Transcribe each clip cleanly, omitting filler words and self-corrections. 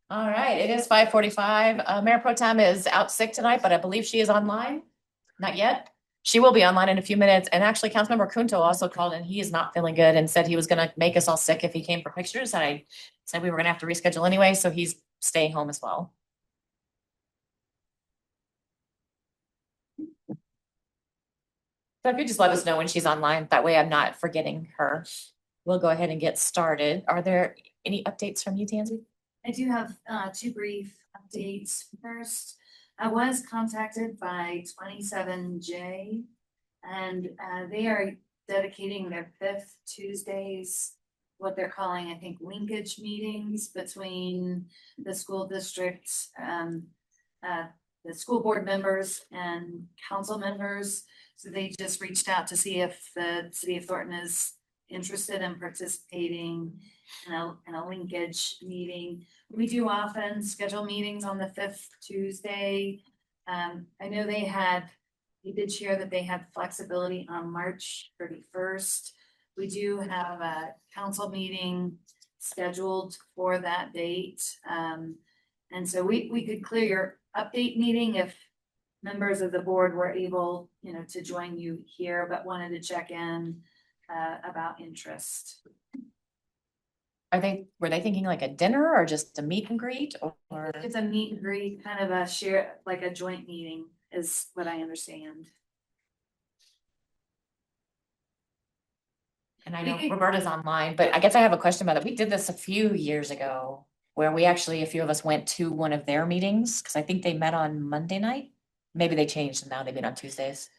All right, it is 5:45. Mayor Pro Tem is out sick tonight, but I believe she is online. Not yet. She will be online in a few minutes. And actually, Councilmember Kunto also called and he is not feeling good and said he was gonna make us all sick if he came for pictures. And I said we were gonna have to reschedule anyway, so he's staying home as well. So if you just let us know when she's online, that way I'm not forgetting her. We'll go ahead and get started. Are there any updates from you, Tansy? I do have two brief updates. First, I was contacted by 27J, and they are dedicating their fifth Tuesdays, what they're calling, I think, linkage meetings between the school district, the school board members and council members. So they just reached out to see if the city of Thornton is interested in participating in a linkage meeting. We do often schedule meetings on the fifth Tuesday. I know they did share that they had flexibility on March 31st. We do have a council meeting scheduled for that date. And so we could clear your update meeting if members of the board were able, to join you here, but wanted to check in about interest. Were they thinking like a dinner or just a meet and greet or? It's a meet and greet, kind of a share, like a joint meeting is what I understand. And I know Roberta's online, but I guess I have a question about it. We did this a few years ago where we actually, a few of us went to one of their meetings because I think they met on Monday night. Maybe they changed and now they meet on Tuesdays.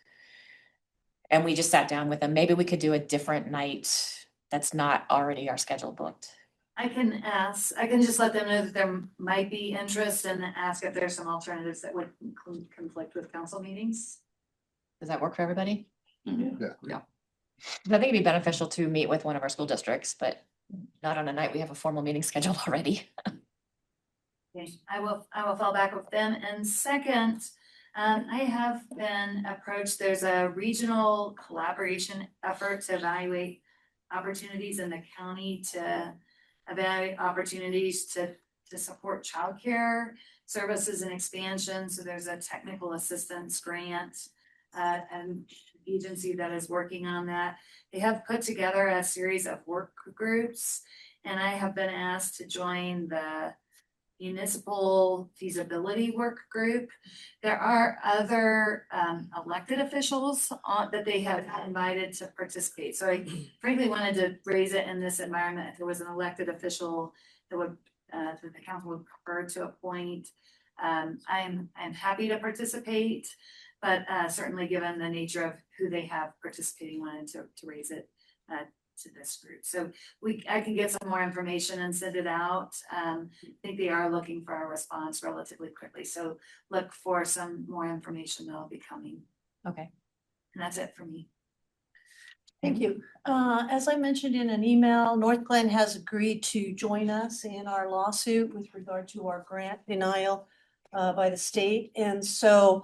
And we just sat down with them. Maybe we could do a different night that's not already our schedule booked. I can just let them know that there might be interest and ask if there's some alternatives that would conflict with council meetings. Does that work for everybody? Mm-hmm. Yeah. I think it'd be beneficial to meet with one of our school districts, but not on a night we have a formal meeting scheduled already. Okay, I will fall back with them. And second, I have been approached. There's a regional collaboration effort to evaluate opportunities in the county to evaluate opportunities to support childcare services and expansion. So there's a technical assistance grant and agency that is working on that. They have put together a series of work groups, and I have been asked to join the municipal feasibility work group. There are other elected officials that they have invited to participate. So I frankly wanted to raise it in this environment. If there was an elected official that would that the council would prefer to appoint, I'm happy to participate, but certainly given the nature of who they have participating, wanted to raise it to this group. So I can get some more information and send it out. I think they are looking for a response relatively quickly. So look for some more information that'll be coming. Okay. And that's it for me. Thank you. As I mentioned in an email, North Glen has agreed to join us in our lawsuit with regard to our grant denial by the state. And so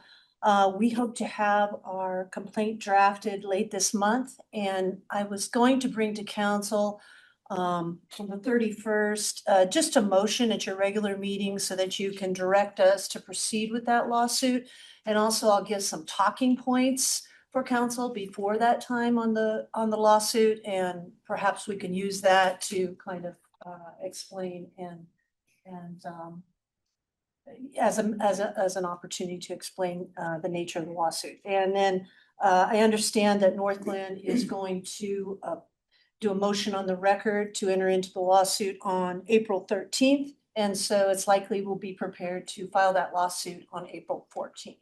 we hope to have our complaint drafted late this month. And I was going to bring to council on the 31st, just a motion at your regular meeting so that you can direct us to proceed with that lawsuit. And also I'll give some talking points for council before that time on the lawsuit, and perhaps we can use that to kind of explain and as an opportunity to explain the nature of the lawsuit. And then I understand that North Glen is going to do a motion on the record to enter into the lawsuit on April 13th. And so it's likely we'll be prepared to file that lawsuit on April 14th.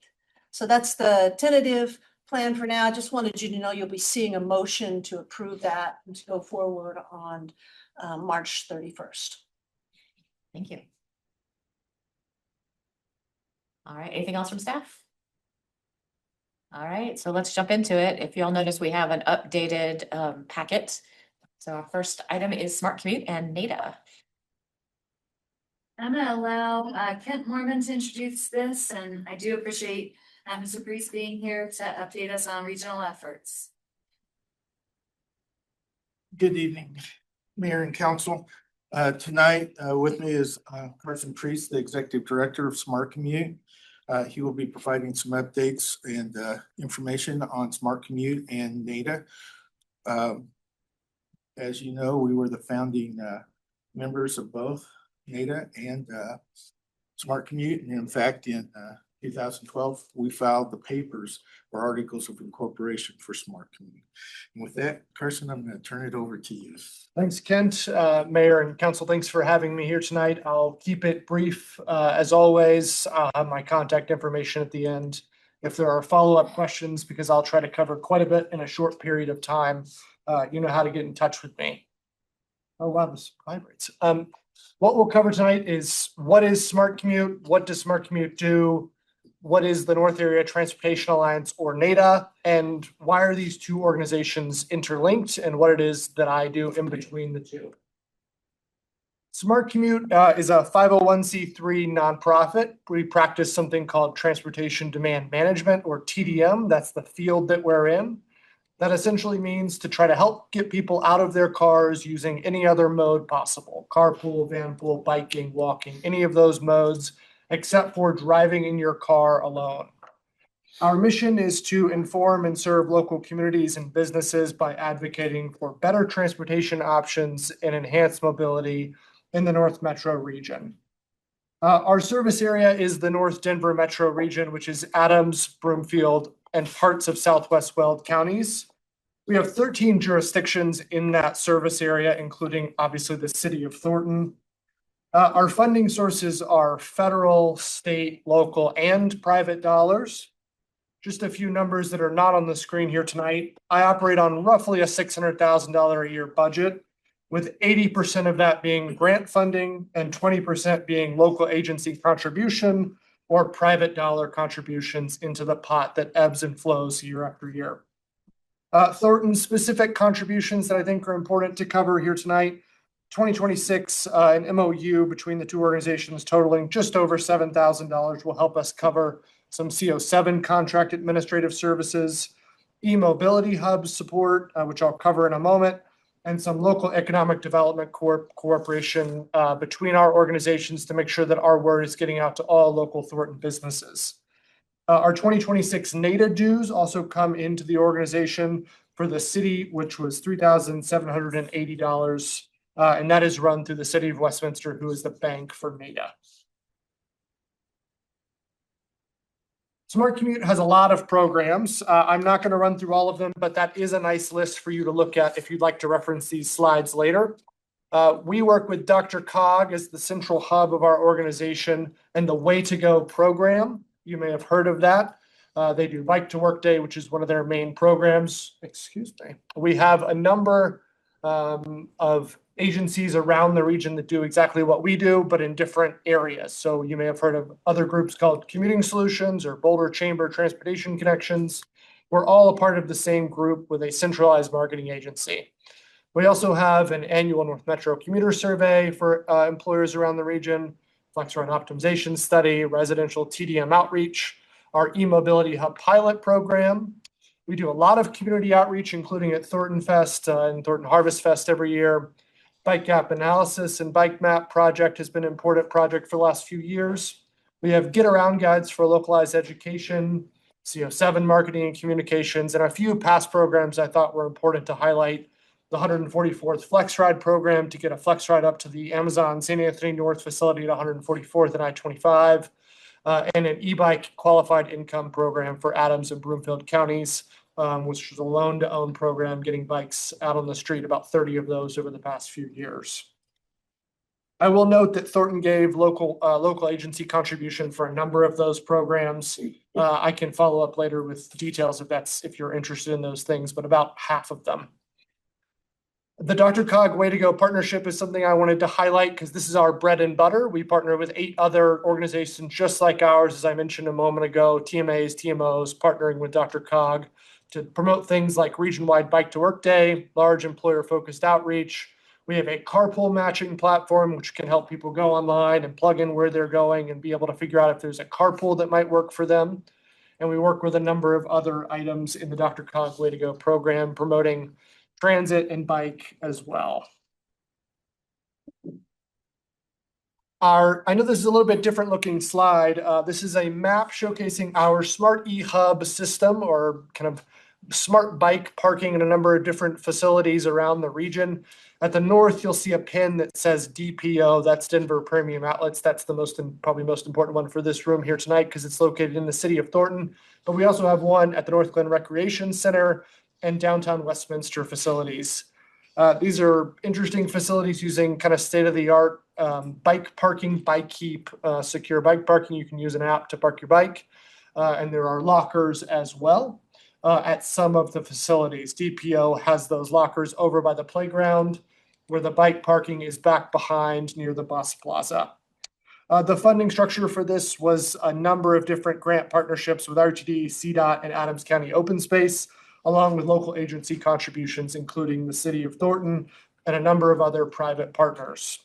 So that's the tentative plan for now. I just wanted you to know you'll be seeing a motion to approve that and to go forward on March 31st. Thank you. All right, anything else from staff? All right, so let's jump into it. If y'all notice, we have an updated packet. So our first item is Smart Commute and NADA. I'm gonna allow Kent Mormon to introduce this, and I do appreciate Mr. Priest being here to update us on regional efforts. Good evening, Mayor and Council. Tonight with me is Carson Priest, the Executive Director of Smart Commute. He will be providing some updates and information on Smart Commute and NADA. As you know, we were the founding members of both NADA and Smart Commute. And in fact, in 2012, we filed the papers or articles of incorporation for Smart Commute. And with that, Carson, I'm going to turn it over to you. Thanks, Kent. Mayor and council, thanks for having me here tonight. I'll keep it brief. As always, I'll have my contact information at the end. If there are follow-up questions, because I'll try to cover quite a bit in a short period of time, you know how to get in touch with me. Oh, wow, this vibrates. What we'll cover tonight is what is Smart Commute? What does Smart Commute do? What is the North Area Transportation Alliance, or NADA, and why are these two organizations interlinked, and what it is that I do in between the two. Smart Commute is a 501c3 nonprofit. We practice something called Transportation Demand Management, or TDM. That's the field that we're in. That essentially means to try to help get people out of their cars using any other mode possible: carpool, vanpool, biking, walking, any of those modes, except for driving in your car alone. Our mission is to inform and serve local communities and businesses by advocating for better transportation options and enhanced mobility in the North Metro region. Our service area is the North Denver Metro region, which is Adams, Broomfield, and parts of Southwest Weld counties. We have 13 jurisdictions in that service area, including obviously the city of Thornton. Our funding sources are federal, state, local, and private dollars. Just a few numbers that are not on the screen here tonight. I operate on roughly a $600,000 a year budget, with 80% of that being grant funding and 20% being local agency contribution or private dollar contributions into the pot that ebbs and flows year after year. Thornton specific contributions that I think are important to cover here tonight. 2026, an MOU between the two organizations totaling just over $7,000 will help us cover some CO7 contract administrative services, e-mobility hub support, which I'll cover in a moment, and some local economic development cooperation between our organizations to make sure that our word is getting out to all local Thornton businesses. Our 2026 NADA dues also come into the organization for the city, which was $3,780. And that is run through the city of Westminster, who is the bank for NADA. Smart Commute has a lot of programs. I'm not going to run through all of them, but that is a nice list for you to look at if you'd like to reference these slides later. We work with DRCOG as the central hub of our organization and the Way to Go program. You may have heard of that. They do Bike to Work Day, which is one of their main programs. Excuse me. We have a number of agencies around the region that do exactly what we do, but in different areas. So you may have heard of other groups called Commuting Solutions or Boulder Chamber Transportation Connections. We're all a part of the same group with a centralized marketing agency. We also have an annual North Metro commuter survey for employers around the region, Flex Run Optimization Study, residential TDM outreach, our e-mobility hub pilot program. We do a lot of community outreach, including at Thornton Fest and Thornton Harvest Fest every year. Bike gap analysis and bike map project has been an important project for the last few years. We have get around guides for localized education, CO7 marketing and communications, and a few past programs I thought were important to highlight. The 144th Flex Ride program to get a Flex Ride up to the Amazon St. Anthony North facility at 144th and I-25, and an e-bike qualified income program for Adams and Broomfield counties, which was a loan-to-own program, getting bikes out on the street, about 30 of those over the past few years. I will note that Thornton gave local agency contribution for a number of those programs. I can follow up later with details if you're interested in those things, but about half of them. The DRCOG Way to Go partnership is something I wanted to highlight because this is our bread and butter. We partner with 8 other organizations just like ours, as I mentioned a moment ago, TMAs, TMOs, partnering with DRCOG to promote things like region-wide Bike to Work Day, large employer-focused outreach. We have a carpool matching platform, which can help people go online and plug in where they're going and be able to figure out if there's a carpool that might work for them. And we work with a number of other items in the DRCOG Way to Go program, promoting transit and bike as well. I know this is a little bit different looking slide. This is a map showcasing our smart e-hub system, or kind of smart bike parking in a number of different facilities around the region. At the north, you'll see a pin that says DPO. That's Denver Premium Outlets. That's the probably most important one for this room here tonight because it's located in the city of Thornton. But we also have one at the North Glen Recreation Center and downtown Westminster facilities. These are interesting facilities using kind of state-of-the-art bike parking, bike keep, secure bike parking. You can use an app to park your bike. And there are lockers as well at some of the facilities. DPO has those lockers over by the playground where the bike parking is back behind near the bus plaza. The funding structure for this was a number of different grant partnerships with RTD, CDOT, and Adams County Open Space, along with local agency contributions, including the city of Thornton and a number of other private partners.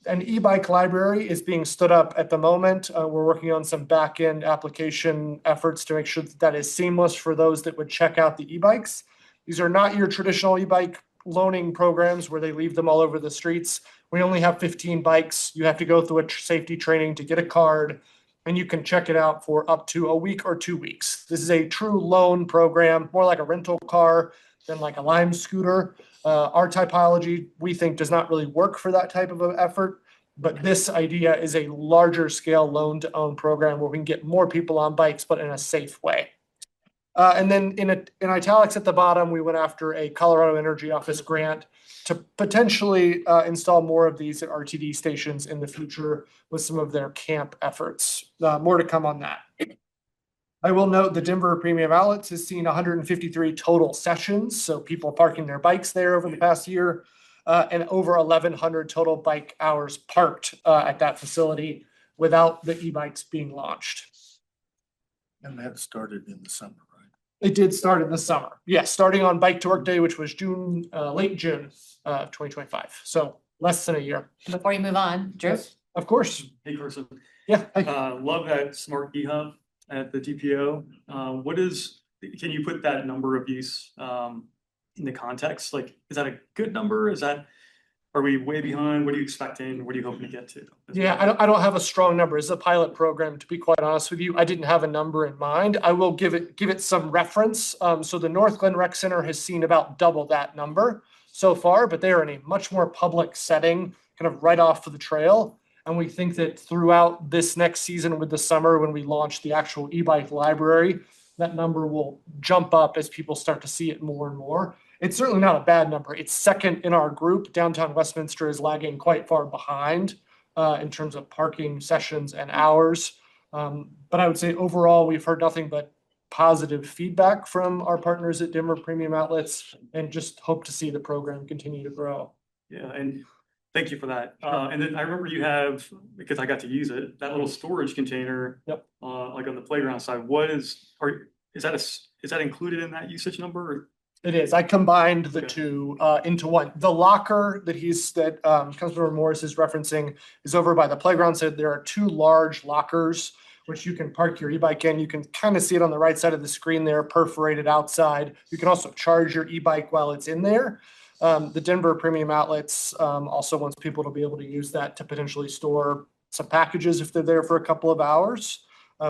An e-bike library is being stood up at the moment. We're working on some back-end application efforts to make sure that is seamless for those that would check out the e-bikes. These are not your traditional e-bike loaning programs where they leave them all over the streets. We only have 15 bikes. You have to go through a safety training to get a card, and you can check it out for up to a week or 2 weeks. This is a true loan program, more like a rental car than like a Lime scooter. Our typology, we think, does not really work for that type of an effort, but this idea is a larger scale loan to own program where we can get more people on bikes, but in a safe way. And then in italics at the bottom, we went after a Colorado Energy Office grant to potentially install more of these at RTD stations in the future with some of their camp efforts. More to come on that. I will note the Denver Premium Outlets has seen 153 total sessions, so people parking their bikes there over the past year, and over 1,100 total bike hours parked at that facility without the e-bikes being launched. And that started in the summer, right? It did start in the summer. Yes, starting on Bike to Work Day, which was late June 2025. So less than a year. Before you move on, Drew? Yes, of course. Hey, Carson. Yeah. Love that smart e-hub at the DPO. Can you put that number of use in the context? Like, is that a good number? Are we way behind? What are you expecting? What are you hoping to get to? Yeah, I don't have a strong number. It's a pilot program, to be quite honest with you. I didn't have a number in mind. I will give it some reference. So the North Glen Rec Center has seen about double that number so far, but they are in a much more public setting, kind of right off of the trail. And we think that throughout this next season with the summer, when we launch the actual e-bike library, that number will jump up as people start to see it more and more. It's certainly not a bad number. It's second in our group. Downtown Westminster is lagging quite far behind in terms of parking sessions and hours. But I would say overall, we've heard nothing but positive feedback from our partners at Denver Premium Outlets and just hope to see the program continue to grow. Yeah, and thank you for that. And then I remember you have, because I got to use it, that little storage container. Yep. Like on the playground side. Is that included in that usage number? It is. I combined the Okay. two into one. The locker that Councilmember Morris is referencing is over by the playground. So there are two large lockers which you can park your e-bike in. You can kind of see it on the right side of the screen there, perforated outside. You can also charge your e-bike while it's in there. The Denver Premium Outlets also wants people to be able to use that to potentially store some packages if they're there for a couple of hours,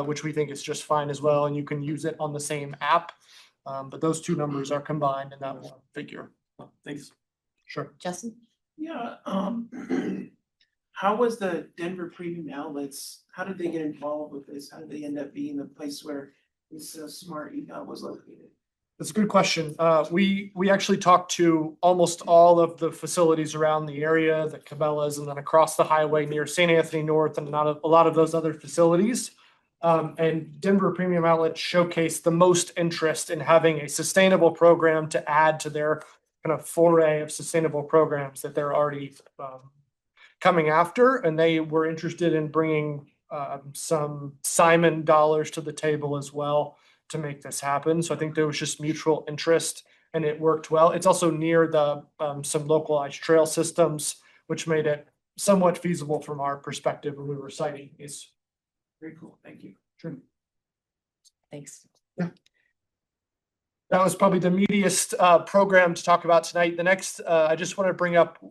which we think is just fine as well. And you can use it on the same app. But those two numbers are combined in that one figure. Thanks. Sure. Justin? Yeah, how was the Denver Premium Outlets, how did they get involved with this? How did they end up being the place where this smart e-hub was located? That's a good question. We actually talked to almost all of the facilities around the area, the Cabela's, and then across the highway near St. Anthony North and a lot of those other facilities. And Denver Premium Outlets showcased the most interest in having a sustainable program to add to their kind of foray of sustainable programs that they're already coming after. And they were interested in bringing some Simon dollars to the table as well to make this happen. So I think there was just mutual interest and it worked well. It's also near the some localized trail systems, which made it somewhat feasible from our perspective when we were citing these. Very cool, thank you. Sure. Thanks. That was probably the meatiest program to talk about tonight. The next, I just want to bring up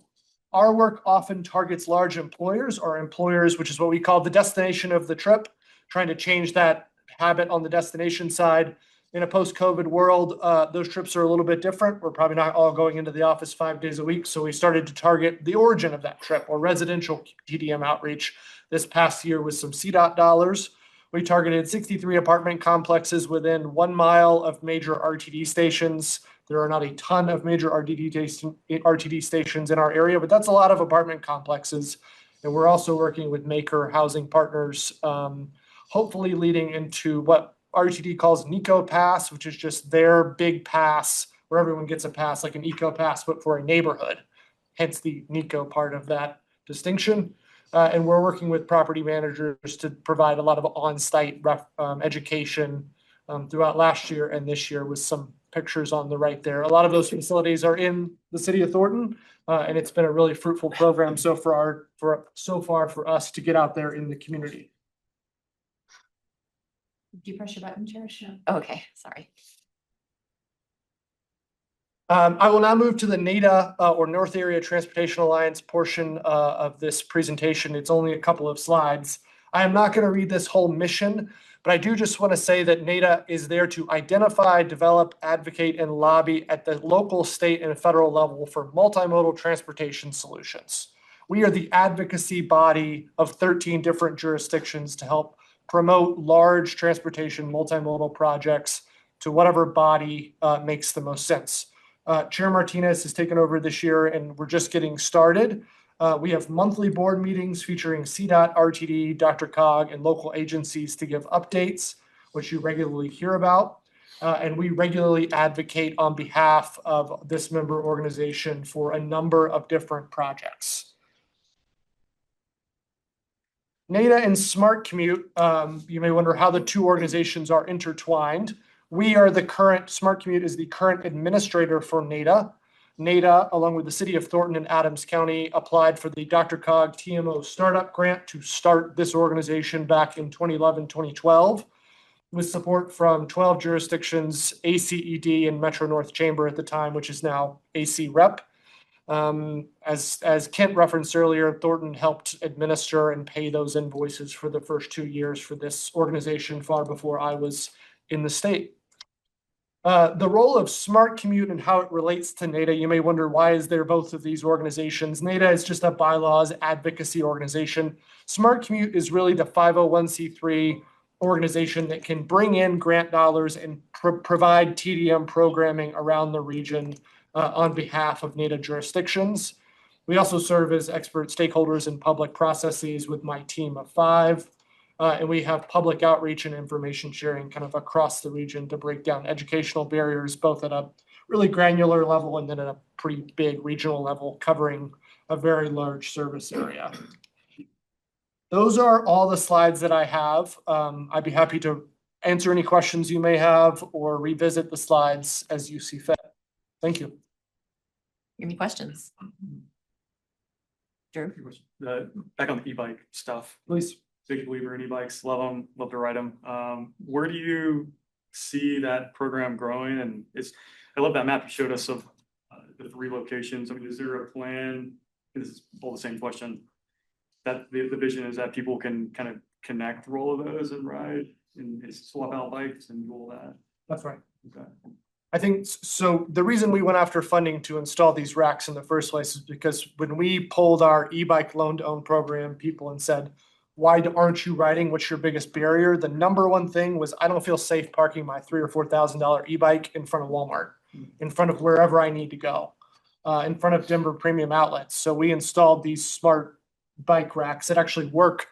Our work often targets large employers or employers, which is what we call the destination of the trip, trying to change that habit on the destination side. In a post-COVID world, those trips are a little bit different. We're probably not all going into the office 5 days a week. So we started to target the origin of that trip or residential TDM outreach this past year with some CDOT dollars. We targeted 63 apartment complexes within 1 mile of major RTD stations. There are not a ton of major RTD stations in our area, but that's a lot of apartment complexes. And we're also working with Maker Housing Partners, hopefully leading into what RTD calls an eco pass, which is just their big pass where everyone gets a pass, like an eco pass, but for a neighborhood. Hence the NECO part of that distinction. And we're working with property managers to provide a lot of on-site education throughout last year and this year with some pictures on the right there. A lot of those facilities are in the city of Thornton, and it's been a really fruitful program so far for us to get out there in the community. Do you press your button, Cherish? Oh, okay, sorry. I will now move to the NADA or North Area Transportation Alliance portion of this presentation. It's only a couple of slides. I am not going to read this whole mission, but I do just want to say that NADA is there to identify, develop, advocate, and lobby at the local, state, and federal level for multimodal transportation solutions. We are the advocacy body of 13 different jurisdictions to help promote large transportation multimodal projects to whatever body makes the most sense. Chair Martinez has taken over this year and we're just getting started. We have monthly board meetings featuring CDOT, RTD, DRCOG, and local agencies to give updates, which you regularly hear about. And we regularly advocate on behalf of this member organization for a number of different projects. NADA and Smart Commute, you may wonder how the two organizations are intertwined. We are the current, Smart Commute is the current administrator for NADA. NADA, along with the city of Thornton and Adams County, applied for the DRCOG TMO Startup Grant to start this organization back in 2011, 2012, with support from 12 jurisdictions, ACED and Metro North Chamber at the time, which is now AC Rep. As Kent referenced earlier, Thornton helped administer and pay those invoices for the first 2 years for this organization far before I was in the state. The role of Smart Commute and how it relates to NADA, you may wonder, why is there both of these organizations? NADA is just a bylaws advocacy organization. Smart Commute is really the 501c3 organization that can bring in grant dollars and provide TDM programming around the region on behalf of NADA jurisdictions. We also serve as expert stakeholders in public processes with my team of 5. And we have public outreach and information sharing kind of across the region to break down educational barriers, both at a really granular level and then at a pretty big regional level, covering a very large service area. Those are all the slides that I have. I'd be happy to answer any questions you may have or revisit the slides as you see fit. Thank you. Any questions? Drew? Back on the e-bike stuff. Please. Big believer in e-bikes, love them, love to ride them. Where do you see that program growing? And I love that map you showed us of the 3 locations. I mean, is there a plan? This is all the same question. That the vision is that people can kind of connect all of those and ride and swap out bikes and do all that. That's right. Okay. I think so. The reason we went after funding to install these racks in the first place is because when we pulled our e-bike loan to own program, people and said, why aren't you riding? What's your biggest barrier? The number one thing was, I don't feel safe parking my $3,000 or $4,000 e-bike in front of Walmart, in front of wherever I need to go, in front of Denver Premium Outlets. So we installed these smart bike racks that actually work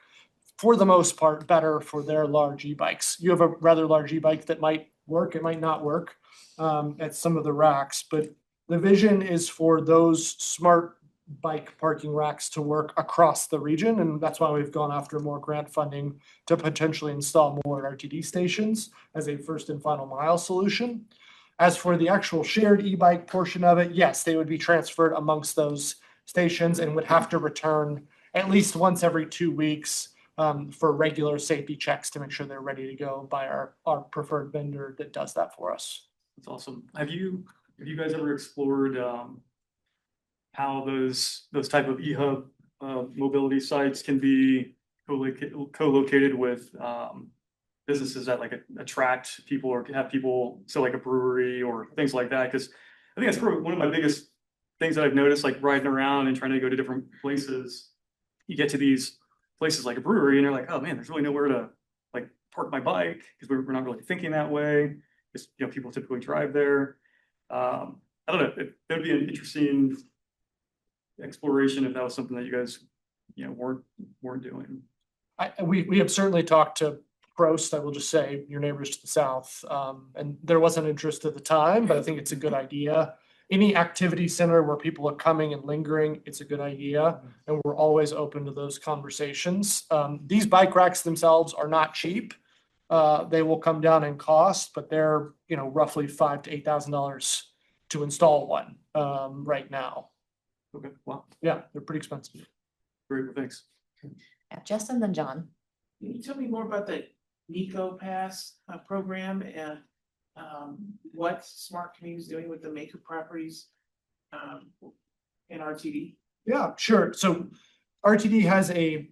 for the most part better for their large e-bikes. You have a rather large e-bike that might work, it might not work at some of the racks, but the vision is for those smart bike parking racks to work across the region. And that's why we've gone after more grant funding to potentially install more RTD stations as a first and final mile solution. As for the actual shared e-bike portion of it, yes, they would be transferred amongst those stations and would have to return at least once every 2 weeks for regular safety checks to make sure they're ready to go by our preferred vendor that does that for us. That's awesome. Have you guys ever explored how those type of eHub mobility sites can be co-located with businesses that like attract people or have people, so like a brewery or things like that. Because I think that's probably one of my biggest things that I've noticed, like riding around and trying to go to different places. You get to these places like a brewery and you're like, oh man, there's really nowhere to like park my bike because we're not really thinking that way. Because people typically drive there. I don't know. That would be an interesting exploration if that was something that you guys weren't doing. We have certainly talked to Prost, I will just say, your neighbors to the south, and there wasn't interest at the time, but I think it's a good idea. Any activity center where people are coming and lingering, it's a good idea, and we're always open to those conversations. These bike racks themselves are not cheap. They will come down in cost, but they're roughly $5,000 to $8,000 to install one right now. Okay, wow, Yeah, they're pretty expensive. great, well, thanks. Yeah, Justin, then John. Can you tell me more about the Nico Pass program and what Smart Community is doing with the Maker properties in RTD? Yeah, sure. So RTD has a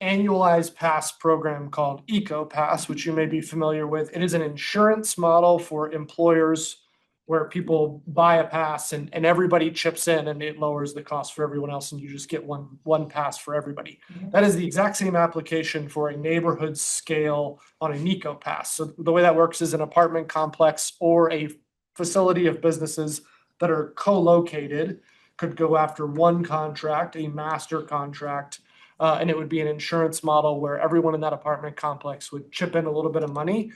annualized pass program called Eco Pass, which you may be familiar with. It is an insurance model for employers where people buy a pass and everybody chips in and it lowers the cost for everyone else and you just get one pass for everybody. That is the exact same application for a neighborhood scale on a Nico Pass. So the way that works is an apartment complex or a facility of businesses that are co-located could go after one contract, a master contract, and it would be an insurance model where everyone in that apartment complex would chip in a little bit of money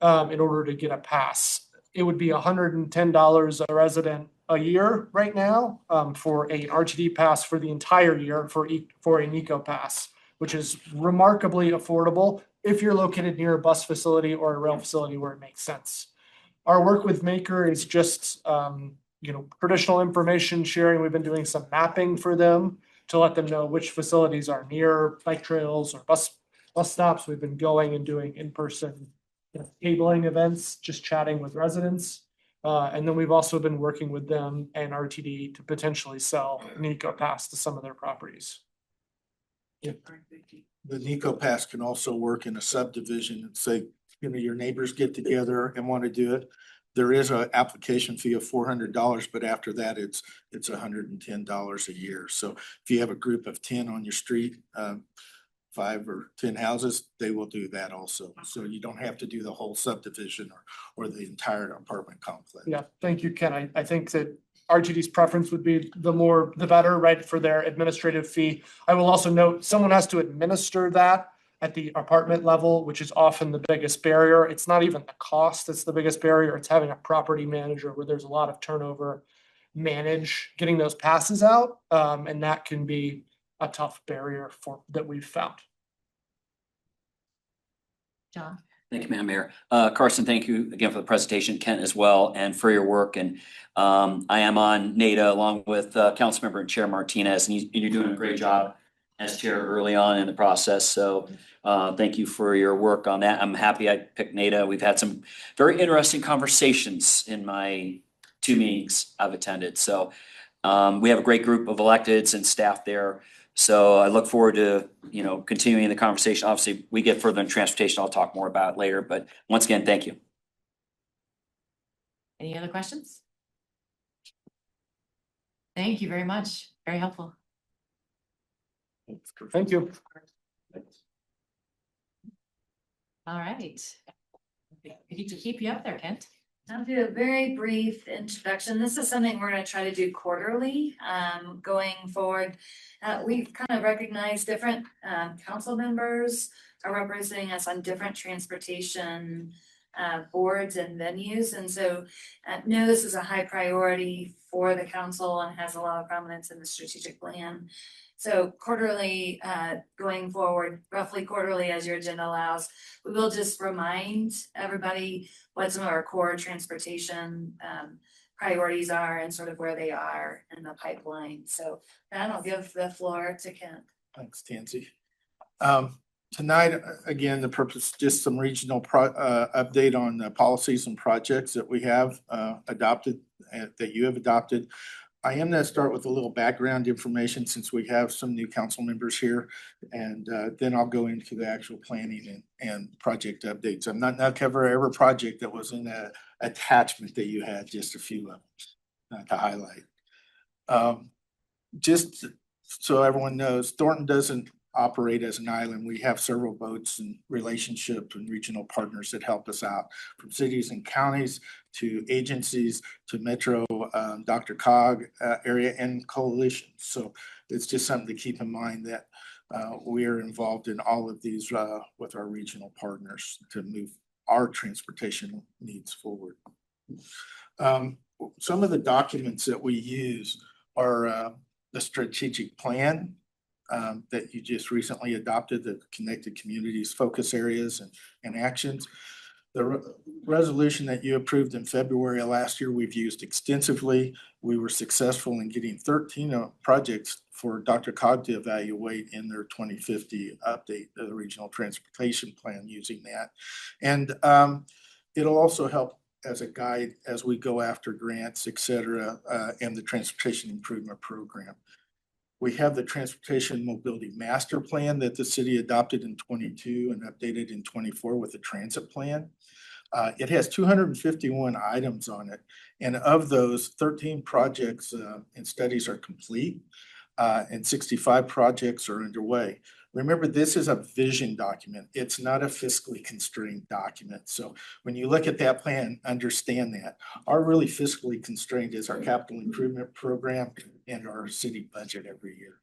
in order to get a pass. It would be $110 a resident a year right now for an RTD pass for the entire year for a Nico Pass, which is remarkably affordable if you're located near a bus facility or a rail facility where it makes sense. Our work with Maker is just traditional information sharing. We've been doing some mapping for them to let them know which facilities are near bike trails or bus stops. We've been going and doing in-person tabling events, just chatting with residents. And then we've also been working with them and RTD to potentially sell an Eco Pass to some of their properties. Yeah. The Nico Pass can also work in a subdivision and say, your neighbors get together and want to do it. There is an application fee of $400, but after that, it's $110 a year. So if you have a group of 10 on your street, 5 or 10 houses, they will do that also. So you don't have to do the whole subdivision or the entire apartment complex. Yeah, thank you, Ken. I think that RTD's preference would be the better, right, for their administrative fee. I will also note someone has to administer that at the apartment level, which is often the biggest barrier. It's not even the cost that's the biggest barrier. It's having a property manager where there's a lot of turnover, manage getting those passes out. And that can be a tough barrier that we've found. John. Thank you, Madam Mayor. Carson, thank you again for the presentation, Kent as well, and for your work. And I am on NADA along with Councilmember and Chair Martinez, and you're doing a great job as chair early on in the process. So thank you for your work on that. I'm happy I picked NADA. We've had some very interesting conversations in my 2 meetings I've attended. So we have a great group of electeds and staff there. So I look forward to, continuing the conversation. Obviously, we get further in transportation. I'll talk more about it later, but once again, thank you. Any other questions? Thank you very much. Very helpful. Thank you. All right. We need to keep you up there, Kent. I'll do a very brief introduction. This is something we're going to try to do quarterly going forward. We've kind of recognized different council members are representing us on different transportation boards and venues. And so know this is a high priority for the council and has a lot of prominence in the strategic plan. So quarterly, going forward, roughly quarterly as your agenda allows, we will just remind everybody what some of our core transportation priorities are and sort of where they are in the pipeline. So then I'll give the floor to Kent. Thanks, Tansy. Tonight, again, the purpose, just some regional update on the policies and projects that we have adopted, that you have adopted. I am going to start with a little background information since we have some new council members here. And then I'll go into the actual planning and project updates. I'm not going to cover every project that was in a attachment that you had, just a few of them to highlight. Just so everyone knows, Thornton doesn't operate as an island. We have several boats and relationships and regional partners that help us out, from cities and counties to agencies to Metro, DRCOG area and coalitions. So it's just something to keep in mind that we are involved in all of these with our regional partners to move our transportation needs forward. Some of the documents that we use are the strategic plan that you just recently adopted, the connected communities focus areas and actions. The resolution that you approved in February of last year, we've used extensively. We were successful in getting 13 projects for DRCOG to evaluate in their 2050 update of the regional transportation plan using that. And it'll also help as a guide as we go after grants, et cetera, and the transportation improvement program. We have the Transportation Mobility Master Plan that the city adopted in 22 and updated in 24 with the transit plan. It has 251 items on it. And of those, 13 projects and studies are complete and 65 projects are underway. Remember, this is a vision document. It's not a fiscally constrained document. So when you look at that plan, understand that. Our really fiscally constrained is our capital improvement program and our city budget every year.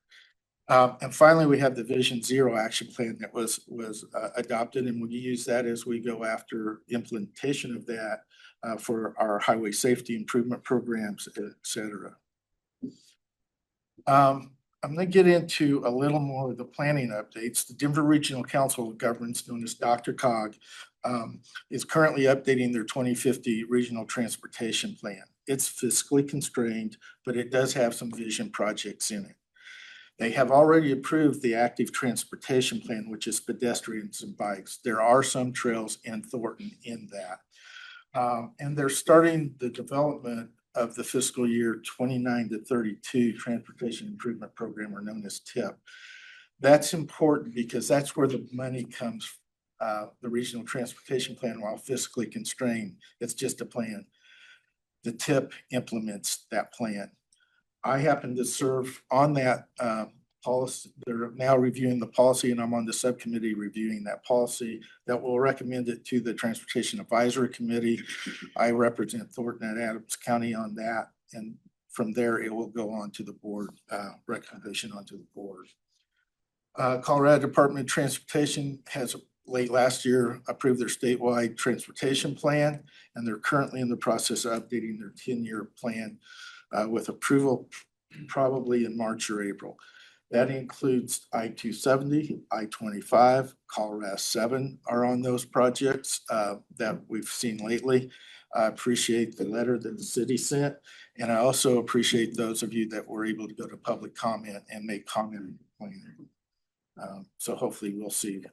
And finally, we have the Vision Zero action plan that was adopted, and we use that as we go after implementation of that for our highway safety improvement programs, et cetera. I'm going to get into a little more of the planning updates. The Denver Regional Council of Governments, known as DRCOG, is currently updating their 2050 regional transportation plan. It's fiscally constrained, but it does have some vision projects in it. They have already approved the active transportation plan, which is pedestrians and bikes. There are some trails in Thornton in that. And they're starting the development of the fiscal year 29 to 32 Transportation Improvement Program, or known as TIP. That's important because that's where the money comes, the regional transportation plan, while fiscally constrained. It's just a plan. The TIP implements that plan. I happen to serve on that policy. They're now reviewing the policy, and I'm on the subcommittee reviewing that policy that will recommend it to the Transportation Advisory Committee. I represent Thornton and Adams County on that, and from there it will go on to the board, recommendation onto the board. Colorado Department of Transportation has late last year approved their statewide transportation plan, and they're currently in the process of updating their 10-year plan with approval probably in March or April. That includes I-270, I-25, Colorado 7 are on those projects that we've seen lately. I appreciate the letter that the city sent, and I also appreciate those of you that were able to go to public comment and make comment on the plan. So hopefully we'll see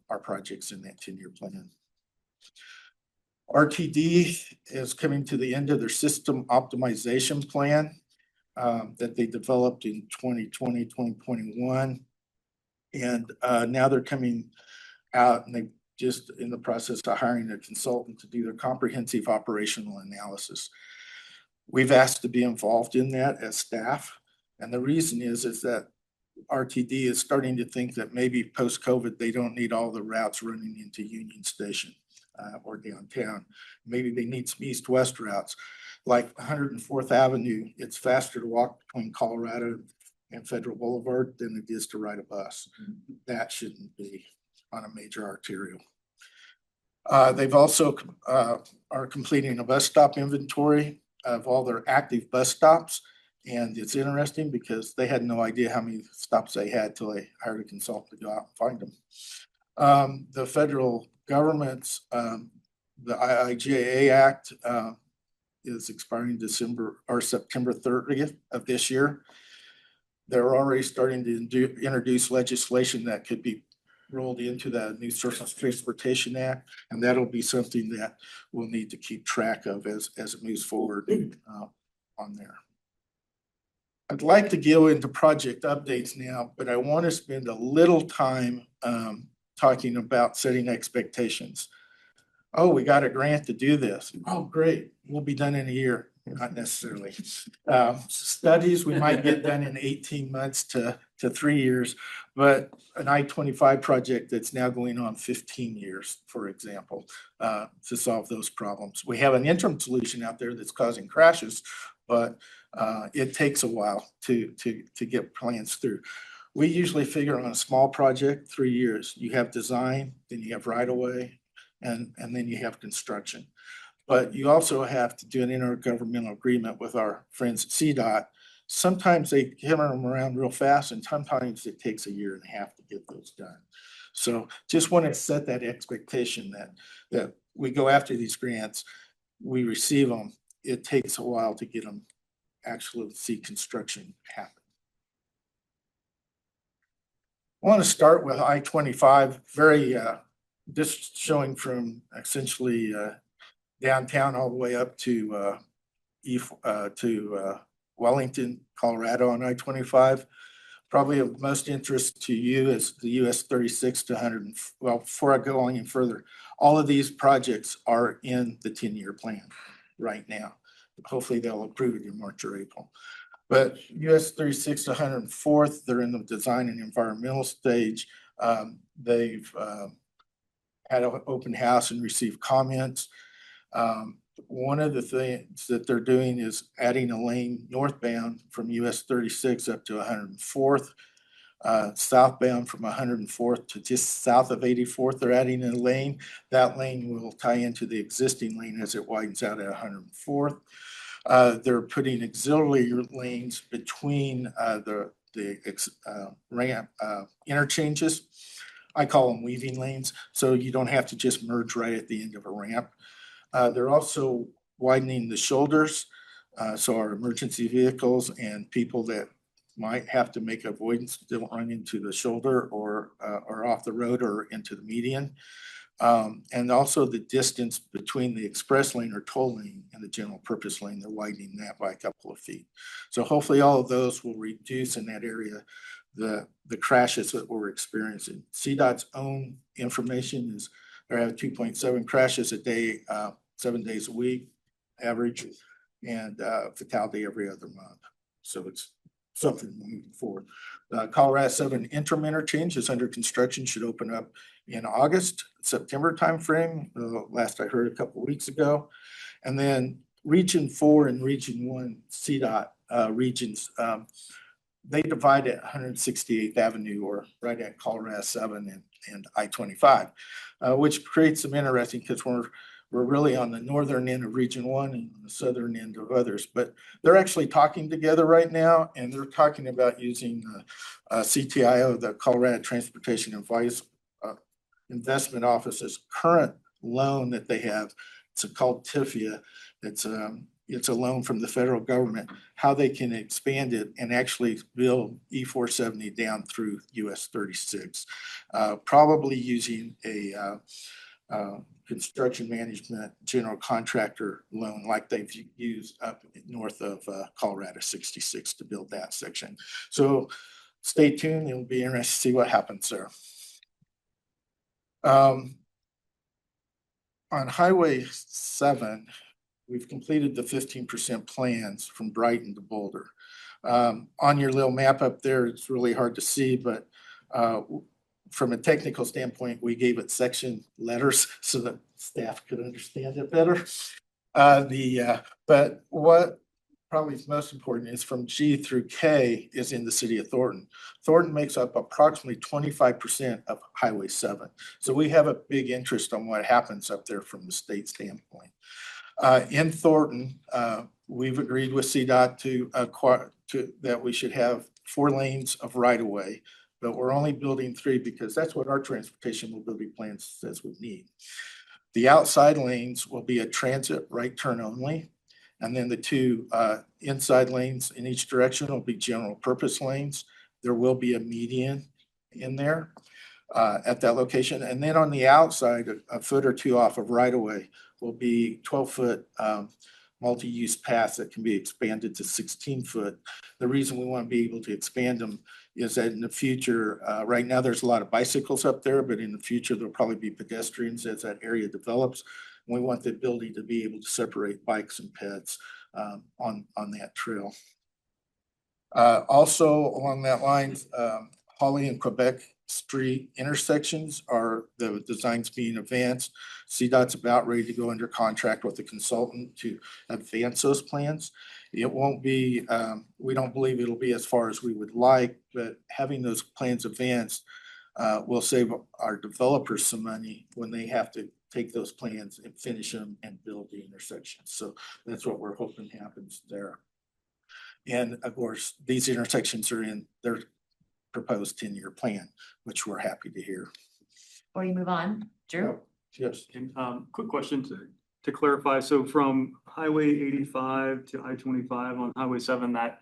our projects in that 10-year plan. RTD is coming to the end of their system optimization plan that they developed in 2020, 2021. And now they're coming out and they just in the process of hiring a consultant to do their comprehensive operational analysis. We've asked to be involved in that as staff. And the reason is that RTD is starting to think that maybe post-COVID, they don't need all the routes running into Union Station or downtown. Maybe they need some east-west routes. Like 104th Avenue, it's faster to walk between Colorado and Federal Boulevard than it is to ride a bus. That shouldn't be on a major arterial. They've also are completing a bus stop inventory of all their active bus stops. And it's interesting because they had no idea how many stops they had till they hired a consultant to go out and find them. The federal government's, the IIJA Act is expiring September 30th of this year. They're already starting to introduce legislation that could be rolled into the new Surface Transportation Act, and that'll be something that we'll need to keep track of as it moves forward on there. I'd like to go into project updates now, but I want to spend a little time talking about setting expectations. Oh, we got a grant to do this. Oh, great. We'll be done in a year. Not necessarily. Studies, we might get done in 18 months to 3 years, but an I-25 project that's now going on 15 years, for example, to solve those problems. We have an interim solution out there that's causing crashes, but it takes a while to get plans through. We usually figure on a small project, 3 years. You have design, then you have right of way, and then you have construction. But you also have to do an intergovernmental agreement with our friends at CDOT. Sometimes they hammer them around real fast, and sometimes it takes a year and a half to get those done. So just want to set that expectation that we go after these grants, we receive them. It takes a while to get them actually see construction happen. I want to start with I-25, very just showing from essentially downtown all the way up to Wellington, Colorado on I-25. Probably of most interest to you is the US 36 to 100. Well, before I go on any further, all of these projects are in the 10-year plan right now. Hopefully they'll approve it in March or April. But US 36 to 104th, they're in the design and environmental stage. They've had an open house and received comments. One of the things that they're doing is adding a lane northbound from US 36 up to 104th. Southbound from 104th to just south of 84th, they're adding a lane. That lane will tie into the existing lane as it widens out at 104th. They're putting auxiliary lanes between the ramp interchanges. I call them weaving lanes, so you don't have to just merge right at the end of a ramp. They're also widening the shoulders, so our emergency vehicles and people that might have to make avoidance don't run into the shoulder or off the road or into the median. And also the distance between the express lane or toll lane and the general purpose lane, they're widening that by a couple of feet. So hopefully all of those will reduce in that area the crashes that we're experiencing. CDOT's own information is they have 2.7 crashes a day, 7 days a week average, and fatality every other month. So it's something moving forward. Colorado 7 interim interchange is under construction, should open up in August, September timeframe. Last I heard a couple of weeks ago. And then Region 4 and Region 1 CDOT regions, they divide at 168th Avenue or right at Colorado 7 and I-25, which creates some interesting because we're really on the northern end of Region 1 and the southern end of others. But they're actually talking together right now, and they're talking about using CTIO, the Colorado Transportation Investment Office's current loan that they have. It's called TIFIA. It's a loan from the federal government, how they can expand it and actually build E-470 down through US 36, probably using a construction management general contractor loan like they've used up north of Colorado 66 to build that section. So stay tuned. It'll be interesting to see what happens there. On Highway 7, we've completed the 15% plans from Brighton to Boulder. On your little map up there, it's really hard to see, but from a technical standpoint, we gave it section letters so that staff could understand it better. But what probably is most important is from G through K is in the city of Thornton. Thornton makes up approximately 25% of Highway 7. So we have a big interest on what happens up there from the state standpoint. In Thornton, we've agreed with CDOT that we should have 4 lanes of right-of-way, but we're only building 3 because that's what our transportation mobility plan says we need. The outside lanes will be a transit right turn only, and then the 2 inside lanes in each direction will be general purpose lanes. There will be a median in there at that location, and then on the outside, a foot or 2 off of right-of-way will be 12-foot multi-use paths that can be expanded to 16-foot. The reason we want to be able to expand them is that in the future, right now there's a lot of bicycles up there, but in the future there'll probably be pedestrians as that area develops. We want the ability to be able to separate bikes and pets on that trail. Also along that line, Holly and Quebec Street intersections are the designs being advanced. CDOT's about ready to go under contract with the consultant to advance those plans. It won't be, we don't believe it'll be as far as we would like, but having those plans advanced will save our developers some money when they have to take those plans and finish them and build the intersections. So that's what we're hoping happens there. And of course, these intersections are in their proposed 10-year plan, which we're happy to hear. Before you move on, Drew? Yes. And, quick question to clarify. So from Highway 85 to I-25 on Highway 7, that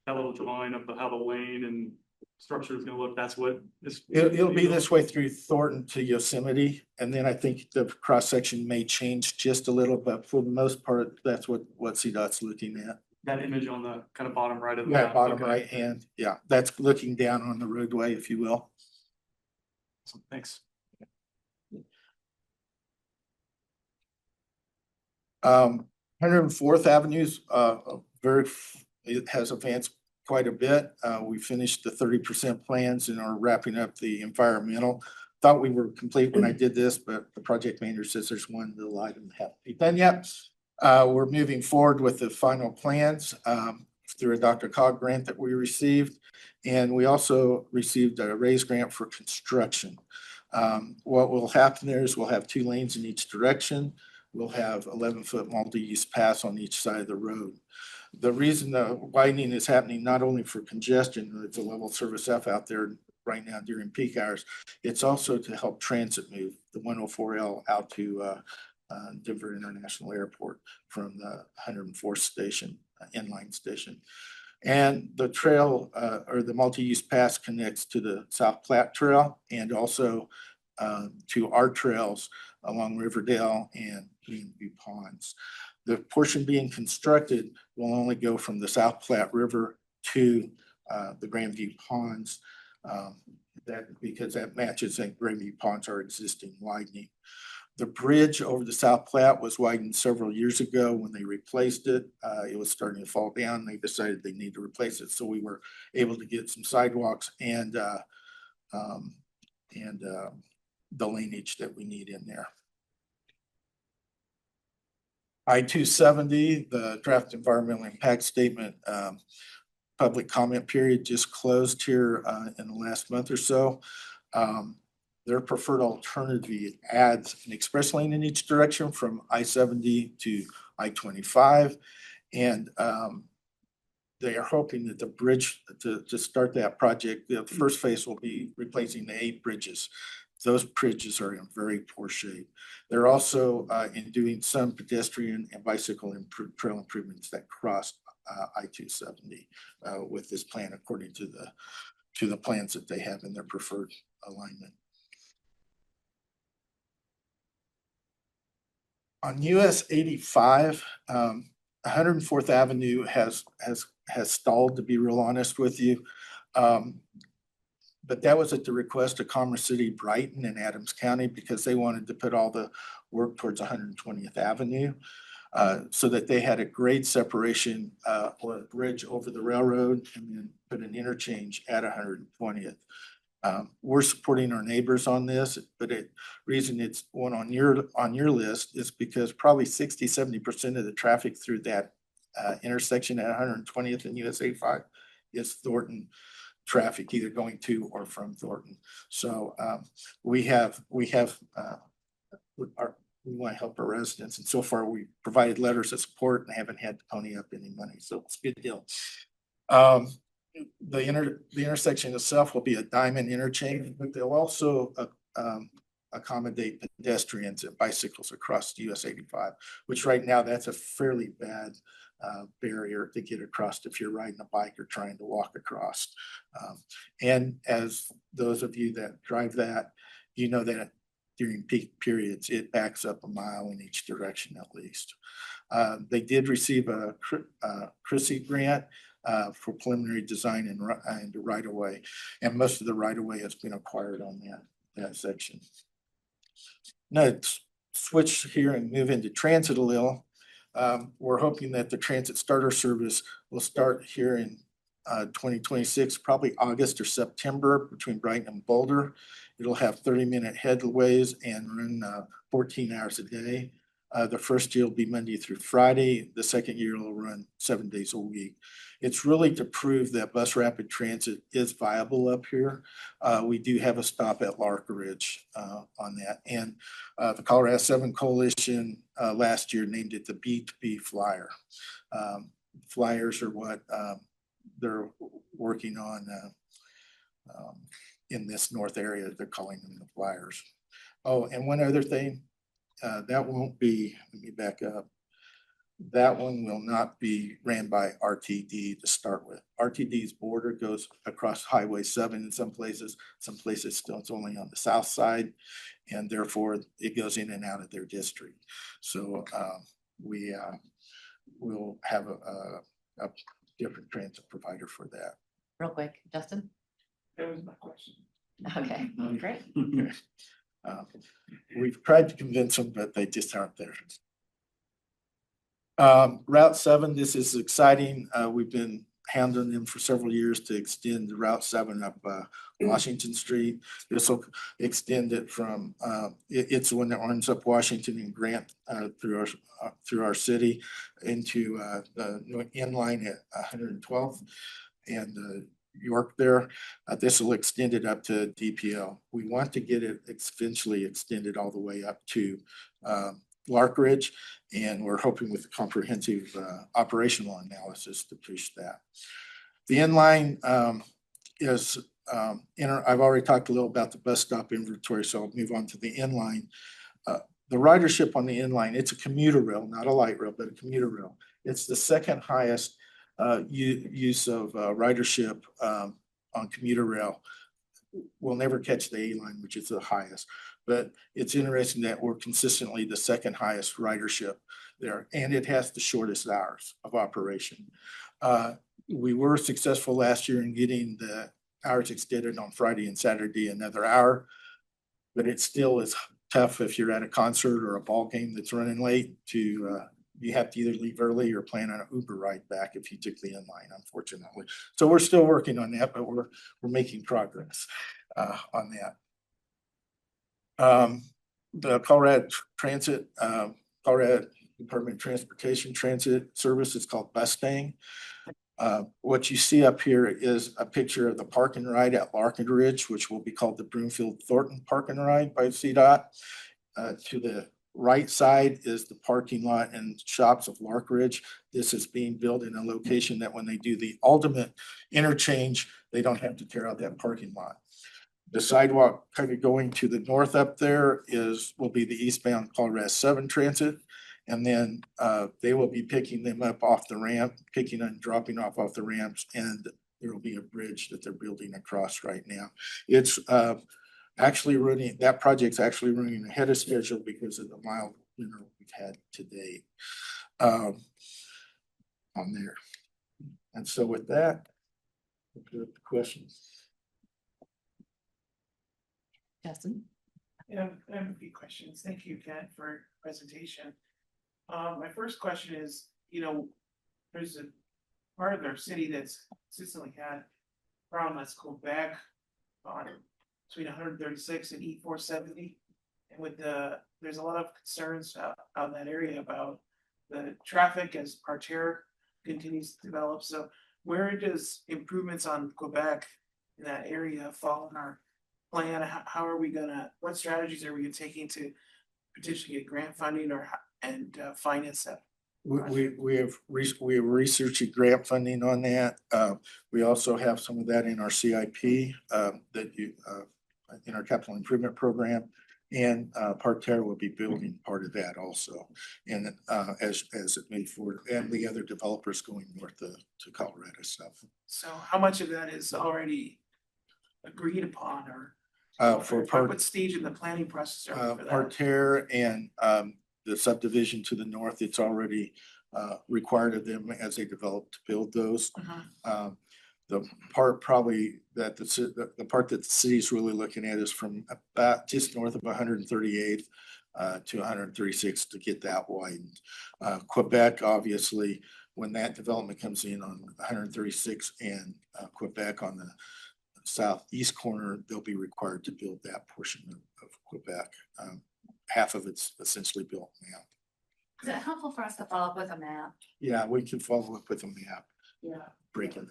little drawing of how the lane and structure is gonna look, that's what is. It'll be this way through Thornton to Yosemite, and then I think the cross-section may change just a little, but for the most part, that's what CDOT's looking at. That image on the kind of bottom right of the Yeah, map. bottom Okay. right hand, yeah, that's looking down on the roadway, if you will. Awesome. Thanks. 104th Avenue's it has advanced quite a bit. We finished the 30% plans and are wrapping up the environmental. Thought we were complete when I did this, but the project manager says there's one little item that hasn't been done yet. We're moving forward with the final plans through a Dr. Cog grant that we received. And we also received a raise grant for construction. What will happen there is we'll have 2 lanes in each direction. We'll have 11-foot multi-use paths on each side of the road. The reason the widening is happening, not only for congestion, it's a level service F out there right now during peak hours, it's also to help transit move the 104L out to Denver International Airport from the 104th station, inline station. And the trail or the multi-use pass connects to the South Platte Trail and also to our trails along Riverdale and Greenview Ponds. The portion being constructed will only go from the South Platte River to the Grandview Ponds, because that matches and Grandview Ponds are existing widening. The bridge over the South Platte was widened several years ago. When they replaced it, it was starting to fall down. They decided they need to replace it. So we were able to get some sidewalks and the lineage that we need in there. I-270, the draft environmental impact statement, public comment period just closed here in the last month or so. Their preferred alternative adds an express lane in each direction from I-70 to I-25. And they are hoping that the bridge to start that project, the first phase will be replacing the 8 bridges. Those bridges are in very poor shape. They're also in doing some pedestrian and bicycle trail improvements that cross I-270 with this plan, according to the plans that they have in their preferred alignment. On US 85, 104th Avenue has stalled, to be real honest with you. But that was at the request of Commerce City, Brighton, and Adams County, because they wanted to put all the work towards 120th Avenue so that they had a grade separation or a bridge over the railroad and then put an interchange at 120th. We're supporting our neighbors on this, but the reason it's one on your list is because probably 60–70% of the traffic through that intersection at 120th and US 85 is Thornton traffic, either going to or from Thornton. So we want to help our residents, and so far we provided letters of support and haven't had to pony up any money, so it's a good deal. The intersection itself will be a diamond interchange, but they'll also accommodate pedestrians and bicycles across US 85, which right now that's a fairly bad barrier to get across if you're riding a bike or trying to walk across. And as those of you that drive that, you know that during peak periods, it backs up a mile in each direction at least. They did receive a CRISI grant for preliminary design and right of way, and most of the right of way has been acquired on that section. Now, let's switch here and move into transit a little. We're hoping that the transit starter service will start here in 2026, probably August or September between Brighton and Boulder. It'll have 30-minute headways and run 14 hours a day. The first year will be Monday through Friday. The second year will run 7 days a week. It's really to prove that bus rapid transit is viable up here. We do have a stop at Lark Ridge on that. And the Colorado 7 Coalition last year named it the B2B Flyer. Flyers are what they're working on in this north area. They're calling them the Flyers. Oh, and one other thing, that won't be, let me back up. That one will not be ran by RTD to start with. RTD's border goes across Highway 7 in some places still it's only on the south side, and therefore it goes in and out of their district. So we will have a different transit provider for that. Real quick, Justin? That was my question. Okay, great. We've tried to convince them, but they just aren't there. Route 7, this is exciting. We've been hounding them for several years to extend the Route 7 up Washington Street. This will extend it from, it's the one that runs up Washington and Grant through our city into the inline at 112th and York there. This will extend it up to DPL. We want to get it eventually extended all the way up to Lark Ridge, and we're hoping with comprehensive operational analysis to push that. The inline is, I've already talked a little about the bus stop inventory, so I'll move on to the inline. The ridership on the inline, it's a commuter rail, not a light rail, but a commuter rail. It's the second highest use of ridership on commuter rail. We'll never catch the A line, which is the highest, but it's interesting that we're consistently the second highest ridership there, and it has the shortest hours of operation. We were successful last year in getting the hours extended on Friday and Saturday another hour, but it still is tough if you're at a concert or a ball game that's running late to you have to either leave early or plan on an Uber ride back if you took the inline, unfortunately. So we're still working on that, but we're making progress on that. The Colorado Transit, Colorado Department of Transportation Transit Service is called Bustang. What you see up here is a picture of the park and ride at Lark Ridge, which will be called the Broomfield Thornton Park and Ride by CDOT. To the right side is the parking lot and shops of Lark Ridge. This is being built in a location that when they do the ultimate interchange, they don't have to tear out that parking lot. The sidewalk kind of going to the north up there will be the eastbound Colorado 7 Transit. And then they will be picking them up off the ramp, picking and dropping off the ramps. And there will be a bridge that they're building across right now. It's actually running, that project's actually running ahead of schedule because of the mild winter we've had to date on there. And so with that, the questions. Justin? Yeah, I have a few questions. Thank you, Ken, for your presentation. My first question is, there's a part of our city that's consistently had a problem that's Quebec on between 136 and E470. And there's a lot of concerns out in that area about the traffic as Parterre continues to develop. So where does improvements on Quebec in that area fall in our plan? How are we what strategies are we taking to potentially get grant funding and finance that? We have researched grant funding on that. We also have some of that in our CIP in our capital improvement program, and Parterre will be building part of that also. And as it moves forward, and the other developers going north to Colorado stuff. So how much of that is already agreed upon, or For What stage in the planning process are we for that? Parterre and the subdivision to the north, it's already required of them as they develop to build those. The part probably that the part that the city's really looking at is from about just north of 138th to 136th to get that widened. Quebec, obviously, when that development comes in on 136 and Quebec on the southeast corner, they'll be required to build that portion of Quebec. Half of it's essentially built now. Is it helpful for us to follow up with a map? Yeah, we can follow up with a map. Yeah. Breaking.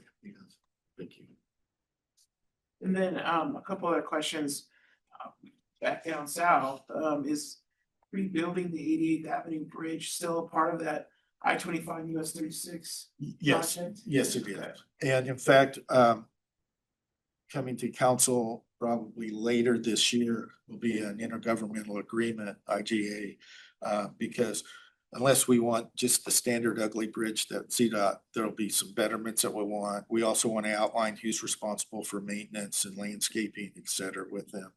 Thank you. And then a couple other questions. Back down south, is rebuilding the 88th Avenue Bridge still a part of that I-25 US 36? Yes, project? yes, it is. Okay. And in fact, coming to council probably later this year will be an intergovernmental agreement, IGA, because unless we want just the standard ugly bridge that CDOT, there'll be some betterments that we want. We also want to outline who's responsible for maintenance and landscaping, et cetera, with them.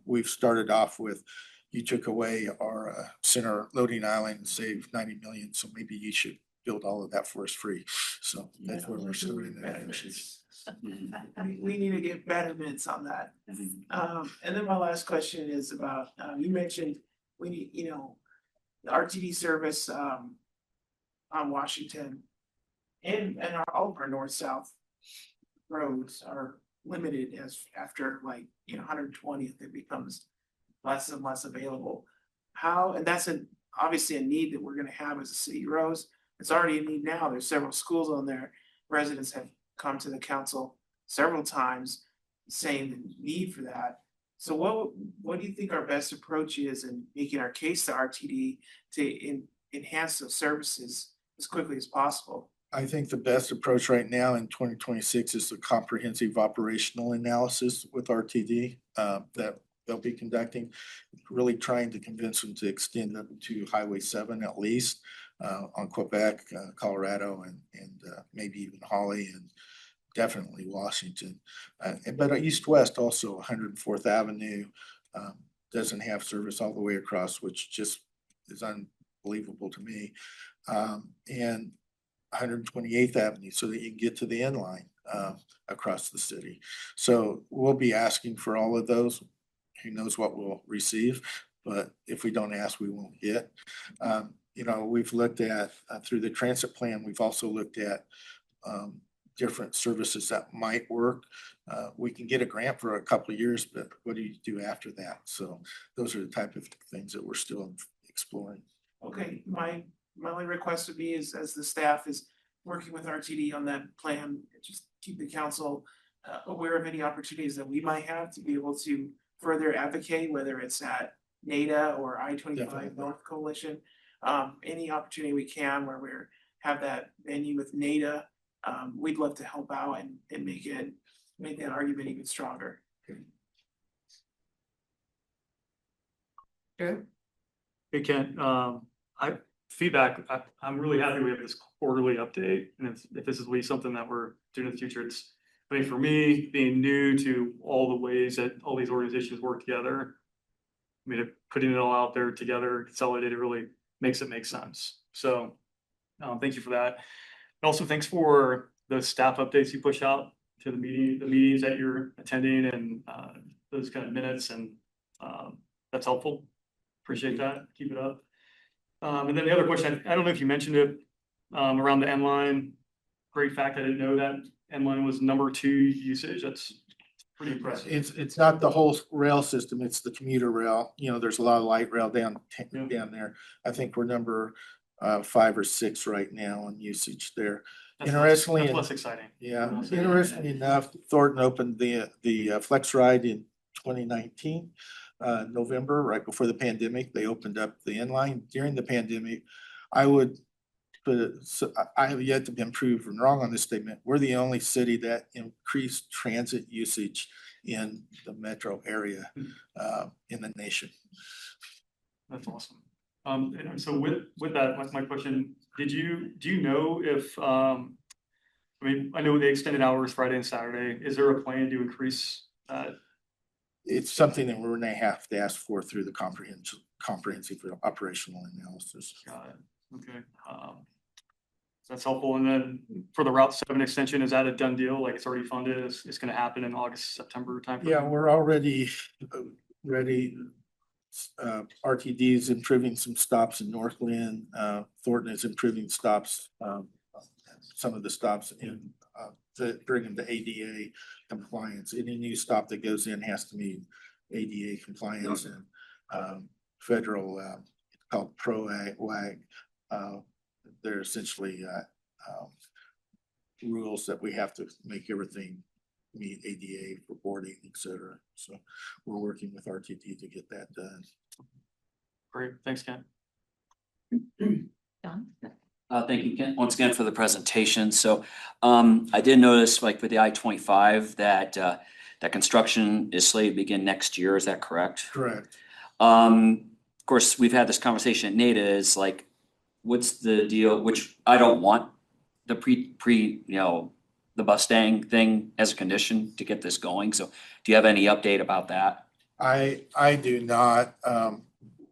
We've started off with, you took away our center loading island and saved 90 million, so maybe you should build all of that for us free. So that's where we're starting that. We need to get betterments on that. And then my last question is about, you mentioned we need, the RTD service on Washington and all of our north-south roads are limited as after 120th, it becomes less and less available. How, and that's obviously a need that we're gonna have as a city grows. It's already a need now. There's several schools on there. Residents have come to the council several times saying the need for that. So what do you think our best approach is in making our case to RTD to enhance those services as quickly as possible? I think the best approach right now in 2026 is the comprehensive operational analysis with RTD that they'll be conducting, really trying to convince them to extend them to Highway 7 at least on Quebec, Colorado, and maybe even Holly and definitely Washington. But east-west also, 104th Avenue doesn't have service all the way across, which just is unbelievable to me. And 128th Avenue so that you can get to the end line across the city. So we'll be asking for all of those. Who knows what we'll receive, but if we don't ask, we won't get. We've looked at through the transit plan, we've also looked at different services that might work. We can get a grant for a couple of years, but what do you do after that? So those are the type of things that we're still exploring. Okay, my only request would be is as the staff is working with RTD on that plan, just keep the council aware of any opportunities that we might have to be able to further advocate, whether it's at NADA or I-25 Definitely. North Coalition. Any opportunity we can where we have that venue with NADA, we'd love to help out and make that argument even stronger. Drew? Hey, Kent, I'm really happy we have this quarterly update, and if this is at least something that we're doing in the future, for me, being new to all the ways that all these organizations work together, putting it all out there together, consolidated, really makes it make sense. So, thank you for that. And also, thanks for the staff updates you push out to the meetings that you're attending, and those kind of minutes, and that's helpful. Appreciate that. Keep it up. And then the other question, I don't know if you mentioned it around the end line. Great fact, I didn't know that end line was number 2 usage. That's pretty impressive. It's not the whole rail system, it's the commuter rail. There's a lot of light rail down there. I think we're number 5 or 6 right now on usage there. That's less exciting. Yeah, interestingly enough, Thornton opened the Flex Ride in 2019. November, right before the pandemic, they opened up the inline. During the pandemic, I have yet to be proven wrong on this statement. We're the only city that increased transit usage in the metro area in the nation. That's awesome. And so with that, that's my question. Do you know if I know the extended hours Friday and Saturday, is there a plan to increase that it's something that we're gonna have to ask for through the comprehensive operational analysis. Got it. Okay. That's helpful. And then for the Route 7 extension, is that a done deal? Like it's already funded? It's going to happen in August, September timeframe? Yeah, we're already ready. RTD is improving some stops in Northland. Thornton is improving stops, some of the stops in, to bring them to ADA compliance. Any new stop that goes in has to meet ADA compliance and federal, called PRO-WAG. They're essentially rules that we have to make everything meet ADA for boarding, et cetera. So we're working with RTD to get that done. Great. Thanks, Ken. Don? Thank you, Ken, once again for the presentation. So I did notice like with the I-25 that that construction is slated to begin next year. Is that correct? Correct. Of course, we've had this conversation at NADA is like, what's the deal, which I don't want the the Mustang thing as a condition to get this going. So do you have any update about that? I do not.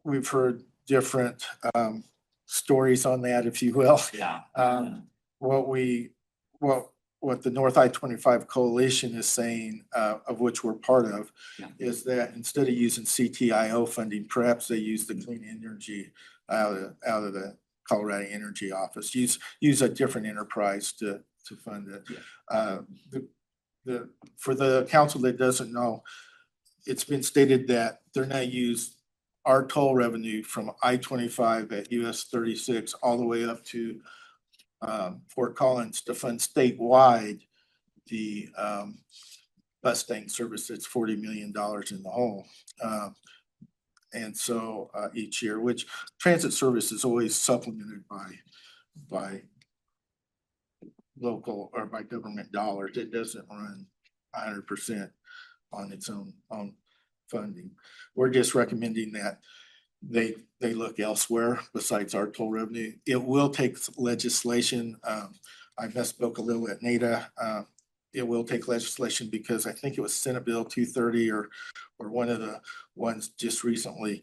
We've heard different stories on that, if you will. Yeah. What the North I-25 Coalition is saying, of which we're part of, is that instead of using CTIO funding, perhaps they use the clean energy out of the Colorado Energy Office. Use a different enterprise to fund it. For the council that doesn't know, it's been stated that they're not use our toll revenue from I-25 at US 36 all the way up to Fort Collins to fund statewide the Mustang service that's $40 million in the hole. And so each year, which transit service is always supplemented by local or by government dollars. It doesn't run 100% on its own funding. We're just recommending that they look elsewhere besides our toll revenue. It will take legislation. I misspoke a little at NADA. It will take legislation because I think it was Senate Bill 230 or one of the ones just recently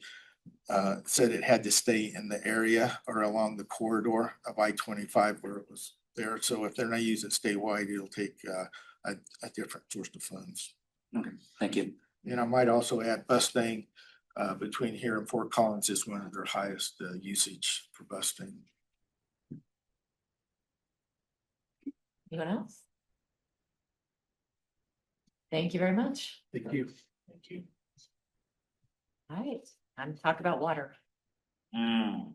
said it had to stay in the area or along the corridor of I-25 where it was there. So if they're not using statewide, it'll take a different source of funds. Okay, thank you. And I might also add Mustang between here and Fort Collins is one of their highest usage for Mustang. Anyone else? Thank you very much. Thank you. Thank you. All right, time to talk about water. Got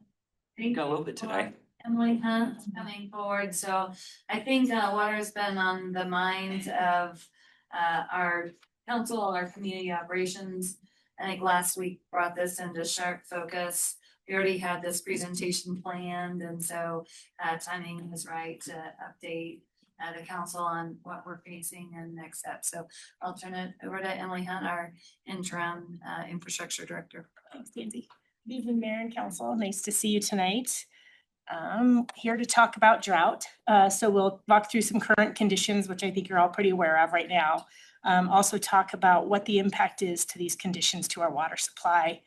a little bit today. Emily Hunt coming forward. So I think water has been on the minds of our council, our community operations. I think last week brought this into sharp focus. We already had this presentation planned, and so timing is right to update the council on what we're facing and next steps. So I'll turn it over to Emily Hunt, our interim infrastructure director. Thanks, Nancy. Good evening, Mayor and Council. Nice to see you tonight. Here to talk about drought. So we'll walk through some current conditions, which I think you're all pretty aware of right now. Also talk about what the impact is to these conditions to our water supply.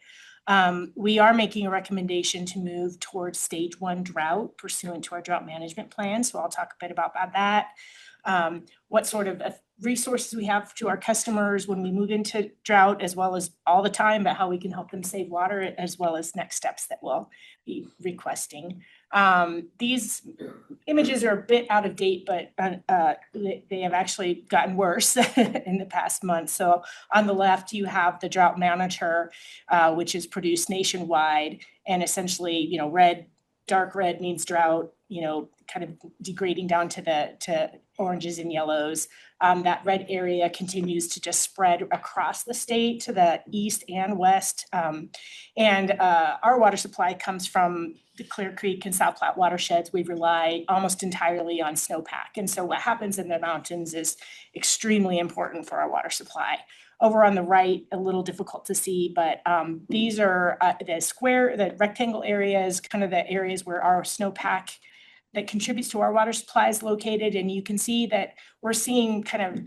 We are making a recommendation to move towards stage 1 drought pursuant to our drought management plan. So I'll talk a bit about that. What sort of resources we have to our customers when we move into drought, as well as all the time, but how we can help them save water, as well as next steps that we'll be requesting. These images are a bit out of date, but they have actually gotten worse in the past month. So on the left, you have the drought monitor, which is produced nationwide, and essentially, dark red means drought, kind of degrading down to oranges and yellows. That red area continues to just spread across the state to the east and west. And our water supply comes from the Clear Creek and South Platte watersheds. We rely almost entirely on snowpack. And so what happens in the mountains is extremely important for our water supply. Over on the right, a little difficult to see, but these are the rectangle areas, kind of the areas where our snowpack that contributes to our water supply is located, and you can see that we're seeing kind of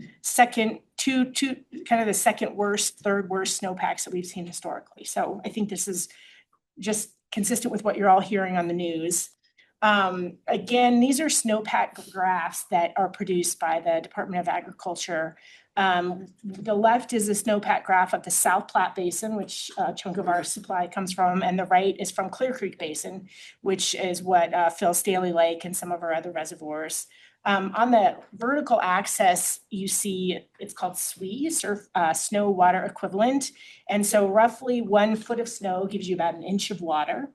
kind of the second worst, third worst snowpacks that we've seen historically. So I think this is just consistent with what you're all hearing on the news. Again, these are snowpack graphs that are produced by the Department of Agriculture. The left is a snowpack graph of the South Platte Basin, which a chunk of our supply comes from, and the right is from Clear Creek Basin, which is what fills Staley Lake and some of our other reservoirs. On the vertical axis, you see it's called SWE, snow water equivalent. And so roughly 1 foot of snow gives you about an inch of water.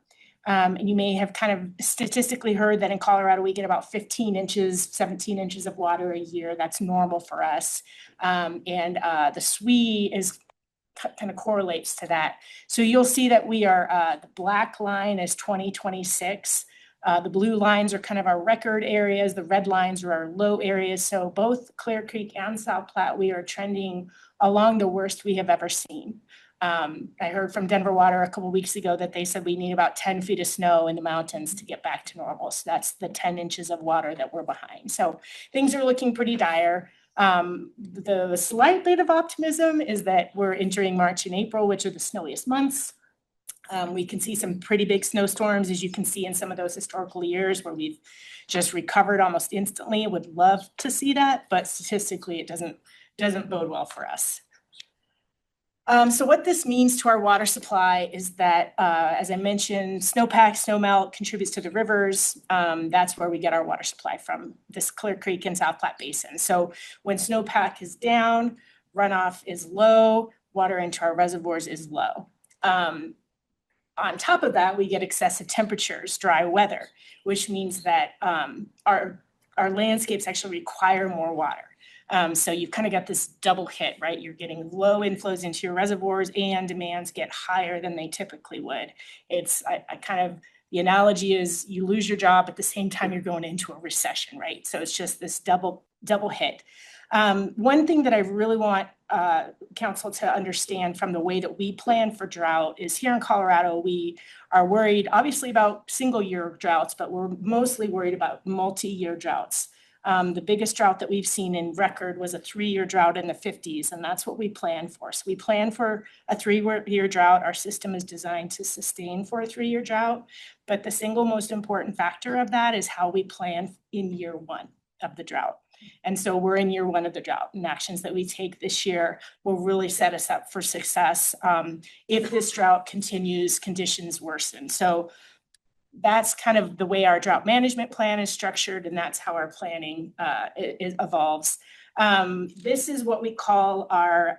And you may have kind of statistically heard that in Colorado, we get about 15 inches, 17 inches of water a year. That's normal for us. The SWE is kind of correlates to that. So you'll see that we are, the black line is 2026. The blue lines are kind of our record areas. The red lines are our low areas. So both Clear Creek and South Platte, we are trending along the worst we have ever seen. I heard from Denver Water a couple of weeks ago that they said we need about 10 feet of snow in the mountains to get back to normal. So that's the 10 inches of water that we're behind. So things are looking pretty dire. The slight bit of optimism is that we're entering March and April, which are the snowiest months. We can see some pretty big snowstorms, as you can see in some of those historical years where we've just recovered almost instantly. Would love to see that, but statistically it doesn't bode well for us. So what this means to our water supply is that, as I mentioned, snowpack, snowmelt contributes to the rivers. That's where we get our water supply from, this Clear Creek and South Platte Basin. So when snowpack is down, runoff is low, water into our reservoirs is low. On top of that, we get excessive temperatures, dry weather, which means that our landscapes actually require more water. So you've kind of got this double hit, right? You're getting low inflows into your reservoirs and demands get higher than they typically would. The analogy is you lose your job at the same time you're going into a recession, right? So it's just this double hit. One thing that I really want council to understand from the way that we plan for drought is here in Colorado, we are worried obviously about single year droughts, but we're mostly worried about multi-year droughts. The biggest drought that we've seen in record was a 3-year drought in the 50s, and that's what we plan for. So we plan for a 3-year drought. Our system is designed to sustain for a 3-year drought, but the single most important factor of that is how we plan in year 1 of the drought. And so we're in year 1 of the drought, and actions that we take this year will really set us up for success if this drought continues, conditions worsen. So that's kind of the way our drought management plan is structured, and that's how our planning it evolves. This is what we call our,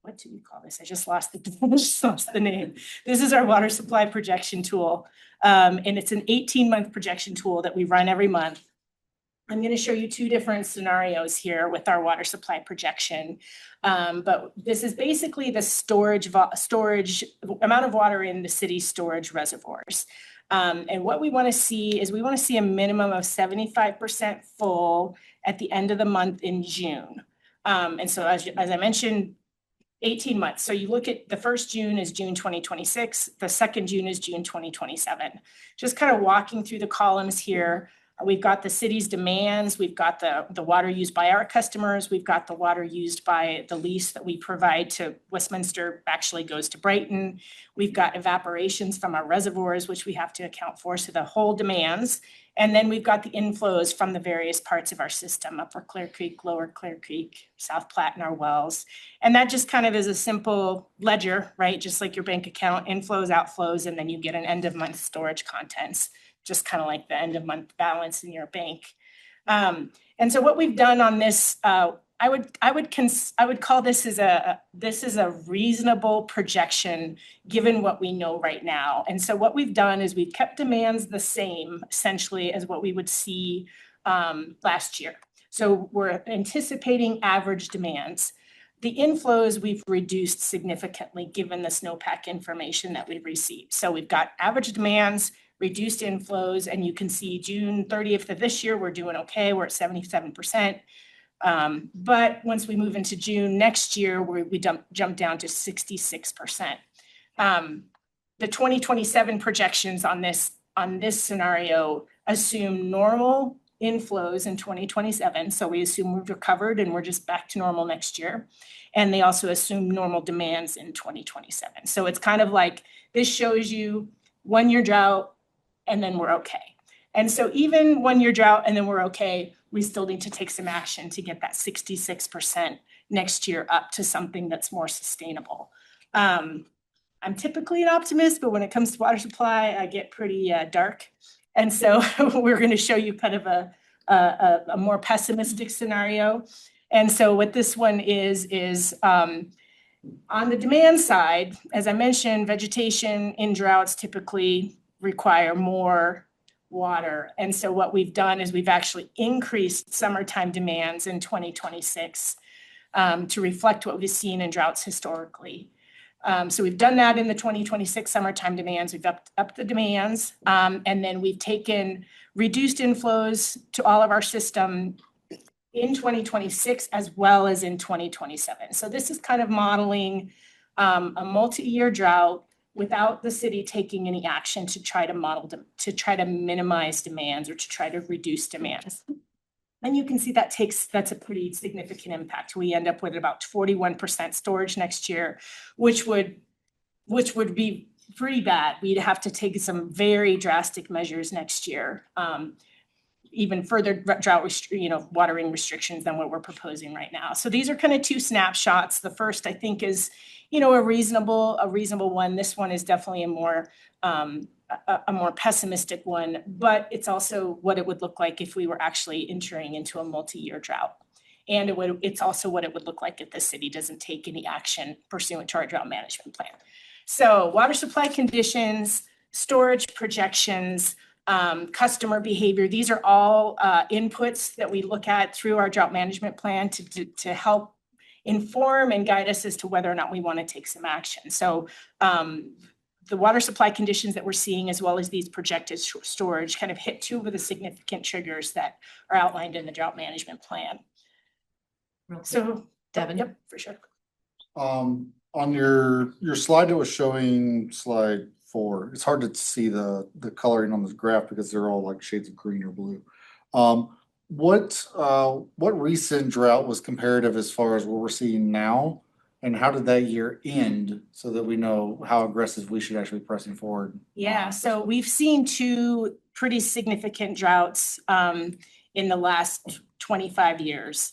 what do we call this? I just lost the name. This is our water supply projection tool. And it's an 18-month projection tool that we run every month. I'm going to show you 2 different scenarios here with our water supply projection. But this is basically the storage amount of water in the city's storage reservoirs. And what we want to see is we want to see a minimum of 75% full at the end of the month in June. And so as I mentioned, 18 months. So you look at the first June is June 2026. The second June is June 2027. Just kind of walking through the columns here. We've got the city's demands, we've got the water used by our customers, we've got the water used by the lease that we provide to Westminster actually goes to Brighton. We've got evaporations from our reservoirs, which we have to account for, so the whole demands. And then we've got the inflows from the various parts of our system, Upper Clear Creek, Lower Clear Creek, South Platte, and our wells. And that just kind of is a simple ledger, right? Just like your bank account, inflows, outflows, and then you get an end of month storage contents. Just kind of like the end of month balance in your bank. And so what we've done on this, I would call this is a reasonable projection given what we know right now. And so what we've done is we've kept demands the same essentially as what we would see last year. So we're anticipating average demands. The inflows we've reduced significantly given the snowpack information that we've received. So we've got average demands, reduced inflows, and you can see June 30th of this year, we're doing okay. We're at 77%. But once we move into June next year, we jump down to 66%. The 2027 projections on this scenario assume normal inflows in 2027. So we assume we've recovered and we're just back to normal next year. And they also assume normal demands in 2027. So it's kind of like, this shows you 1 year drought and then we're okay. And so even 1 year drought and then we're okay, we still need to take some action to get that 66% next year up to something that's more sustainable. I'm typically an optimist, but when it comes to water supply, I get pretty dark. And so we're going to show you kind of a more pessimistic scenario. And so what this one is on the demand side, as I mentioned, vegetation in droughts typically require more water. And so what we've done is we've actually increased summertime demands in 2026 to reflect what we've seen in droughts historically. So we've done that in the 2026 summertime demands. We've upped the demands, and then we've taken reduced inflows to all of our system in 2026 as well as in 2027. So this is kind of modeling a multi-year drought without the city taking any action to try to minimize demands or to try to reduce demands. And you can see that's a pretty significant impact. We end up with about 41% storage next year, which would be pretty bad. We'd have to take some very drastic measures next year, even further drought watering restrictions than what we're proposing right now. So these are kind of two snapshots. The first, I think, is a reasonable one. This one is definitely a more pessimistic one, but it's also what it would look like if we were actually entering into a multi-year drought. And it's also what it would look like if the city doesn't take any action pursuant to our drought management plan. So water supply conditions, storage projections, customer behavior, these are all inputs that we look at through our drought management plan to help inform and guide us as to whether or not we want to take some action. So the water supply conditions that we're seeing, as well as these projected storage, kind of hit two of the significant triggers that are outlined in the drought management plan. So, Devin? Yep, for sure. On your slide that was showing slide 4, it's hard to see the coloring on this graph because they're all like shades of green or blue. What recent drought was comparative as far as what we're seeing now? And how did that year end so that we know how aggressive we should actually be pressing forward? Yeah, so we've seen two pretty significant droughts in the last 25 years.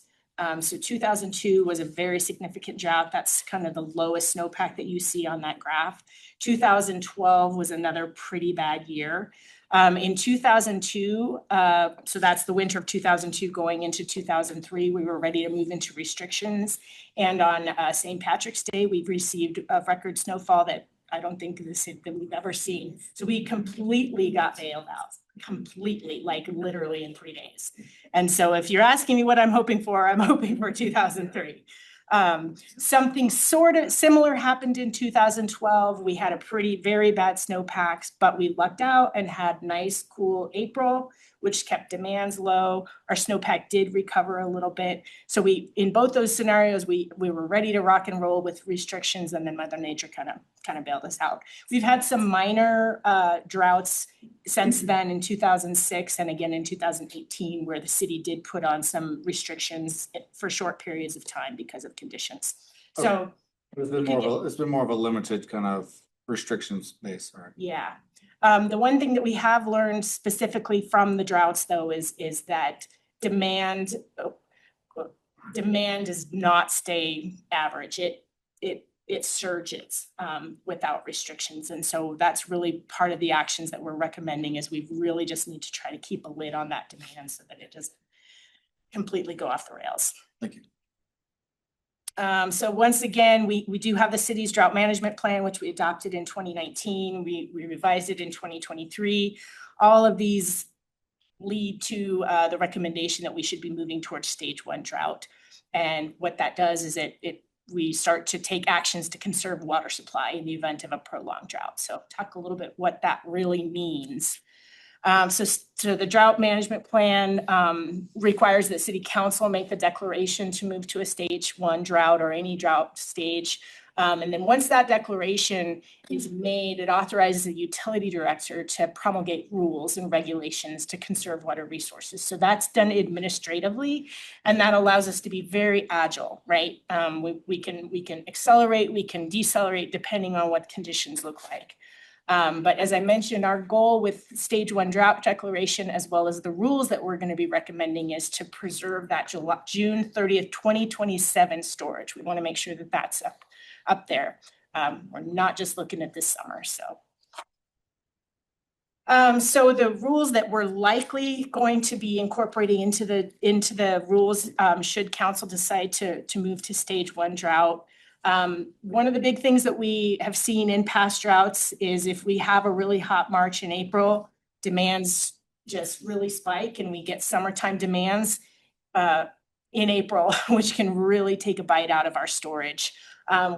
So 2002 was a very significant drought. That's kind of the lowest snowpack that you see on that graph. 2012 was another pretty bad year. In 2002, so that's the winter of 2002 going into 2003, we were ready to move into restrictions. And on St. Patrick's Day, we've received a record snowfall that I don't think that we've ever seen. So we completely got bailed out, completely, like literally in 3 days. And so if you're asking me what I'm hoping for 2003. Something sort of similar happened in 2012. We had very bad snowpacks, but we lucked out and had nice, cool April, which kept demands low. Our snowpack did recover a little bit. So in both those scenarios, we were ready to rock and roll with restrictions, and then Mother Nature kind of bailed us out. We've had some minor droughts since then in 2006 and again in 2018, where the city did put on some restrictions for short periods of time because of conditions. So it's been more of a limited kind of restrictions base, right? Yeah. The one thing that we have learned specifically from the droughts, though, is that demand does not stay average. It surges without restrictions. And so that's really part of the actions that we're recommending, is we really just need to try to keep a lid on that demand so that it doesn't completely go off the rails. Thank you. So once again, we do have the city's drought management plan, which we adopted in 2019. We revised it in 2023. All of these lead to the recommendation that we should be moving towards stage 1 drought. And what that does is we start to take actions to conserve water supply in the event of a prolonged drought. So talk a little bit what that really means. So the drought management plan requires that city council make the declaration to move to a stage 1 drought or any drought stage And then once that declaration is made, it authorizes the utility director to promulgate rules and regulations to conserve water resources. So that's done administratively, and that allows us to be very agile, right? We can accelerate, we can decelerate depending on what conditions look like. But as I mentioned, our goal with stage 1 drought declaration, as well as the rules that we're going to be recommending, is to preserve that June 30th, 2027 storage. We want to make sure that that's up there. We're not just looking at this summer, so. So the rules that we're likely going to be incorporating into the rules, should council decide to move to stage 1 drought. One of the big things that we have seen in past droughts is if we have a really hot March and April, demands just really spike and we get summertime demands in April, which can really take a bite out of our storage.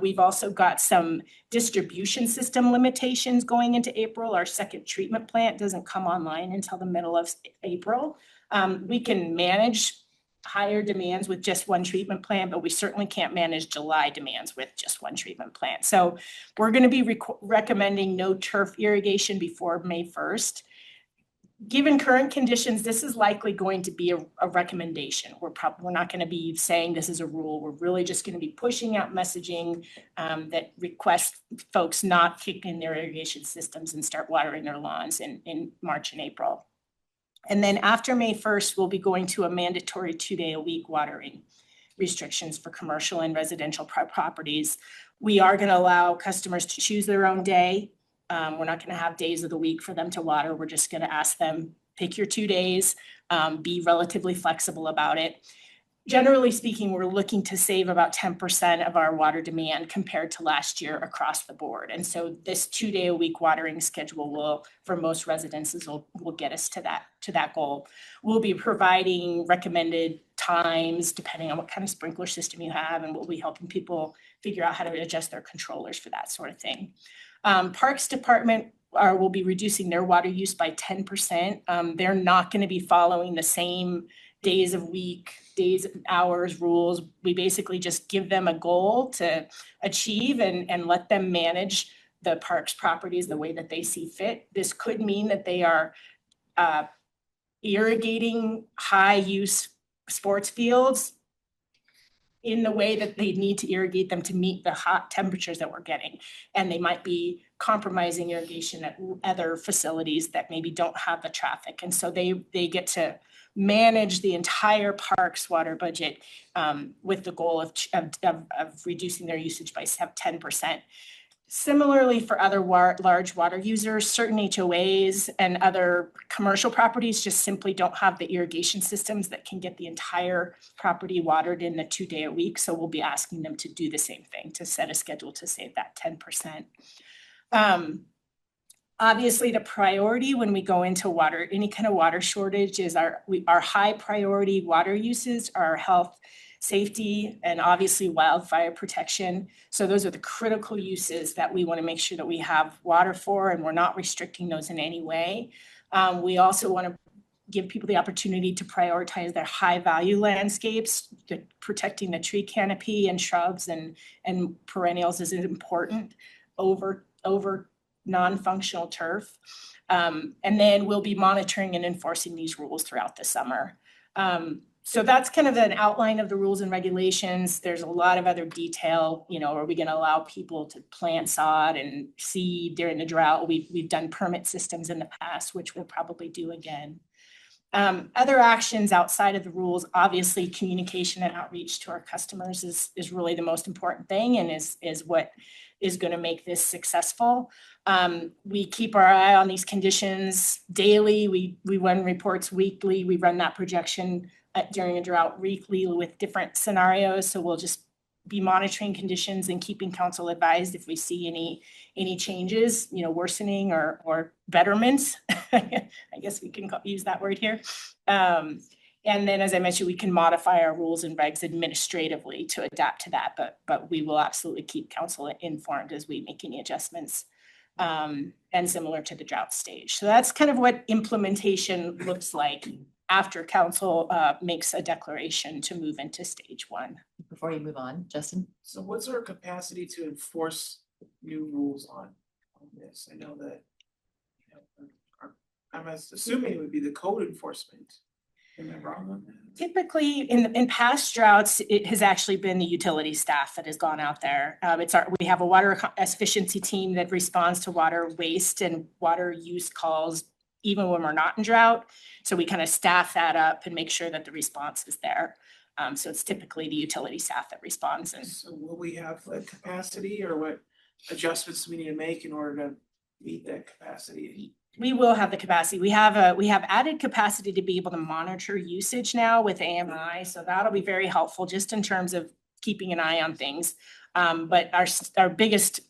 We've also got some distribution system limitations going into April. Our second treatment plant doesn't come online until the middle of April. We can manage higher demands with just one treatment plant, but we certainly can't manage July demands with just one treatment plant. So we're going to be recommending no turf irrigation before May 1st. Given current conditions, this is likely going to be a recommendation. We're not going to be saying this is a rule. We're really just going to be pushing out messaging that requests folks not kick in their irrigation systems and start watering their lawns in March and April. And then after May 1st, we'll be going to a mandatory 2-day-a-week watering restrictions for commercial and residential properties. We are going to allow customers to choose their own day. We're not going to have days of the week for them to water. We're just going to ask them, pick your 2 days, be relatively flexible about it. Generally speaking, we're looking to save about 10% of our water demand compared to last year across the board. And so this 2-day-a-week watering schedule will, for most residences, will get us to that goal. We'll be providing recommended times depending on what kind of sprinkler system you have, and we'll be helping people figure out how to adjust their controllers for that sort of thing. Parks Department will be reducing their water use by 10%. They're not going to be following the same days of week, days, hours, rules. We basically just give them a goal to achieve and let them manage the parks properties the way that they see fit. This could mean that they are irrigating high use sports fields in the way that they need to irrigate them to meet the hot temperatures that we're getting. And they might be compromising irrigation at other facilities that maybe don't have the traffic. And so they get to manage the entire parks water budget with the goal of reducing their usage by 10%. Similarly, for other large water users, certain HOAs and other commercial properties just simply don't have the irrigation systems that can get the entire property watered in the 2-day-a-week. So we'll be asking them to do the same thing, to set a schedule to save that 10%. Obviously, the priority when we go into water, any kind of water shortage, is our high priority water uses are health, safety, and obviously wildfire protection. So those are the critical uses that we want to make sure that we have water for, and we're not restricting those in any way. We also want to give people the opportunity to prioritize their high value landscapes. Protecting the tree canopy and shrubs and perennials is important over non-functional turf. And then we'll be monitoring and enforcing these rules throughout the summer. So that's kind of an outline of the rules and regulations. There's a lot of other detail. Are we going to allow people to plant sod and seed during the drought? We've done permit systems in the past, which we'll probably do again. Other actions outside of the rules, obviously communication and outreach to our customers is really the most important thing, and is what is going to make this successful. We keep our eye on these conditions daily. We run reports weekly. We run that projection during a drought weekly with different scenarios. So we'll just be monitoring conditions and keeping council advised if we see any changes, worsening or betterments. I guess we can use that word here. And then, as I mentioned, we can modify our rules and regs administratively to adapt to that, but we will absolutely keep council informed as we make any adjustments, and similar to the drought stage. So that's kind of what implementation looks like after council makes a declaration to move into stage 1. Before you move on, Justin? So what's our capacity to enforce new rules on this? I know that, you know, I'm assuming it would be the code enforcement. Am I wrong on that? Typically, in past droughts, it has actually been the utility staff that has gone out there. We have a water efficiency team that responds to water waste and water use calls even when we're not in drought. So we kind of staff that up and make sure that the response is there. So it's typically the utility staff that responds. And So will we have the capacity, or what adjustments we need to make in order to meet that capacity? we will have the capacity. We have added capacity to be able to monitor usage now with AMI. So that'll be very helpful just in terms of keeping an eye on things. But our biggest,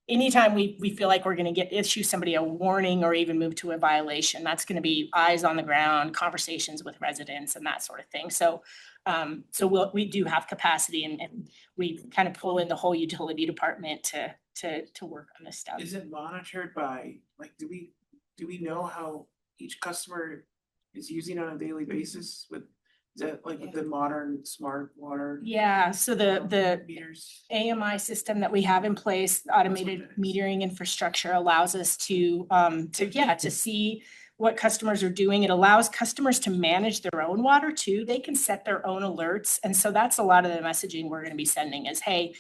anytime we feel like we're going to issue somebody a warning or even move to a violation, that's going to be eyes on the ground, conversations with residents and that sort of thing. So we do have capacity, and we kind of pull in the whole utility department to work on this stuff. Is it monitored by, like, do we know how each customer is using on a daily basis with, is that like with the modern smart water? Yeah, so the Meters? AMI system that we have in place, automated That's what it is. metering infrastructure, allows us to see what customers are doing. It allows customers to manage their own water too. They can set their own alerts. And so that's a lot of the messaging we're going to be sending is, hey,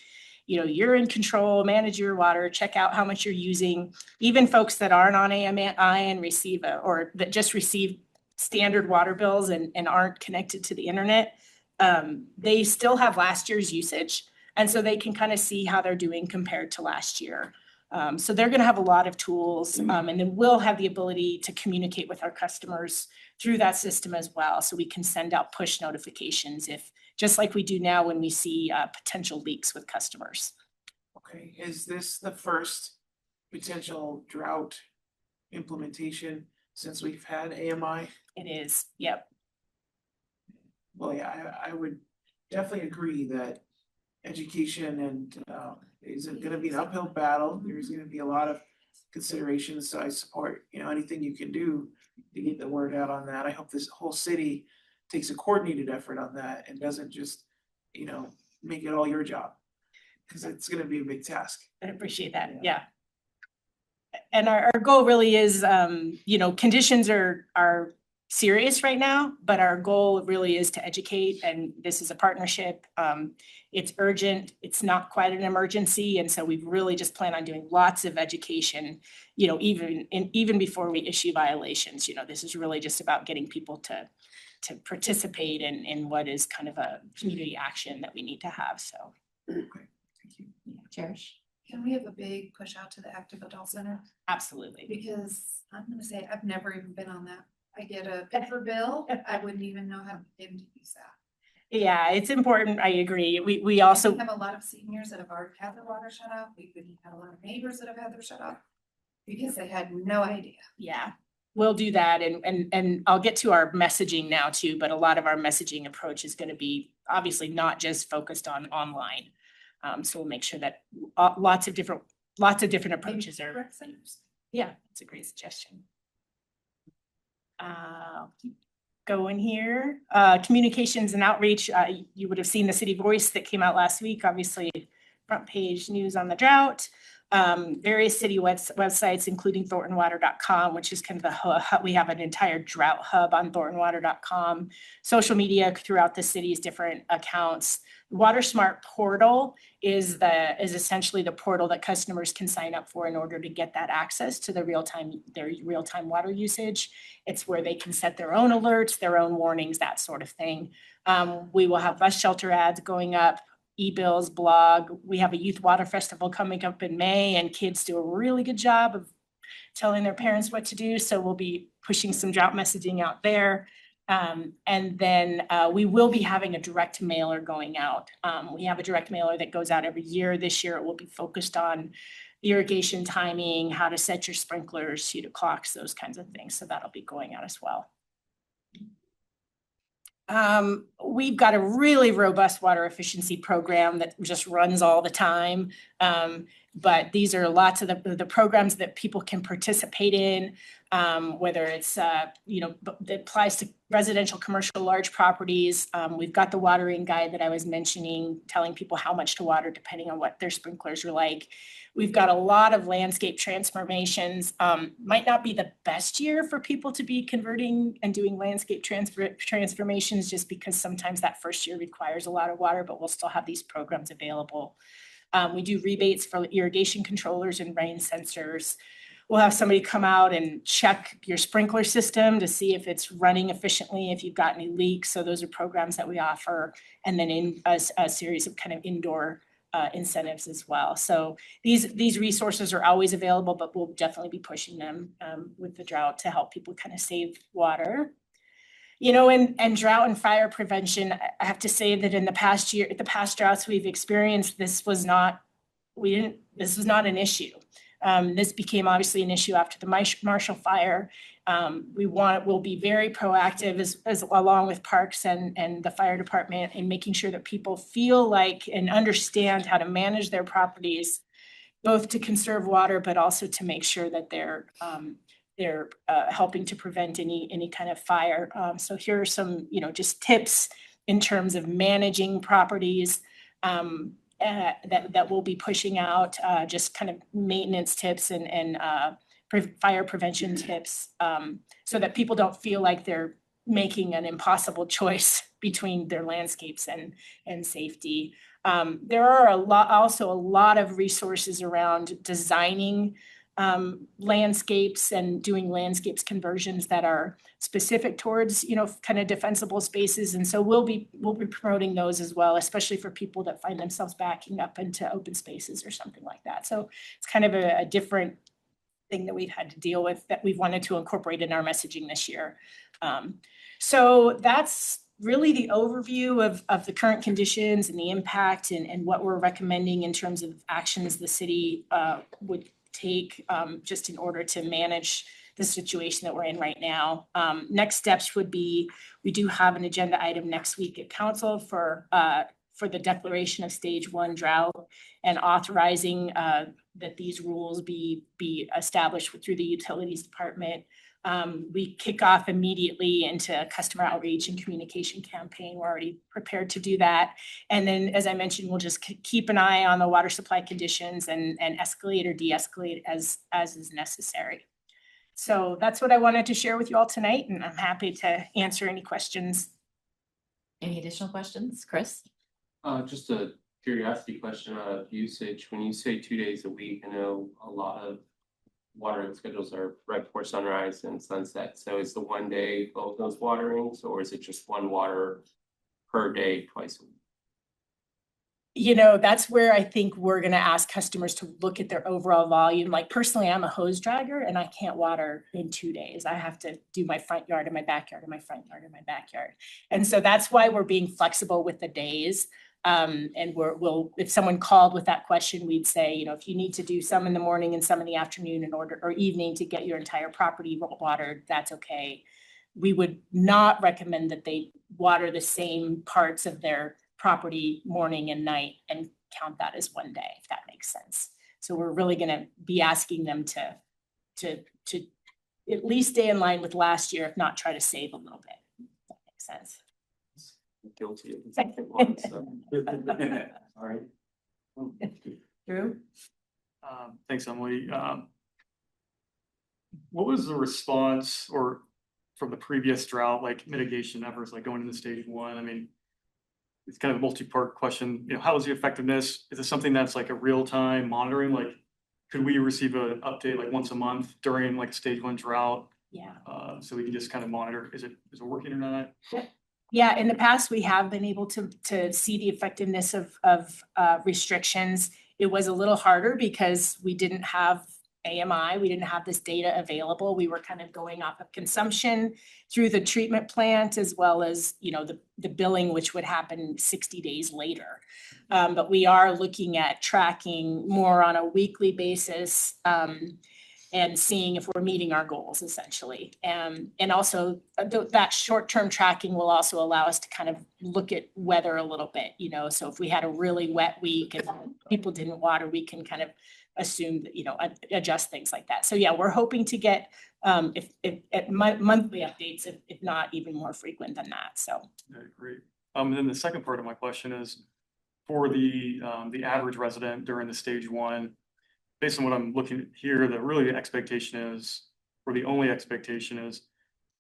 you're in control, manage your water, check out how much you're using. Even folks that aren't on AMI and receive or that just receive standard water bills and aren't connected to the internet, they still have last year's usage. And so they can kind of see how they're doing compared to last year. So they're going to have a lot of tools, and then we'll have the ability to communicate with our customers through that system as well. So we can send out push notifications just like we do now when we see potential leaks with customers. Okay, is this the first potential drought implementation since we've had AMI? It is, yep. Well, yeah, I would definitely agree that education and is it gonna be an uphill battle? There's gonna be a lot of considerations, so I support, anything you can do to get the word out on that. I hope this whole city takes a coordinated effort on that and doesn't just, make it all your job. Cause it's gonna be a big task. I appreciate that, yeah. And our goal really is, conditions are serious right now, but our goal really is to educate, and this is a partnership. It's urgent, it's not quite an emergency, and so we really just plan on doing lots of education, even before we issue violations. This is really just about getting people to participate in what is kind of a community action that we need to have, so. Okay, thank you. Cherish? Can we have a big push out to the Active Adult Center? Absolutely. Because I'm gonna say, I've never even been on that. I get a paper bill, I wouldn't even know how to begin to use that. Yeah, it's important, I agree. We also. We have a lot of seniors that have already had their water shut off. We've had a lot of neighbors that have had their shut off because they had no idea. Yeah, we'll do that, and I'll get to our messaging now too, but a lot of our messaging approach is gonna be obviously not just focused on online. So we'll make sure that lots of different approaches are. Rec centers. Yeah, that's a great suggestion. Keep going here. Communications and outreach. You would have seen the City Voice that came out last week, obviously front page news on the drought. Various city websites, including thorntonwater.com, which is kind of the hub. We have an entire drought hub on thorntonwater.com. Social media throughout the city's different accounts. Water Smart portal is essentially the portal that customers can sign up for in order to get that access to their real-time water usage. It's where they can set their own alerts, their own warnings, that sort of thing. We will have bus shelter ads going up, e-bills, blog. We have a youth water festival coming up in May, and kids do a really good job of telling their parents what to do. So we'll be pushing some drought messaging out there. And then we will be having a direct mailer going out. We have a direct mailer that goes out every year. This year it will be focused on irrigation timing, how to set your sprinklers, heater clocks, those kinds of things. So that'll be going out as well. We've got a really robust water efficiency program that just runs all the time. But these are lots of the programs that people can participate in, whether it's, that applies to residential, commercial, large properties. We've got the watering guide that I was mentioning, telling people how much to water depending on what their sprinklers are like. We've got a lot of landscape transformations. Might not be the best year for people to be converting and doing landscape transformations, just because sometimes that first year requires a lot of water, but we'll still have these programs available. We do rebates for irrigation controllers and rain sensors. We'll have somebody come out and check your sprinkler system to see if it's running efficiently, if you've got any leaks. So those are programs that we offer. And then in a series of kind of indoor incentives as well. So these resources are always available, but we'll definitely be pushing them with the drought to help people kind of save water. And drought and fire prevention, I have to say that in the past droughts we've experienced, this was not an issue. This became obviously an issue after the Marshall Fire. We'll be very proactive as along with Parks and the fire department in making sure that people feel like and understand how to manage their properties, both to conserve water, but also to make sure that they're helping to prevent any kind of fire. So here are some, just tips in terms of managing properties that we'll be pushing out, just kind of maintenance tips and fire prevention tips, so that people don't feel like they're making an impossible choice between their landscapes and safety. There are also a lot of resources around designing landscapes and doing landscapes conversions that are specific towards, kind of defensible spaces. And so we'll be promoting those as well, especially for people that find themselves backing up into open spaces or something like that. So it's kind of a different thing that we've had to deal with that we've wanted to incorporate in our messaging this year. So that's really the overview of the current conditions and the impact and what we're recommending in terms of actions the city would take just in order to manage the situation that we're in right now. Next steps would be, we do have an agenda item next week at council for the declaration of stage 1 drought and authorizing that these rules be established through the utilities department. We kick off immediately into a customer outreach and communication campaign. We're already prepared to do that. And then, as I mentioned, we'll just keep an eye on the water supply conditions and escalate or de-escalate as is necessary. So that's what I wanted to share with you all tonight, and I'm happy to answer any questions. Any additional questions, Chris? Just a curiosity question of usage. When you say 2 days a week, I know a lot of watering schedules are right before sunrise and sunset. So is the 1 day both those waterings, or is it just one water per day twice a week? That's where I think we're going to ask customers to look at their overall volume. Like personally, I'm a hose dragger and I can't water in 2 days. I have to do my front yard and my backyard and my front yard and my backyard. And so that's why we're being flexible with the days. And if someone called with that question, we'd say, if you need to do some in the morning and some in the afternoon or evening to get your entire property watered, that's okay. We would not recommend that they water the same parts of their property morning and night and count that as 1 day, if that makes sense. So we're really going to be asking them to at least stay in line with last year, if not try to save a little bit. If that makes sense. Guilty of the second one, so. All right. Drew? Thanks, Emily. What was the response from the previous drought, like mitigation efforts, like going into stage 1? I mean, it's kind of a multi-part question. How was the effectiveness? Is it something that's like a real-time monitoring? Like, could we receive an update like once a month during like a stage 1 drought? Yeah. So we can just kind of monitor, is it working or not? Yeah, in the past, we have been able to see the effectiveness of restrictions. It was a little harder because we didn't have AMI, we didn't have this data available. We were kind of going off of consumption through the treatment plant, as well as, the billing, which would happen 60 days later. But we are looking at tracking more on a weekly basis. and seeing if we're meeting our goals essentially. And also that short-term tracking will also allow us to kind of look at weather a little bit, you know, so if we had a really wet week and people didn't water, we can kind of assume that, you know, adjust things like that. So yeah, we're hoping to get if monthly updates, if not even more frequent than that, so. Okay, great. And then the second part of my question is for the average resident during the stage one, based on what I'm looking at here, the really expectation is, or the only expectation is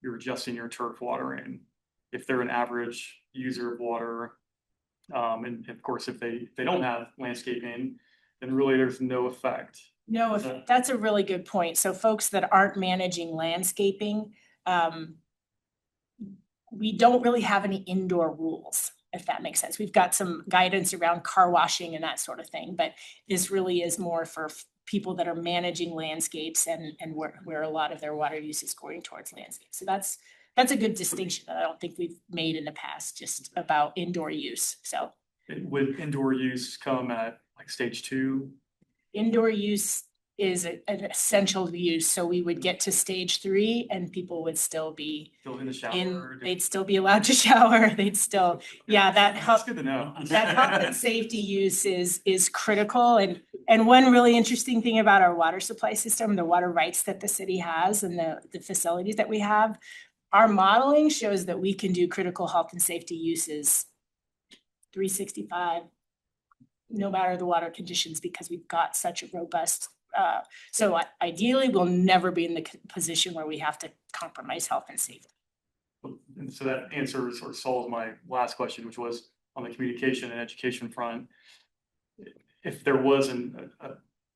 you're adjusting your turf watering. If they're an average user of water, and of course, if they don't have landscaping, then really there's no effect. No, that's a really good point. So folks that aren't managing landscaping, we don't really have any indoor rules, if that makes sense. We've got some guidance around car washing and that sort of thing, but this really is more for people that are managing landscapes and where a lot of their water use is going towards landscapes. So that's a good distinction that I don't think we've made in the past, just about indoor use, so. Would indoor use come at like stage 2? Indoor use is an essential use, so we would get to stage 3 and people would still be Still in the shower? they'd still be allowed to shower, they'd still, yeah, that That's helps. good to know. That health and safety use is critical, and one really interesting thing about our water supply system, the water rights that the city has and the facilities that we have, our modeling shows that we can do critical health and safety uses 365, no matter the water conditions, because we've got such a robust, so ideally, we'll never be in the position where we have to compromise health and safety. And so that answers or solves my last question, which was on the communication and education front. If there was an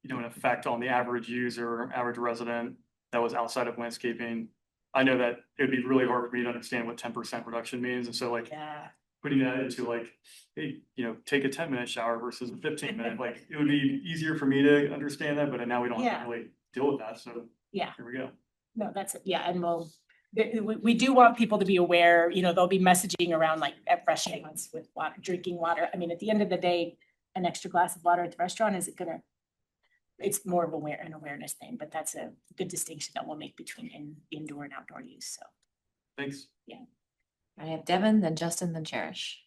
effect on the average user, average resident that was outside of landscaping, I know that it'd be really hard for me to understand what 10% reduction means. And so like Yeah. putting that into like, hey, take a 10-minute shower versus a 15-minute, like it would be easier for me to understand that, but now we don't have to really deal with that. So Yeah. here we go. No, that's, yeah, and we do want people to be aware, there'll be messaging around like at restaurants with water, drinking water. I mean, at the end of the day, an extra glass of water at the restaurant, it's more of an awareness thing, but that's a good distinction that we'll make between indoor and outdoor use, so. Thanks. I have Devin, then Justin, then Cherish.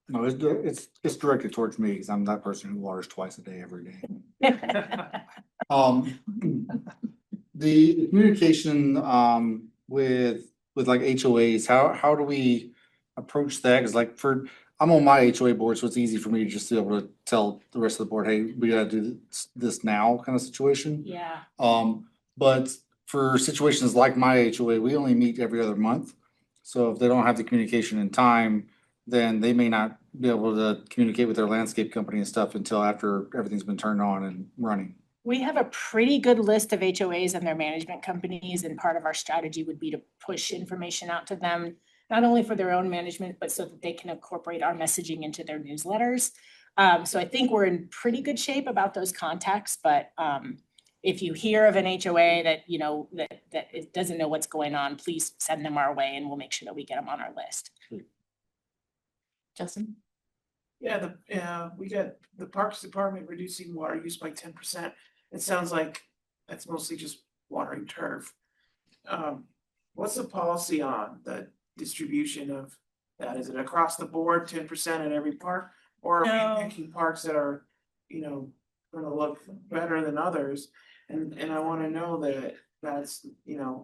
No, it's directed towards me because I'm that person who waters twice a day, every day. The communication with like HOAs, how do we approach that? Cause like I'm on my HOA board, so it's easy for me to just be able to tell the rest of the board, hey, we gotta do this now kind of situation. Yeah. But for situations like my HOA, we only meet every other month. So if they don't have the communication in time, then they may not be able to communicate with their landscape company and stuff until after everything's been turned on and running. We have a pretty good list of HOAs and their management companies, and part of our strategy would be to push information out to them, not only for their own management, but so that they can incorporate our messaging into their newsletters. So I think we're in pretty good shape about those contacts, but if you hear of an HOA that, that it doesn't know what's going on, please send them our way and we'll make sure that we get them on our list. Justin? Yeah, we got the Parks Department reducing water use by 10%. It sounds like that's mostly just watering turf. What's the policy on the distribution of that? Is it across the board, 10% at every park? Or are we picking parks that are, gonna look better than others? And I wanna know that that's,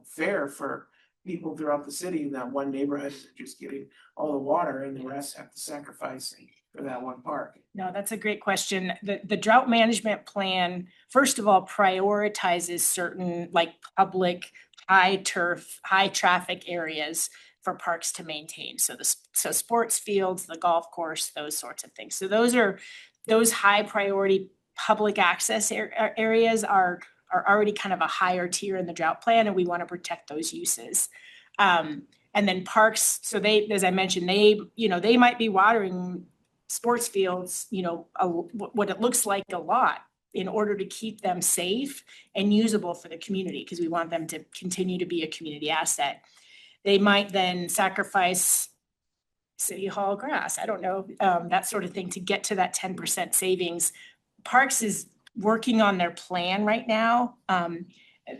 fair for people throughout the city, that one neighborhood is just getting all the water and the rest have to sacrifice for that one park. No, that's a great question. The drought management plan, first of all, prioritizes certain like public high turf, high traffic areas for parks to maintain. So sports fields, the golf course, those sorts of things. So those high priority public access areas are already kind of a higher tier in the drought plan, and we want to protect those uses. And then parks, so as I mentioned, they might be watering sports fields, what it looks like a lot, in order to keep them safe and usable for the community, because we want them to continue to be a community asset. They might then sacrifice city hall grass, I don't know, that sort of thing, to get to that 10% savings. Parks is working on their plan right now.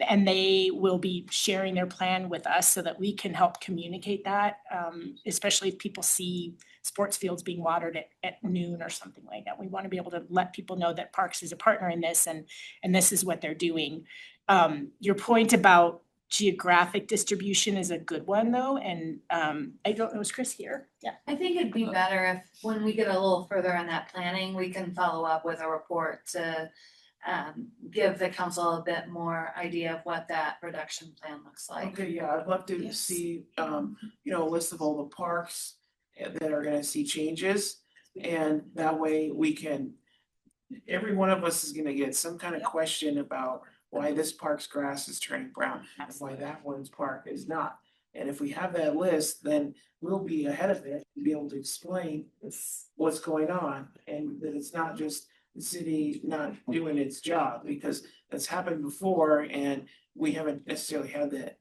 And they will be sharing their plan with us so that we can help communicate that, especially if people see sports fields being watered at noon or something like that. We want to be able to let people know that Parks is a partner in this and this is what they're doing. Your point about geographic distribution is a good one though, and I don't know, is Chris here? Yeah. I think it'd be better if, when we get a little further in that planning, we can follow up with a report to give the council a bit more idea of what that production plan looks like. Okay, yeah, I'd love to Yes. see, you know, a list of all the parks that are gonna see changes. And that way we can, every one of us is gonna get some kind of question about why this park's grass is turning brown and why that one's park is not. And if we have that list, then we'll be ahead of it and be able to explain what's going on. And that it's not just the city not doing its job, because that's happened before and we haven't necessarily had the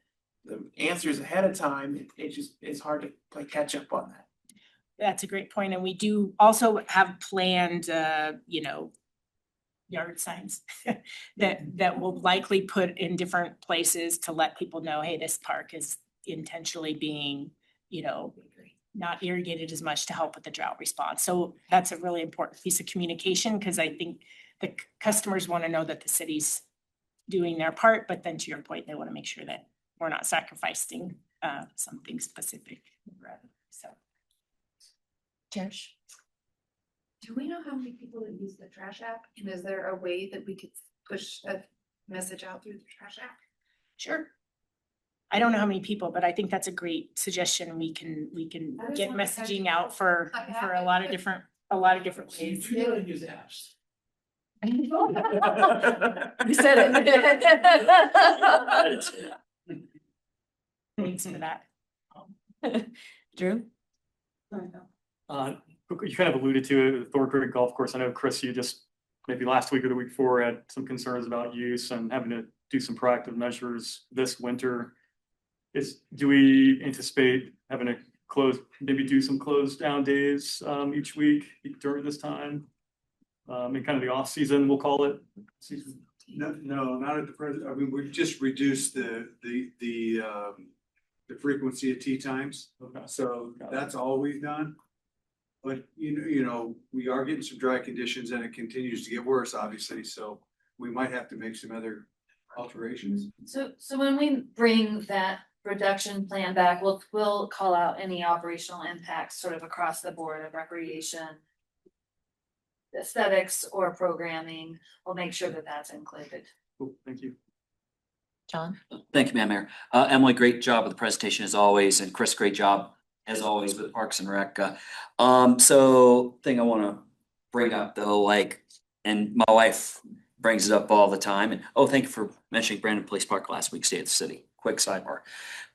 answers ahead of time. It just, it's hard to play catch up on that. That's a great point, and we do also have planned, yard signs that will likely put in different places to let people know, hey, this park is intentionally being, not irrigated as much to help with the drought response. So that's a really important piece of communication, because I think the customers want to know that the city's doing their part, but then to your point, they want to make sure that we're not sacrificing something specific. So. Cherish. Do we know how many people that use the trash app? And is there a way that we could push a message out through the trash app? Sure. I don't know how many people, but I think that's a great suggestion. We can I just get wonder messaging how- out for a lot of different ways. You really use apps. You said it. Thanks for that. Drew? You kind of alluded to it, Thornton Creek Golf Course. I know, Chris, you just maybe last week or the week before had some concerns about use and having to do some proactive measures this winter. Do we anticipate having to maybe do some closed down days each week during this time? In kind of the off season, we'll call it. No, not at the present. I mean, we've just reduced the frequency of tee times. Okay. So that's all we've done. But we are getting some dry conditions and it continues to get worse, obviously. So we might have to make some other alterations. So when we bring that production plan back, we'll call out any operational impacts sort of across the board of recreation, aesthetics or programming. We'll make sure that that's included. Cool, thank you. John? Thank you, Madam Mayor. Emily, great job with the presentation as always, and Chris, great job as always with Parks and Rec. So thing I want to bring up though, and my wife brings it up all the time, and thank you for mentioning Brandon Police Park last week, State of the City, quick sidebar.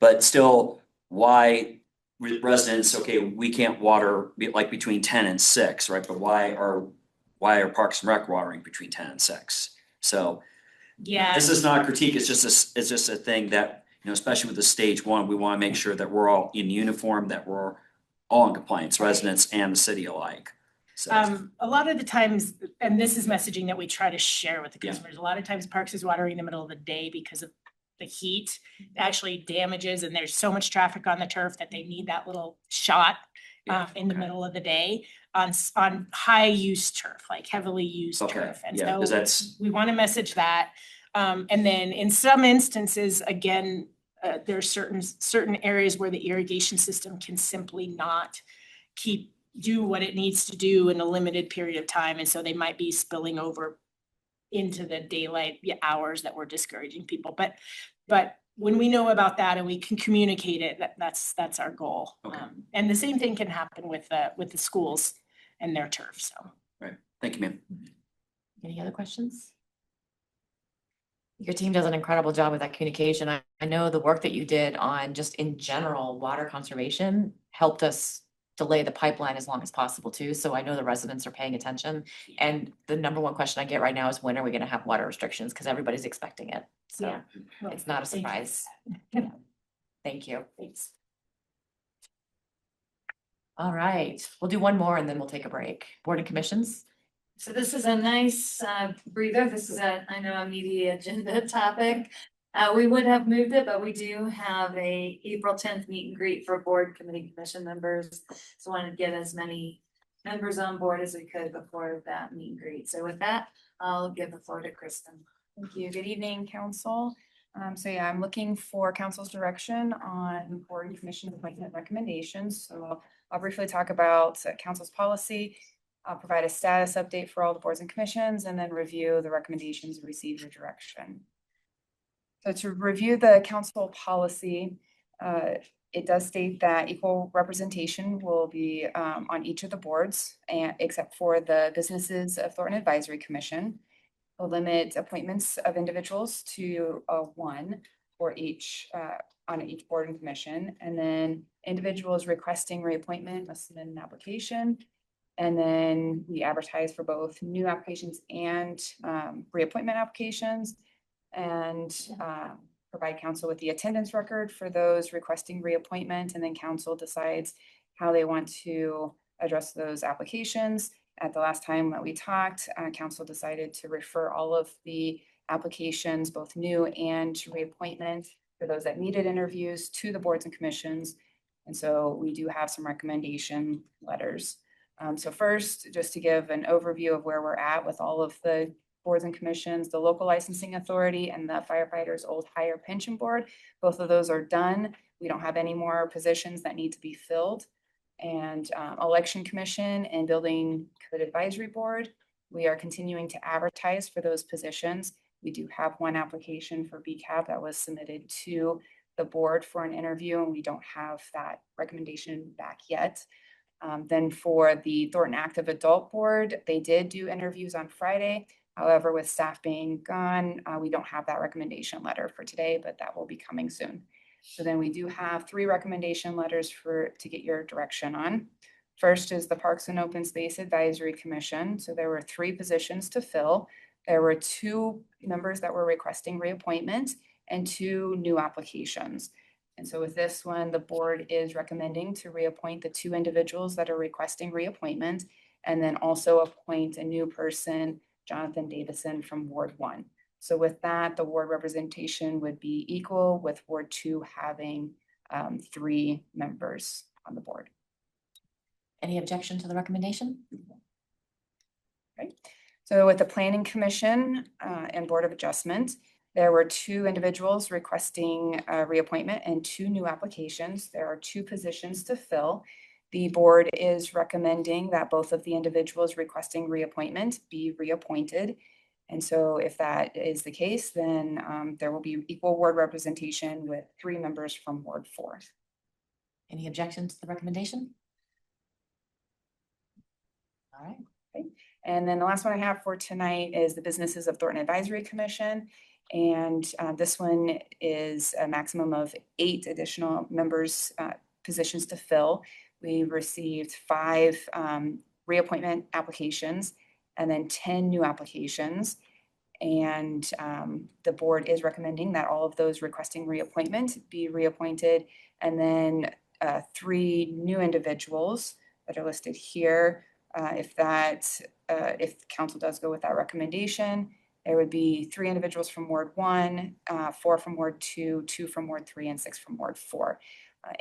But still, why residents, okay, we can't water between 10 and 6, right? But why are Parks and Rec watering between 10 and 6? So Yeah. this is not a critique, it's just a thing that, especially with the stage one, we want to make sure that we're all in uniform, that we're all in compliance, residents and the city alike. So, A lot of the times, and this is messaging that we try to share with the Yeah. customers, a lot of times Parks is watering in the middle of the day because of the heat actually damages, and there's so much traffic on the turf that they need that little shot in the middle of the day on high use turf, like heavily used okay, turf. And yeah, because so that's, we want to message that. And then in some instances, again, there are certain areas where the irrigation system can simply not do what it needs to do in a limited period of time. And so they might be spilling over into the daylight hours that we're discouraging people. But when we know about that and we can communicate it, that's our goal. Okay. And the same thing can happen with the schools and their turf, so. thank you, ma'am. Any other questions? Your team does an incredible job with that communication. I know the work that you did on just in general water conservation helped us delay the pipeline as long as possible too. So I know the residents are paying attention. And the number one question I get right now is when are we gonna have water restrictions? Because everybody's expecting it. So Yeah. it's not a Thank you. surprise. Thank you. Thanks. All right, we'll do one more and then we'll take a break. Board and commissions? So this is a nice breather. This is I know, a media agenda topic. We would have moved it, but we do have a April 10th meet and greet for board committee commission members. So wanted to get as many members on board as we could before that meet and greet. So with that, I'll give the floor to Kristen. Thank you. Good evening, council. So yeah, I'm looking for council's direction on board and commission appointment recommendations. So I'll briefly talk about council's policy. I'll provide a status update for all the boards and commissions and then review the recommendations and receive your direction. So to review the council policy, it does state that equal representation will be on each of the boards and except for the businesses of Thornton Advisory Commission. Will limit appointments of individuals to one for each on each board and commission. And then individuals requesting reappointment must submit an application. And then we advertise for both new applications and reappointment applications and provide council with the attendance record for those requesting reappointment. And then council decides how they want to address those applications. At the last time that we talked, council decided to refer all of the applications, both new and reappointment, for those that needed interviews to the boards and commissions. And so we do have some recommendation letters. So first, just to give an overview of where we're at with all of the boards and commissions, the local licensing authority and the firefighters old hire pension board, both of those are done. We don't have any more positions that need to be filled. And election commission and building code advisory board, we are continuing to advertise for those positions. We do have one application for BCAP that was submitted to the board for an interview, and we don't have that recommendation back yet. Then for the Thornton Active Adult Board, they did do interviews on Friday. However, with staff being gone, we don't have that recommendation letter for today, but that will be coming soon. So then we do have 3 recommendation letters to get your direction on. First is the Parks and Open Space Advisory Commission. So there were 3 positions to fill. There were 2 members that were requesting reappointment and 2 new applications. And so with this one, the board is recommending to reappoint the 2 individuals that are requesting reappointment and then also appoint a new person, Jonathan Davison from Ward 1. So with that, the ward representation would be equal, with Ward 2 having 3 members on the board. Any objection to the recommendation? Okay. So with the Planning Commission and Board of Adjustment, there were 2 individuals requesting reappointment and 2 new applications. There are 2 positions to fill. The board is recommending that both of the individuals requesting reappointment be reappointed. And so if that is the case, then there will be equal ward representation with 3 members from Ward 4. Any objections to the recommendation? All right. Okay. And then the last one I have for tonight is the Businesses of Thornton Advisory Commission. And this one is a maximum of 8 additional members positions to fill. We received 5 reappointment applications and then 10 new applications. And the board is recommending that all of those requesting reappointment be reappointed. And then 3 new individuals that are listed here. If council does go with that recommendation, there would be 3 individuals from Ward 1, 4 from Ward 2, 2 from Ward 3, and 6 from Ward 4.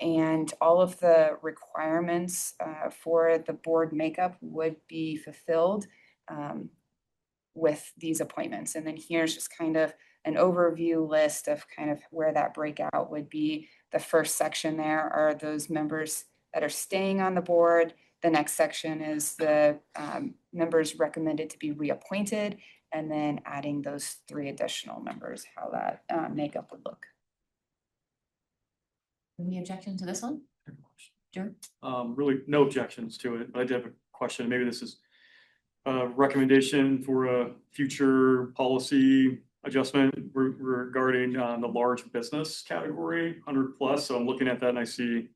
And all of the requirements for the board makeup would be fulfilled with these appointments. And then here's just kind of an overview list of kind of where that breakout would be. The first section there are those members that are staying on the board. The next section is the members recommended to be reappointed, and then adding those 3 additional members, how that makeup would look. Any objection to this one? Sure. Really no objections to it, but I did have a question. Maybe this is a recommendation for a future policy adjustment regarding the large business category, 100+. So I'm looking at that and I see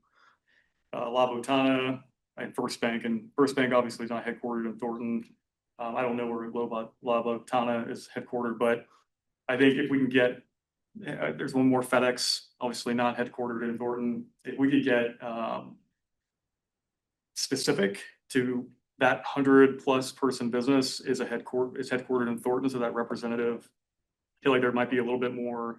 La Botana and First Bank, and First Bank obviously is not headquartered in Thornton. I don't know where La Botana is headquartered, but I think if we can get, there's one more FedEx, obviously not headquartered in Thornton. If we could get specific to that 100+ person business is headquartered in Thornton, so that representative feel like there might be a little bit more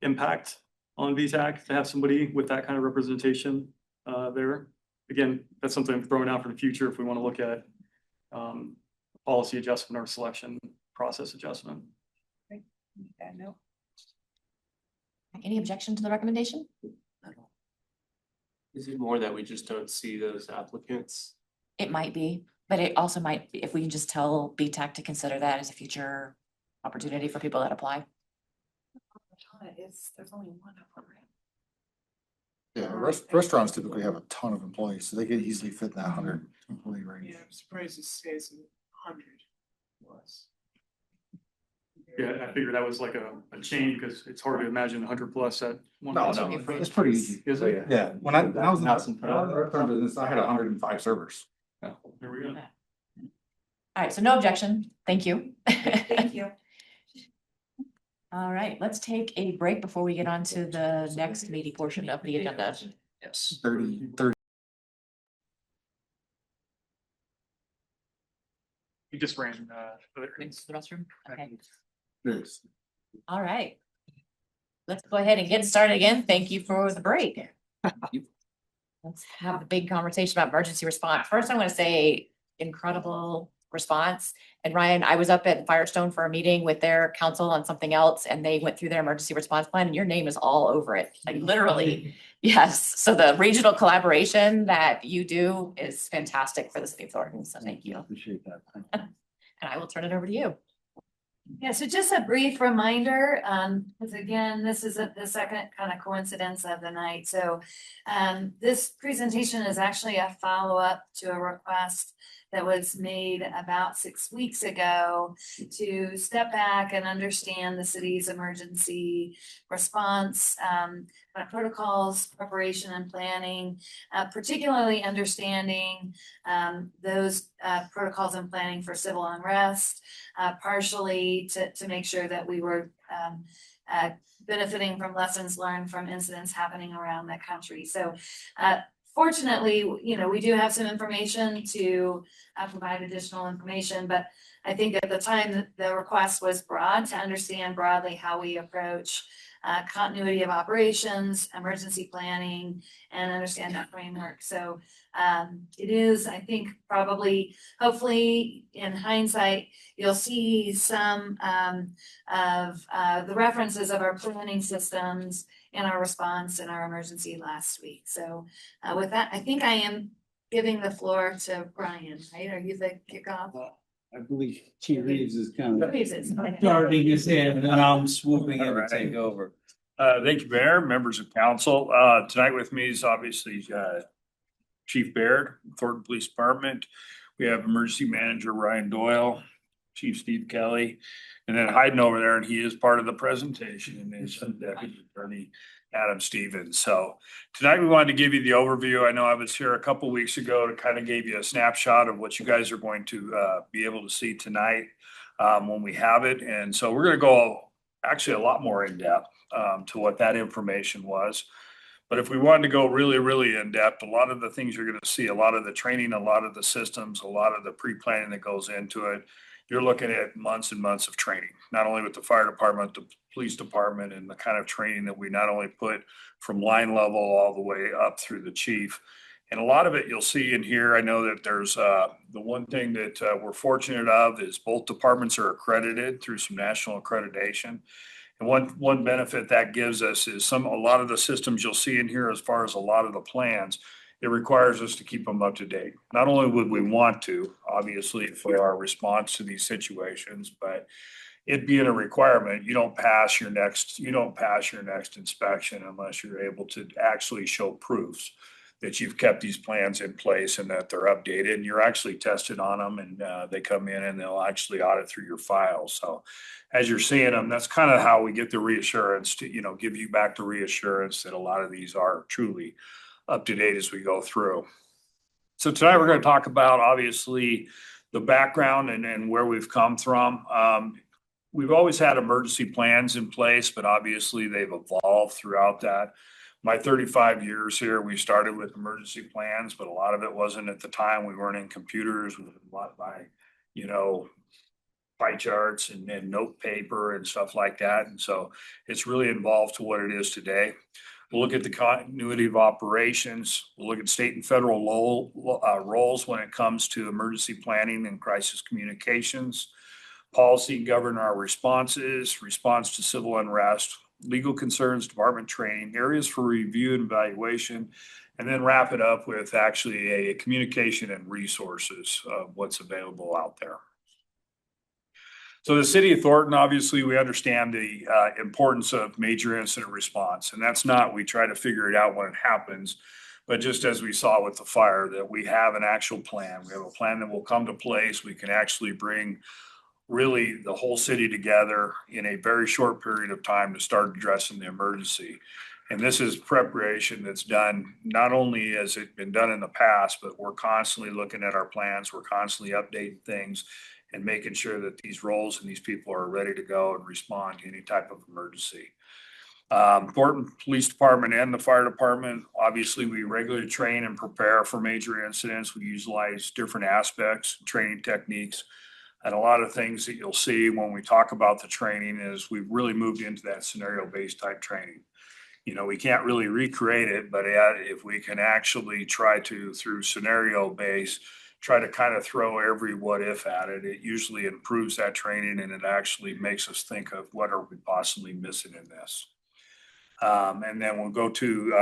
impact on VTAC to have somebody with that kind of representation there. Again, that's something I'm throwing out for the future if we want to look at policy adjustment or selection process adjustment. No. Any objection to the recommendation? Is it more that we just don't see those applicants? It might be, but it also might, be if we can just tell BTAC to consider that as a future opportunity for people that apply. There's only one of them, right? Yeah, restaurants typically have a ton of employees, so they could easily fit in that 100 employee range. Yeah, I'm surprised it says 100 plus. Yeah, I figured that was like a chain because it's hard to imagine 100 plus at one. No, restaurant. it's pretty easy. Is it? Yeah, when I was in the restaurant business, I had 105 servers. Oh, there we go. All right, so no objection. Thank you. Thank you. All right, let's take a break before we get on to the next meaty portion of the agenda. Yes. 30. We just ran Into the restroom. Okay. Yes. All right. Let's go ahead and get started again. Thank you for the break. Let's have a big conversation about emergency response. First, I want to say incredible response. And Ryan, I was up at Firestone for a meeting with their council on something else, and they went through their emergency response plan, and your name is all over it, like literally. Yes, so the regional collaboration that you do is fantastic for the city of Thornton, so thank you. Appreciate that. And I will turn it over to you. Yeah, so just a brief reminder, because again, this is the second kind of coincidence of the night. So this presentation is actually a follow-up to a request that was made about 6 weeks ago to step back and understand the city's emergency response protocols, preparation and planning, particularly understanding those protocols and planning for civil unrest, partially to make sure that we were benefiting from lessons learned from incidents happening around the country. So fortunately, we do have some information to provide additional information, but I think at the time the request was broad to understand broadly how we approach continuity of operations, emergency planning, and understand that framework. So it is, I think, probably, hopefully in hindsight, you'll see some of the references of our planning systems in our response in our emergency last week. So with that, I think I am giving the floor to Brian, right? Are you the kickoff? I believe Chief Reeves is kind of Reeves is, okay. starting us in, and I'm swooping in to take over. Thank you, Mayor, members of council. Tonight with me is obviously Chief Baird, Thornton Police Department. We have Emergency Manager Ryan Doyle, Chief Steve Kelly, and then hiding over there, and he is part of the presentation, and is Deputy Attorney Adam Stevens. So tonight we wanted to give you the overview. I know I was here a couple weeks ago to kind of give you a snapshot of what you guys are going to be able to see tonight when we have it. And so we're going to go actually a lot more in depth to what that information was. But if we wanted to go really, really in depth, a lot of the things you're going to see, a lot of the training, a lot of the systems, a lot of the pre-planning that goes into it, you're looking at months and months of training, not only with the fire department, the police department, and the kind of training that we not only put from line level all the way up through the chief. And a lot of it you'll see in here. I know that there's the one thing that we're fortunate of is both departments are accredited through some national accreditation. And one benefit that gives us is a lot of the systems you'll see in here, as far as a lot of the plans, it requires us to keep them up to date. Not only would we want to, obviously, for our response to these situations, but it being a requirement, you don't pass your next inspection unless you're able to actually show proofs that you've kept these plans in place and that they're updated, and you're actually tested on them, and they come in and they'll actually audit through your files. So as you're seeing them, that's kind of how we get the reassurance to, give you back the reassurance that a lot of these are truly up to date as we go through. So tonight we're going to talk about obviously the background and where we've come from. We've always had emergency plans in place, but obviously they've evolved throughout that. My 35 years here, we started with emergency plans, but a lot of it wasn't at the time. We weren't in computers. We did a lot by, pie charts and note paper and stuff like that. And so it's really evolved to what it is today. We'll look at the continuity of operations. We'll look at state and federal roles when it comes to emergency planning and crisis communications. Policy govern our responses, response to civil unrest, legal concerns, department training, areas for review and evaluation, and then wrap it up with actually a communication and resources of what's available out there. So the city of Thornton, obviously, we understand the importance of major incident response, and that's not, we try to figure it out when it happens, but just as we saw with the fire, that we have an actual plan. We have a plan that will come to place. We can actually bring really the whole city together in a very short period of time to start addressing the emergency. And this is preparation that's done, not only has it been done in the past, but we're constantly looking at our plans. We're constantly updating things and making sure that these roles and these people are ready to go and respond to any type of emergency. Thornton Police Department and the fire department, obviously, we regularly train and prepare for major incidents. We utilize different aspects, training techniques. And a lot of things that you'll see when we talk about the training is we've really moved into that scenario-based type training. You know, we can't really recreate it, but if we can actually try to, through scenario-based, try to kind of throw every what if at it, it usually improves that training and it actually makes us think of what are we possibly missing in this. And then we'll go through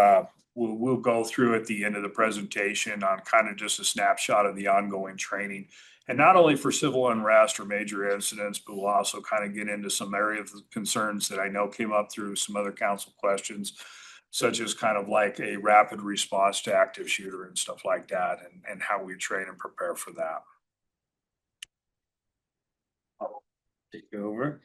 at the end of the presentation on kind of just a snapshot of the ongoing training. And not only for civil unrest or major incidents, but we'll also kind of get into some areas of concerns that I know came up through some other council questions, such as kind of like a rapid response to active shooter and stuff like that, and how we train and prepare for that. I'll take over.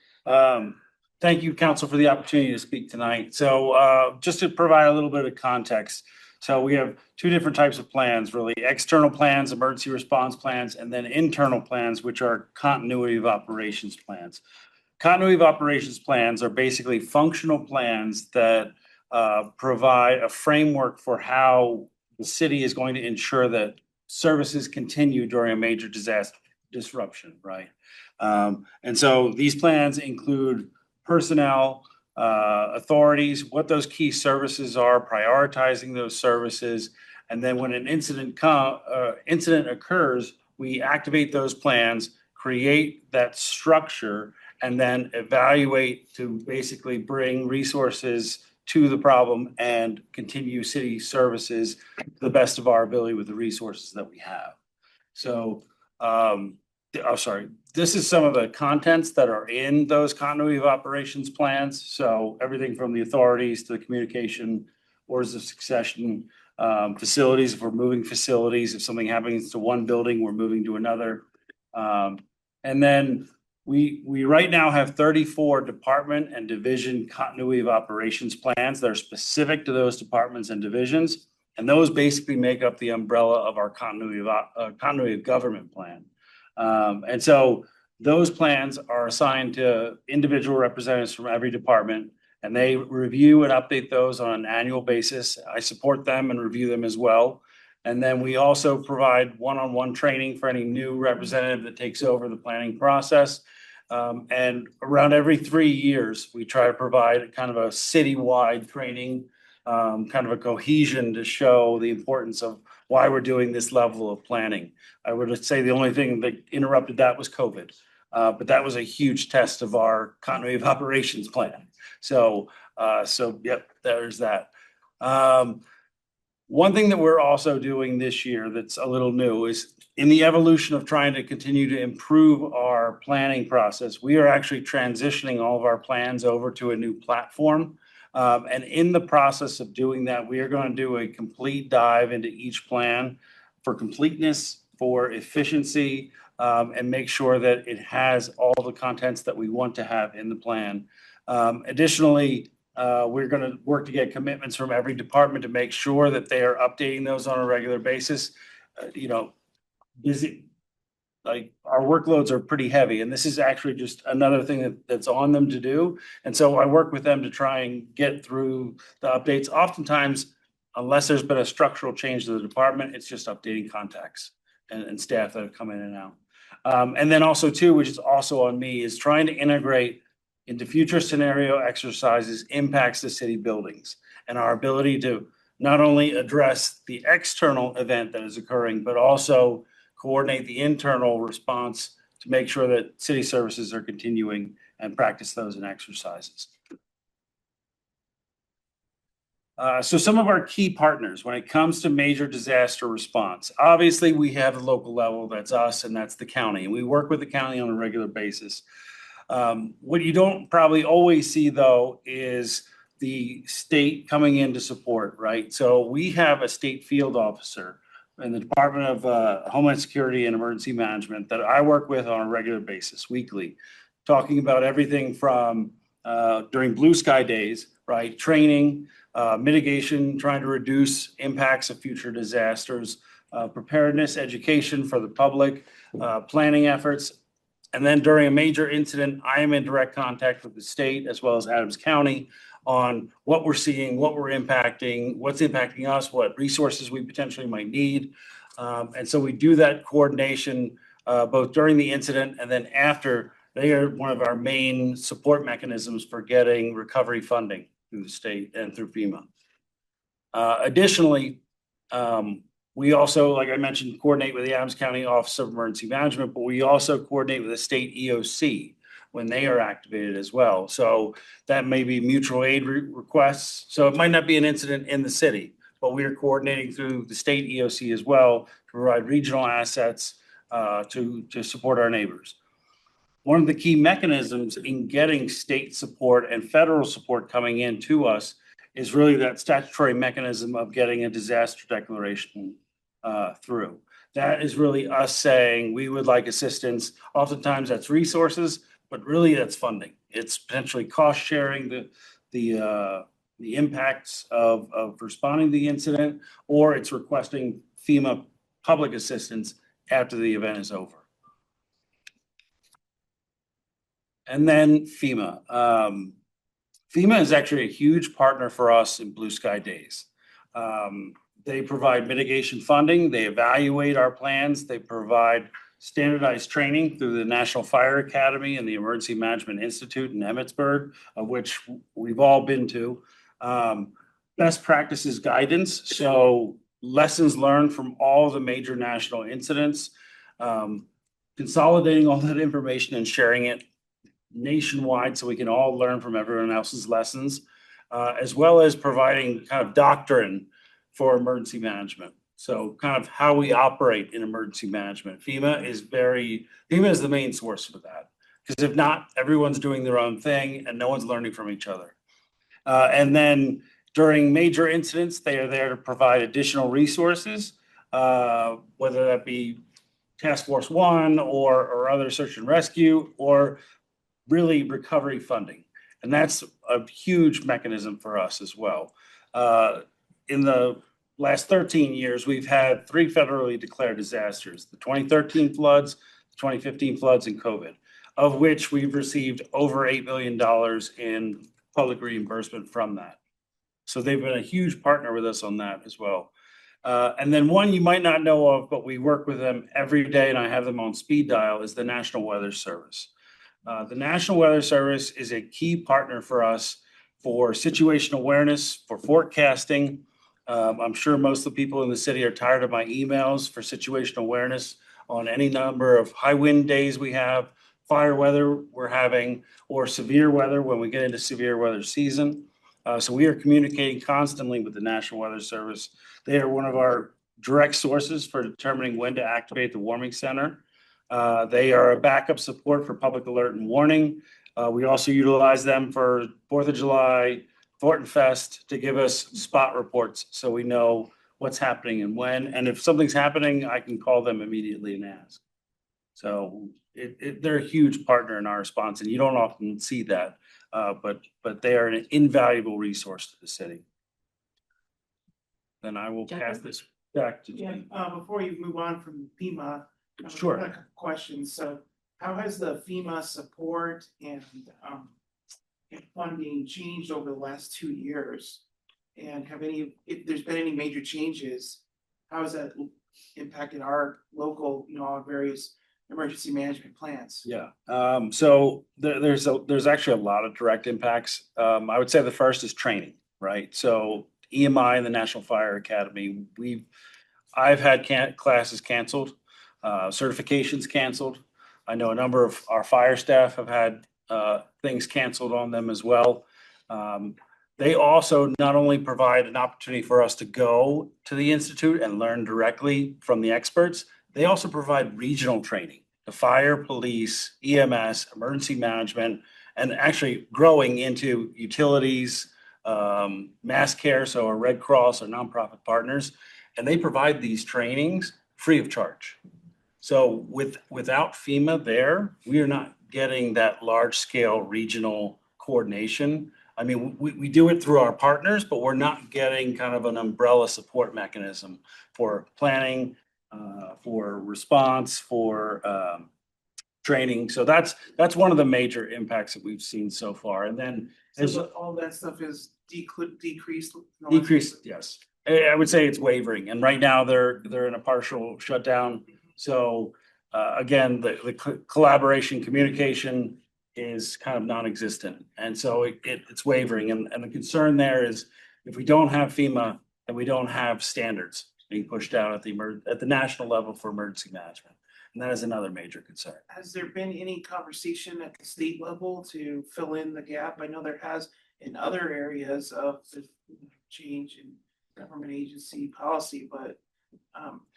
Thank you, council, for the opportunity to speak tonight. So just to provide a little bit of context. So we have two different types of plans, really: external plans, emergency response plans, and then internal plans, which are continuity of operations plans. Continuity of operations plans are basically functional plans that provide a framework for how the city is going to ensure that services continue during a major disaster disruption, right? And so these plans include personnel, authorities, what those key services are, prioritizing those services, and then when an incident occurs, we activate those plans, create that structure, and then evaluate to basically bring resources to the problem and continue city services to the best of our ability with the resources that we have. So, this is some of the contents that are in those continuity of operations plans. So everything from the authorities to the communication, orders of succession, facilities, if we're moving facilities, if something happens to one building, we're moving to another. And then we right now have 34 department and division continuity of operations plans that are specific to those departments and divisions. And those basically make up the umbrella of our continuity of government plan. And so those plans are assigned to individual representatives from every department, and they review and update those on an annual basis. I support them and review them as well. And then we also provide one-on-one training for any new representative that takes over the planning process. And around every 3 years, we try to provide kind of a citywide training, kind of a cohesion to show the importance of why we're doing this level of planning. I would say the only thing that interrupted that was COVID, but that was a huge test of our continuity of operations plan. So yep, there's that. One thing that we're also doing this year that's a little new is in the evolution of trying to continue to improve our planning process, we are actually transitioning all of our plans over to a new platform. And in the process of doing that, we are going to do a complete dive into each plan for completeness, for efficiency, and make sure that it has all the contents that we want to have in the plan. Additionally, we're going to work to get commitments from every department to make sure that they are updating those on a regular basis. Like our workloads are pretty heavy, and this is actually just another thing that's on them to do. And so I work with them to try and get through the updates. Oftentimes, unless there's been a structural change to the department, it's just updating contacts and staff that have come in and out. And then also too, which is also on me, is trying to integrate into future scenario exercises impacts to city buildings and our ability to not only address the external event that is occurring, but also coordinate the internal response to make sure that city services are continuing and practice those in exercises. So some of our key partners when it comes to major disaster response, obviously we have the local level, that's us and that's the county. And we work with the county on a regular basis. What you don't probably always see though is the state coming in to support, right? So we have a state field officer in the Department of Homeland Security and Emergency Management that I work with on a regular basis, weekly, talking about everything from during blue sky days, right? Training, mitigation, trying to reduce impacts of future disasters, preparedness, education for the public, planning efforts. And then during a major incident, I am in direct contact with the state as well as Adams County on what we're seeing, what we're impacting, what's impacting us, what resources we potentially might need. And so we do that coordination both during the incident and then after. They are one of our main support mechanisms for getting recovery funding through the state and through FEMA. Additionally, we also, like I mentioned, coordinate with the Adams County Office of Emergency Management, but we also coordinate with the state EOC when they are activated as well. So that may be mutual aid requests. So it might not be an incident in the city, but we are coordinating through the state EOC as well to provide regional assets to support our neighbors. One of the key mechanisms in getting state support and federal support coming in to us is really that statutory mechanism of getting a disaster declaration through. That is really us saying we would like assistance. Oftentimes that's resources, but really that's funding. It's potentially cost sharing the impacts of responding to the incident, or it's requesting FEMA public assistance after the event is over. And then FEMA. FEMA is actually a huge partner for us in Blue Sky Days. They provide mitigation funding, they evaluate our plans, they provide standardized training through the National Fire Academy and the Emergency Management Institute in Emmitsburg, of which we've all been to. Best practices guidance, so lessons learned from all the major national incidents, consolidating all that information and sharing it nationwide so we can all learn from everyone else's lessons, as well as providing kind of doctrine for emergency management. So kind of how we operate in emergency management. FEMA is the main source for that. Because if not, everyone's doing their own thing and no one's learning from each other. And then during major incidents, they are there to provide additional resources, whether that be Task Force 1 or other search and rescue, or really recovery funding. And that's a huge mechanism for us as well. In the last 13 years, we've had 3 federally declared disasters: the 2013 floods, the 2015 floods, and COVID, of which we've received over $8 million in public reimbursement from that. So they've been a huge partner with us on that as well. And then one you might not know of, but we work with them every day and I have them on speed dial, is the National Weather Service. The National Weather Service is a key partner for us for situational awareness, for forecasting. I'm sure most of the people in the city are tired of my emails for situational awareness on any number of high wind days we have, fire weather we're having, or severe weather when we get into severe weather season. So we are communicating constantly with the National Weather Service. They are one of our direct sources for determining when to activate the warming center. They are a backup support for public alert and warning. We also utilize them for 4th of July, Thornton Fest, to give us spot reports so we know what's happening and when. And if something's happening, I can call them immediately and ask. So they're a huge partner in our response, and you don't often see that, but they are an invaluable resource to the city. Then I will pass this back to Jim. Before you move on from FEMA, Sure. I have a couple questions. So how has the FEMA support and funding changed over the last 2 years? And if there's been any major changes, how has that impacted our local, our various emergency management plans? Yeah, so there's actually a lot of direct impacts. I would say the first is training, right? So EMI and the National Fire Academy, I've had classes canceled, certifications canceled. I know a number of our fire staff have had things canceled on them as well. They also not only provide an opportunity for us to go to the Institute and learn directly from the experts, they also provide regional training. The fire, police, EMS, emergency management, and actually growing into utilities, mass care, so our Red Cross, our nonprofit partners, and they provide these trainings free of charge. So without FEMA there, we are not getting that large scale regional coordination. I mean, we do it through our partners, but we're not getting kind of an umbrella support mechanism for planning, for response, for training. So that's one of the major impacts that we've seen so far. And then So all that stuff is decreased? decreased, yes. I would say it's wavering, and right now they're in a partial shutdown. So again, the collaboration, communication is kind of non-existent, and so it's wavering. And the concern there is if we don't have FEMA and we don't have standards being pushed out at the national level for emergency management, and that is another major concern. Has there been any conversation at the state level to fill in the gap? I know there has in other areas of the change in government agency policy, but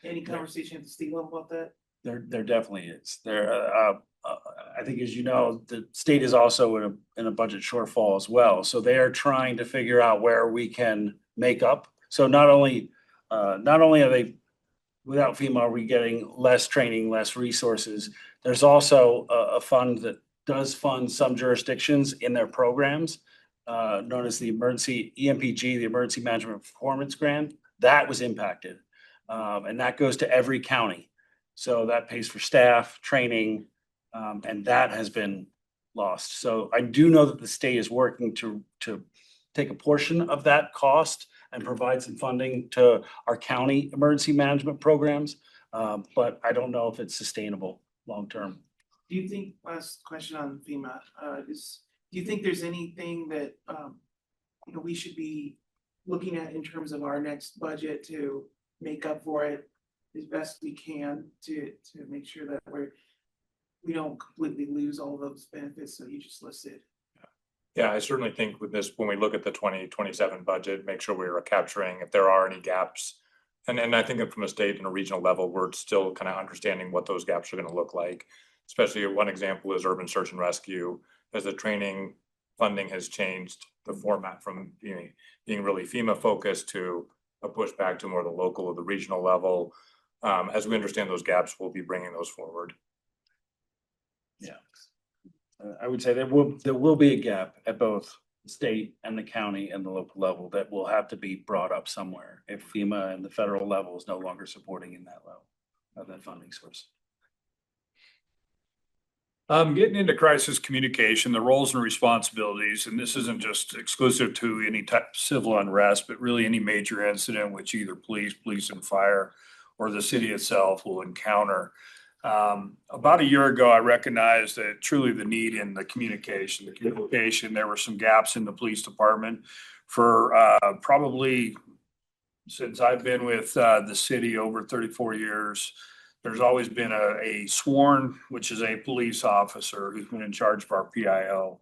any conversation at the state level about that? There definitely is. I think, as you know, the state is also in a budget shortfall as well. So they are trying to figure out where we can make up. So not only are they, without FEMA, are we getting less training, less resources? There's also a fund that does fund some jurisdictions in their programs, known as the emergency EMPG, the Emergency Management Performance Grant. That was impacted, and that goes to every county. So that pays for staff, training, and that has been lost. So I do know that the state is working to take a portion of that cost and provide some funding to our county emergency management programs, but I don't know if it's sustainable long term. Do you think, last question on FEMA, do you think there's anything that we should be looking at in terms of our next budget to make up for it as best we can to make sure that we don't completely lose all those benefits that you just listed? Yeah, I certainly think with this, when we look at the 2027 budget, make sure we're capturing if there are any gaps. And I think that from a state and a regional level, we're still kind of understanding what those gaps are going to look like. Especially one example is urban search and rescue. As the training funding has changed the format from being really FEMA focused to a pushback to more the local or the regional level. As we understand those gaps, we'll be bringing those forward. Yeah. I would say there will be a gap at both the state and the county and the local level that will have to be brought up somewhere if FEMA and the federal level is no longer supporting in that level of that funding source. Getting into crisis communication, the roles and responsibilities, and this isn't just exclusive to any type of civil unrest, but really any major incident which either police and fire or the city itself will encounter. About a year ago, I recognized that truly the need in the communication, there were some gaps in the police department for probably since I've been with the city over 34 years. There's always been a sworn, which is a police officer who's been in charge of our PIO.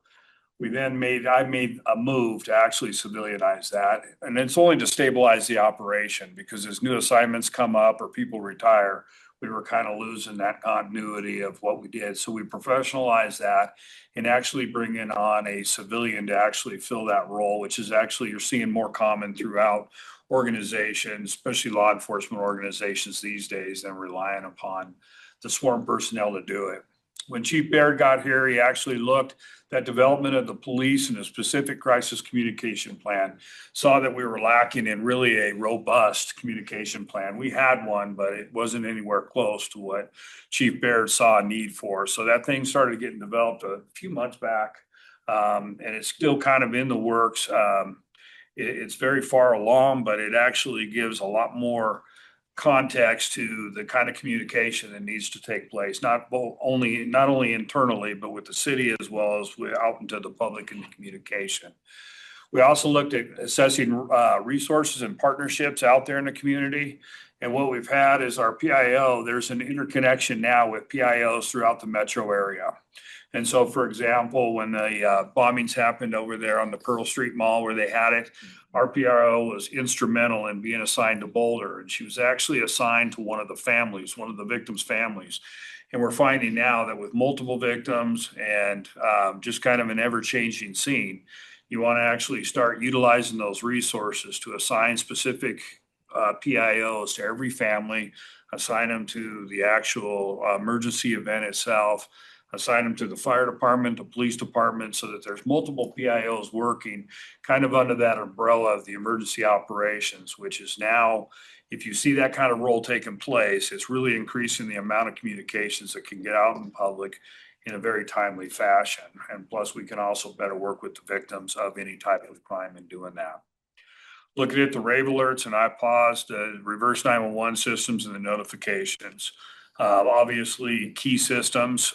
I made a move to actually civilianize that. And it's only to stabilize the operation because as new assignments come up or people retire, we were kind of losing that continuity of what we did. So we professionalized that and actually bringing on a civilian to actually fill that role, which is actually you're seeing more common throughout organizations, especially law enforcement organizations these days, than relying upon the sworn personnel to do it. When Chief Baird got here, he actually looked at development of the police and a specific crisis communication plan, saw that we were lacking in really a robust communication plan. We had one, but it wasn't anywhere close to what Chief Baird saw a need for. So that thing started getting developed a few months back, and it's still kind of in the works. It's very far along, but it actually gives a lot more context to the kind of communication that needs to take place, not only internally, but with the city as well as out into the public and the communication. We also looked at assessing resources and partnerships out there in the community. And what we've had is our PIO, there's an interconnection now with PIOs throughout the metro area. And so, for example, when the bombings happened over there on the Pearl Street Mall where they had it, our PIO was instrumental in being assigned to Boulder. And she was actually assigned to one of the families, one of the victims' families. And we're finding now that with multiple victims and just kind of an ever-changing scene, you want to actually start utilizing those resources to assign specific PIOs to every family, assign them to the actual emergency event itself, assign them to the fire department, the police department, so that there's multiple PIOs working kind of under that umbrella of the emergency operations, which is now, if you see that kind of role taking place, it's really increasing the amount of communications that can get out in public in a very timely fashion. And plus, we can also better work with the victims of any type of crime in doing that. Looking at the rave alerts and IPAWS, the reverse 911 systems and the notifications. Obviously, key systems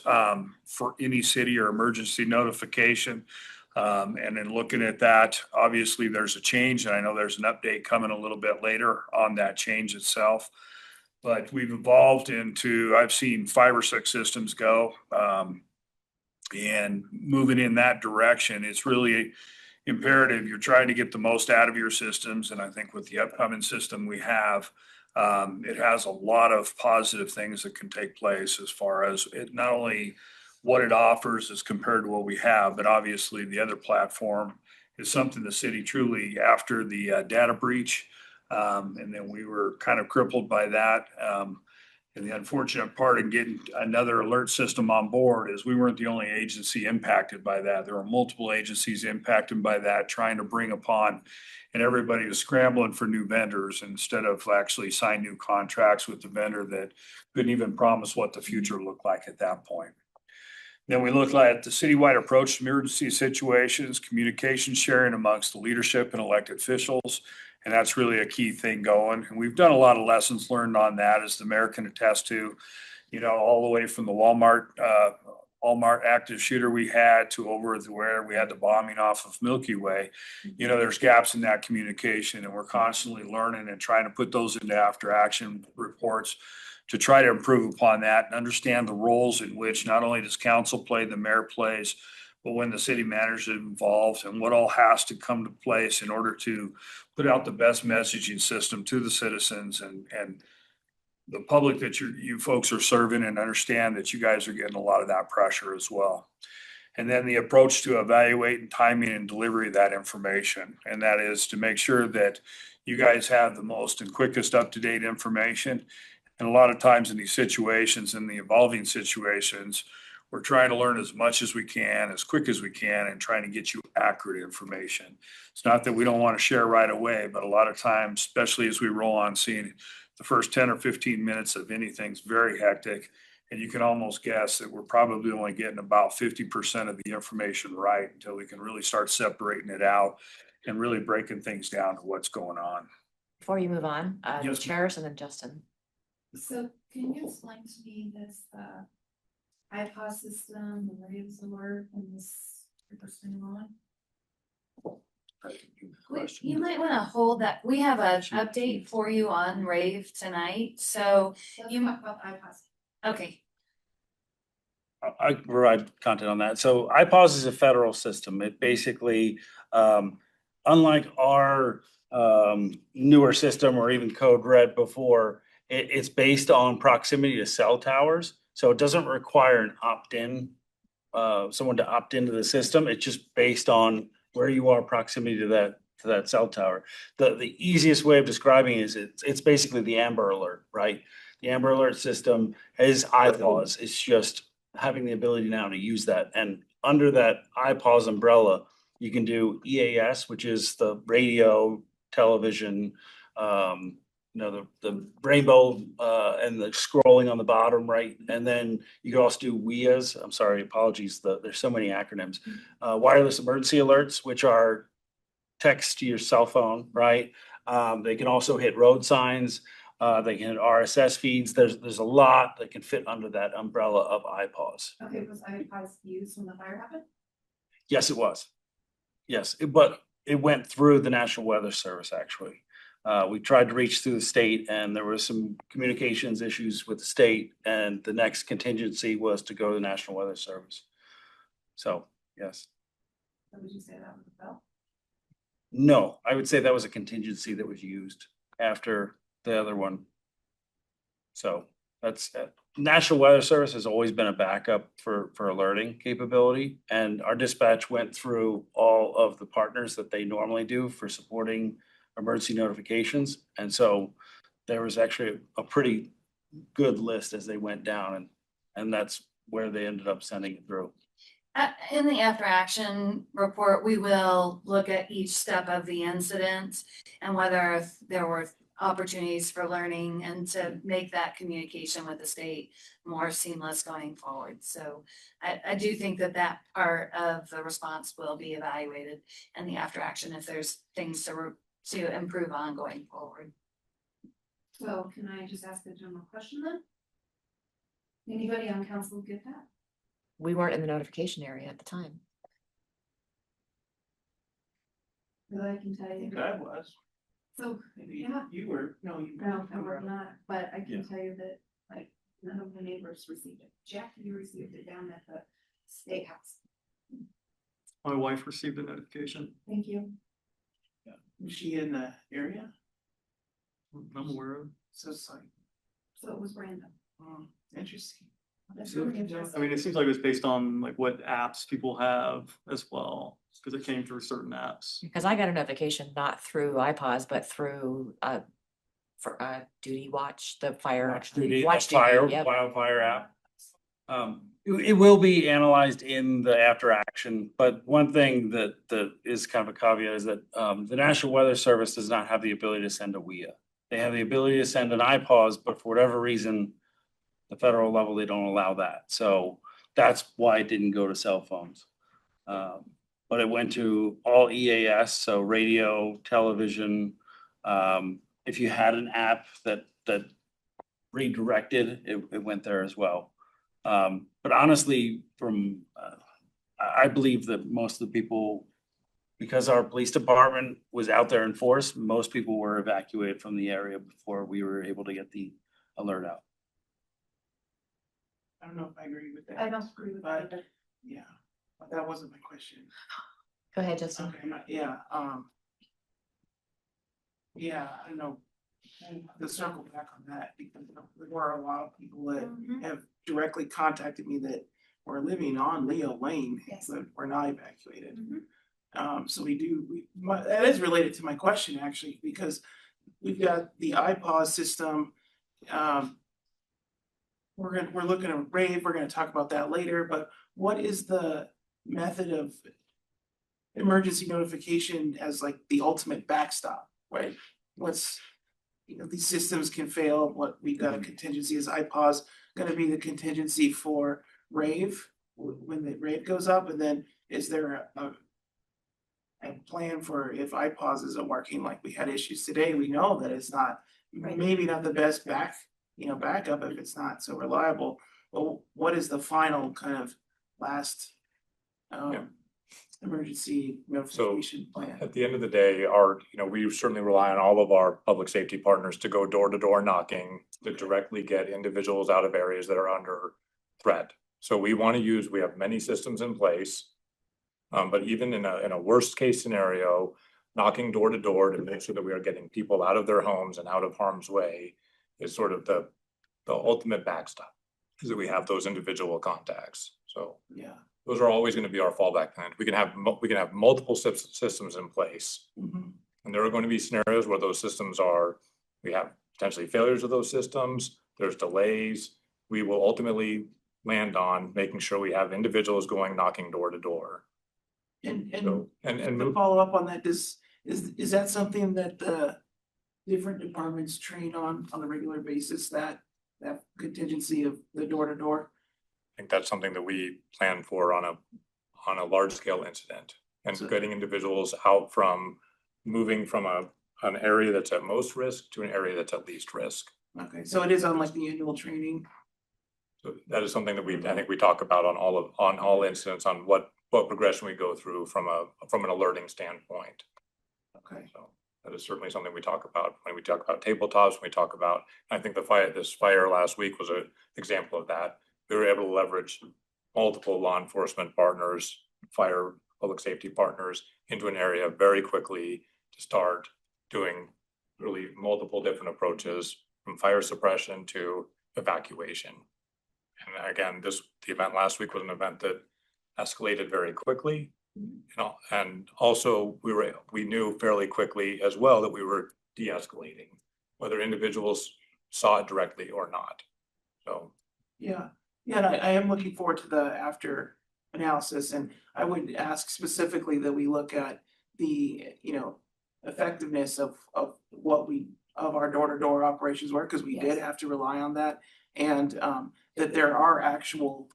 for any city or emergency notification. And then looking at that, obviously there's a change, and I know there's an update coming a little bit later on that change itself. But we've evolved into, I've seen 5 or 6 systems go, and moving in that direction, it's really imperative. You're trying to get the most out of your systems. And I think with the upcoming system we have, it has a lot of positive things that can take place as far as it, not only what it offers as compared to what we have, but obviously the other platform is something the city truly, after the data breach, and then we were kind of crippled by that. And the unfortunate part in getting another alert system on board is we weren't the only agency impacted by that. There were multiple agencies impacted by that, trying to bring upon, and everybody was scrambling for new vendors instead of actually sign new contracts with the vendor that couldn't even promise what the future looked like at that point. Then we looked at the citywide approach to emergency situations, communication sharing amongst the leadership and elected officials. And that's really a key thing going. And we've done a lot of lessons learned on that, as the mayor can attest to, you know, all the way from the Walmart active shooter we had to over where we had the bombing off of Milky Way. You know, there's gaps in that communication, and we're constantly learning and trying to put those into after action reports to try to improve upon that and understand the roles in which not only does council play, the mayor plays, but when the city manager is involved, and what all has to come to place in order to put out the best messaging system to the citizens and the public that you folks are serving, and understand that you guys are getting a lot of that pressure as well. And then the approach to evaluating timing and delivery of that information. And that is to make sure that you guys have the most and quickest up-to-date information. And a lot of times in these situations, in the evolving situations, we're trying to learn as much as we can, as quick as we can, and trying to get you accurate information. It's not that we don't want to share right away, but a lot of times, especially as we roll on scene, the first 10 or 15 minutes of anything's very hectic. And you can almost guess that we're probably only getting about 50% of the information right until we can really start separating it out and really breaking things down to what's going on. Before you move on, Yes, Chairs and then Justin. So can you explain to me this, iPod system, the Raves alert, and this reversing on? You might want to hold that. We have an update for you on Rave tonight, so you might, okay. I can provide content on that. So IPAWS is a federal system. It basically, unlike our newer system or even Code Red before, it's based on proximity to cell towers. So it doesn't require an opt-in, someone to opt into the system. It's just based on where you are proximity to that cell tower. The easiest way of describing it is it's basically the Amber Alert, right? The Amber Alert system is IPAWS. It's just having the ability now to use that. And under that IPAWS umbrella, you can do EAS, which is the radio, television, the rainbow and the scrolling on the bottom right. And then you can also do WIAs. I'm sorry, apologies. There's so many acronyms. Wireless emergency alerts, which are text to your cell phone, right? They can also hit road signs. They can hit RSS feeds. There's a lot that can fit under that umbrella of IPAWS. Okay, was iPods used when the fire happened? Yes, it was. Yes, but it went through the National Weather Service, actually. We tried to reach through the state and there were some communications issues with the state, and the next contingency was to go to the National Weather Service. So, yes. So would you say that was a bill? No, I would say that was a contingency that was used after the other one. So that's, National Weather Service has always been a backup for alerting capability. And our dispatch went through all of the partners that they normally do for supporting emergency notifications. And so there was actually a pretty good list as they went down, and that's where they ended up sending it through. In the after action report, we will look at each step of the incident and whether there were opportunities for learning and to make that communication with the state more seamless going forward. So I do think that that part of the response will be evaluated in the after action if there's things to improve on going forward. So can I just ask a general question then? Anybody on council get that? We weren't in the notification area at the time. Cause I can tell I you. think I was. So, Maybe yeah. you were, no, you. No, I was not, but I Yeah. can tell you that, like, none of the neighbors received it. Jack, you received it down at the state house. My wife received a notification. Thank you. Was she in the area? I'm aware of. So it's like, So it was random. interesting. That's really interesting. I mean, it seems like it was based on like what apps people have as well, because it came through certain apps. Because I got a notification not through iPods, but through for Duty Watch, the fire. Watch Duty, Watch the fire, Duty, yep. wildfire app. It will be analyzed in the after action, but one thing that is kind of a caveat is that the National Weather Service does not have the ability to send a WIA. They have the ability to send an IPAWS, but for whatever reason, the federal level, they don't allow that. So that's why it didn't go to cell phones. But it went to all EAS, so radio, television. If you had an app that redirected, it went there as well. But honestly, I believe that most of the people, because our police department was out there in force, most people were evacuated from the area before we were able to get the alert out. I don't know if I agree with that. I don't agree with that either. Yeah, but that wasn't my question. Go ahead, Justin. Okay, yeah, yeah, I don't know. And to circle back on that, because there were a lot of people that have directly contacted me that were living on Leo Lane, Yes. that were not evacuated. So that is related to my question actually, because we've got the iPause system. We're looking at rave, we're gonna talk about that later, but what is the method of emergency notification as like the ultimate backstop, right? These systems can fail, what we've got a contingency is iPause gonna be the contingency for rave, when the rave goes up, and then is there a plan for if iPause isn't working, like we had issues today, we know that it's not, maybe not the best backup if it's not so reliable. But what is the final kind of last emergency notification plan? At the end of the day, we certainly rely on all of our public safety partners to go door to door knocking to directly get individuals out of areas that are under threat. So we have many systems in place. But even in a worst case scenario, knocking door to door to make sure that we are getting people out of their homes and out of harm's way is sort of the ultimate backstop, is that we have those individual contacts. So yeah, those are always going to be our fallback plan. We can have multiple systems in place, and there are going to be scenarios where those systems we have potentially failures of those systems. There's delays. We will ultimately land on making sure we have individuals knocking door to door. And to follow up on that, is that something that the different departments train on a regular basis, that contingency of the door to door? I think that's something that we plan for on a large scale incident, and getting individuals out from moving from a an area that's at most risk to an area that's at least risk. Okay, so it is on like the annual training. So that is something that I think we talk about on all incidents on what progression we go through from an alerting standpoint. Okay. So that is certainly something we talk about when we talk about tabletops, when we talk about, I think this fire last week was an example of that. We were able to leverage multiple law enforcement partners, fire, public safety partners into an area very quickly to start doing really multiple different approaches from fire suppression to evacuation. And again, the event last week was an event that escalated very quickly. And also we knew fairly quickly as well that we were de-escalating, whether individuals saw it directly or not. So. Yeah, and I am looking forward to the after analysis, and I would ask specifically that we look at the, effectiveness of our door-to-door operations work, because we did have to rely on that. And that there are actual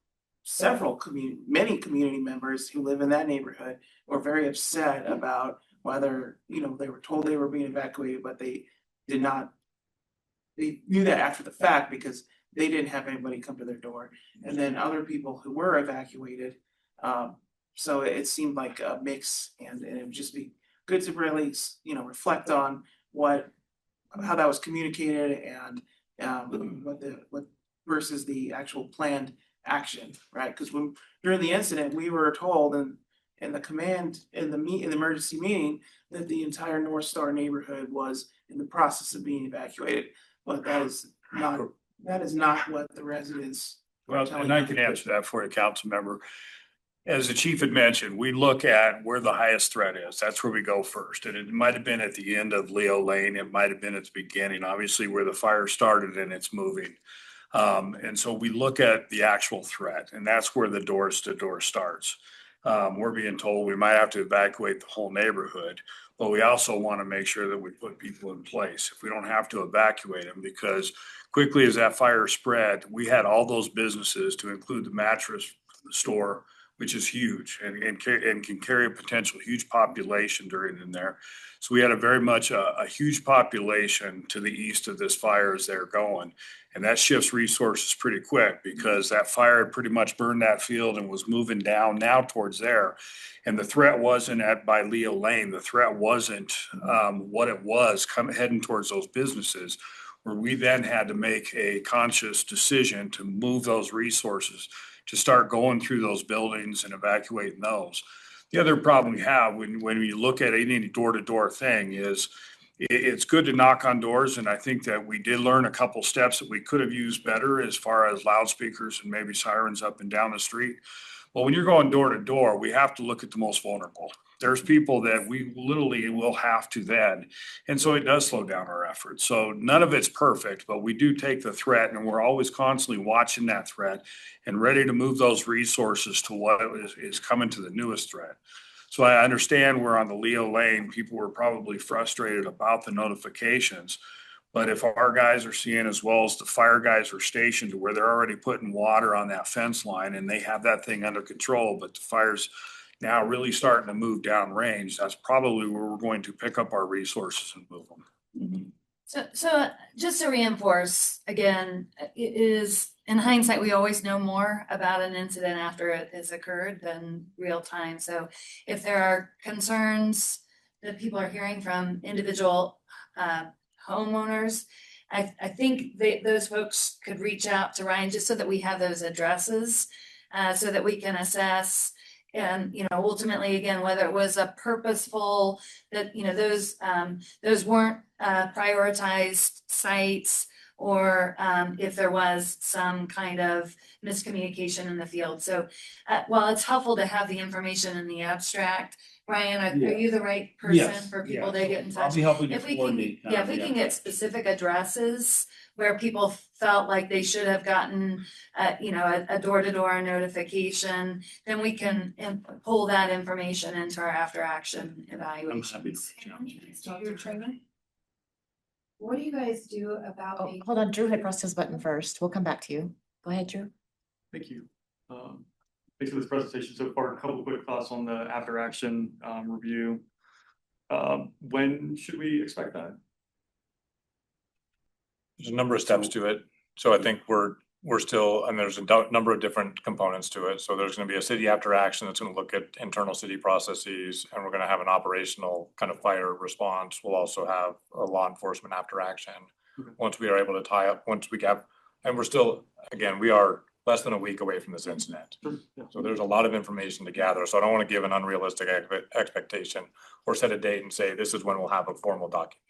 many community members who live in that neighborhood were very upset about whether, they were told they were being evacuated, but they did not. They knew that after the fact because they didn't have anybody come to their door. And then other people who were evacuated. So it seemed like a mix, and it would just be good to really, reflect on how that was communicated and what versus the actual planned action, right? Because during the incident, we were told in the emergency meeting that the entire North Star neighborhood was in the process of being evacuated, but that is not what the residents. Well, and I can answer that for you, council member. As the chief had mentioned, we look at where the highest threat is. That's where we go first. And it might have been at the end of Leo Lane. It might have been at the beginning, obviously where the fire started and it's moving. And so we look at the actual threat, and that's where the doors to door starts. We're being told we might have to evacuate the whole neighborhood, but we also want to make sure that we put people in place if we don't have to evacuate them, because quickly as that fire spread, we had all those businesses, to include the mattress store, which is huge and can carry a potential huge population during in there. So we had a very much a huge population to the east of this fire as they're going. And that shifts resources pretty quick, because that fire had pretty much burned that field and was moving down now towards there. And the threat wasn't by Leo Lane. The threat wasn't what it was heading towards those businesses, where we then had to make a conscious decision to move those resources to start going through those buildings and evacuating those. The other problem we have when you look at any door-to-door thing is it's good to knock on doors. And I think that we did learn a couple steps that we could have used better as far as loudspeakers and maybe sirens up and down the street. Well, when you're going door to door, we have to look at the most vulnerable. There's people that we literally will have to then. And so it does slow down our efforts. So none of it's perfect, but we do take the threat, and we're always constantly watching that threat and ready to move those resources to what is coming to the newest threat. So I understand we're on the Leo Lane. People were probably frustrated about the notifications. But if our guys are seeing, as well as the fire guys are stationed to where they're already putting water on that fence line and they have that thing under control, but the fire's now really starting to move down range, that's probably where we're going to pick up our resources and move them. So just to reinforce, again, it is, in hindsight, we always know more about an incident after it has occurred than real time. So if there are concerns that people are hearing from individual homeowners, I think those folks could reach out to Ryan just so that we have those addresses, so that we can assess. And, ultimately, again, whether it was a purposeful that, those weren't prioritized sites, or if there was some kind of miscommunication in the field. So while it's helpful to have the information in the abstract, Ryan, are you the right person for people to get in touch? I'll be helping you If we can, coordinate. if we can get specific addresses where people felt like they should have gotten, a door-to-door notification, then we can pull that information into our after-action evaluations. What do you guys do about? Oh, hold on, Drew had pressed his button first. We'll come back to you. Go ahead, Drew. Thank you. Thanks for this presentation so far. A couple of quick thoughts on the after action review. When should we expect that? There's a number of steps to it. So I think we're still, and there's a number of different components to it. So there's gonna be a city after action that's gonna look at internal city processes, and we're gonna have an operational kind of fire response. We'll also have a law enforcement after action. Okay. Once we are able to tie up, once we have, and we're still, again, we are less than a week away from this incident. Yeah. So there's a lot of information to gather. So I don't want to give an unrealistic expectation or set a date and say, this is when we'll have a formal document.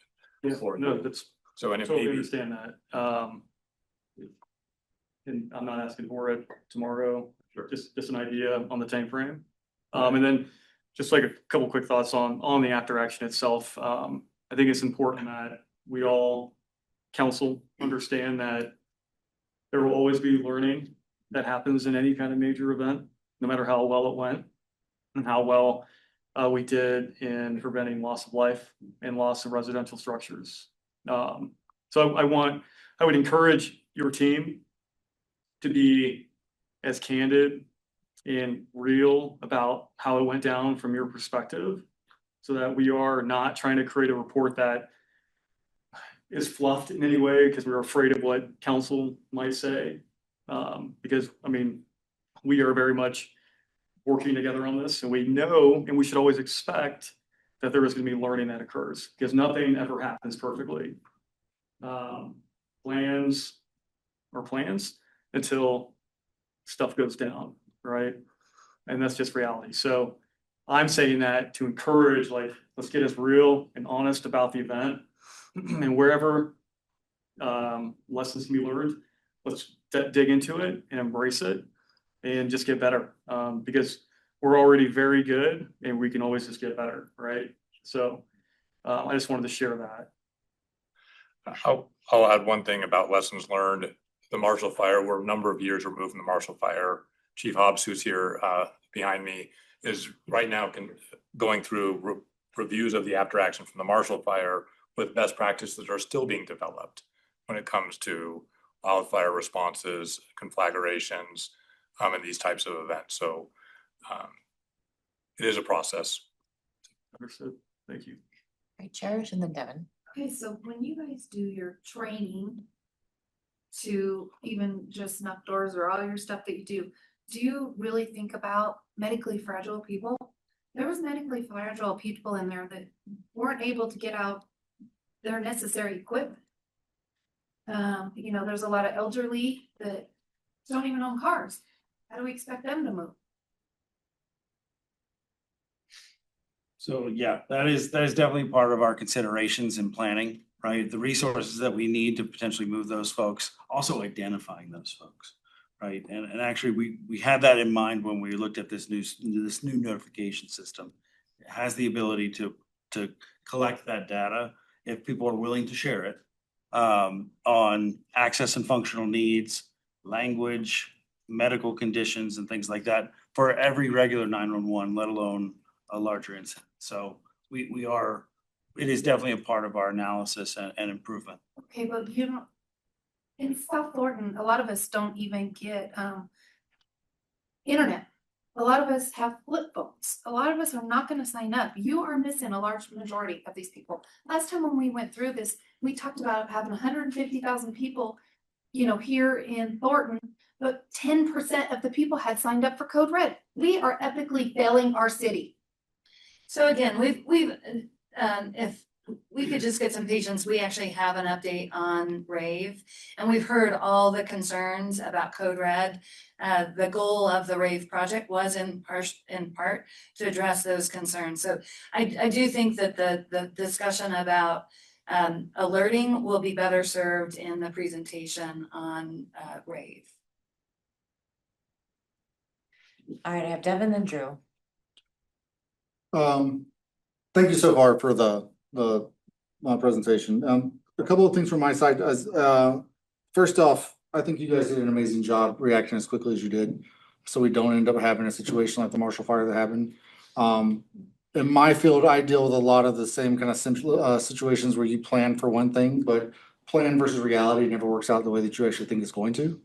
Yeah, for no, you. that's So, and it totally may be, understand that. And I'm not asking for it tomorrow, just an idea on the time frame. And then just like a couple quick thoughts on the after action itself. I think it's important that we all council understand that there will always be learning that happens in any kind of major event, no matter how well it went and how well we did in preventing loss of life and loss of residential structures. So I would encourage your team to be as candid and real about how it went down from your perspective, so that we are not trying to create a report that is fluffed in any way because we're afraid of what council might say. Because, I mean, we are very much working together on this, and we know, and we should always expect that there is going to be learning that occurs, because nothing ever happens perfectly. Plans are plans until stuff goes down, right? And that's just reality. So I'm saying that to encourage, like, let's get as real and honest about the event, and wherever lessons can be learned, let's dig into it and embrace it and just get better, because we're already very good and we can always just get better, right? So I just wanted to share that. I'll add one thing about lessons learned. The Marshall Fire, we're a number of years removed from the Marshall Fire. Chief Hobbs, who's here behind me, is right now going through reviews of the after action from the Marshall Fire with best practices that are still being developed when it comes to wildfire responses, conflagrations, and these types of events. So it is a process. Understood. Thank you. Right, Cherish and then Devin. Okay, so when you guys do your training to even just knock doors or all your stuff that you do you really think about medically fragile people? There was medically fragile people in there that weren't able to get out their necessary equipment. You know, there's a lot of elderly that don't even own cars. How do we expect them to move? So yeah, that is definitely part of our considerations in planning, right? The resources that we need to potentially move those folks, also identifying those folks, right? And actually we had that in mind when we looked at this new notification system. It has the ability to collect that data if people are willing to share it, on access and functional needs, language, medical conditions and things like that for every regular 911, let alone a larger incident. So it is definitely a part of our analysis and improvement. Okay, but you don't, in South Thornton, a lot of us don't even get internet. A lot of us have flip phones. A lot of us are not gonna sign up. You are missing a large majority of these people. Last time when we went through this, we talked about having 150,000 people, you know, here in Thornton, but 10% of the people had signed up for Code Red. We are epically failing our city. So again, if we could just get some patience, we actually have an update on rave, and we've heard all the concerns about Code Red. The goal of the rave project was in part to address those concerns. So I do think that the discussion about alerting will be better served in the presentation on rave. All right, I have Devin and Drew. Thank you so far for the presentation. A couple of things from my side. As first off, I think you guys did an amazing job reacting as quickly as you did, so we don't end up having a situation like the Marshall Fire that happened. In my field, I deal with a lot of the same kind of simple situations where you plan for one thing, but plan versus reality never works out the way that you actually think it's going to.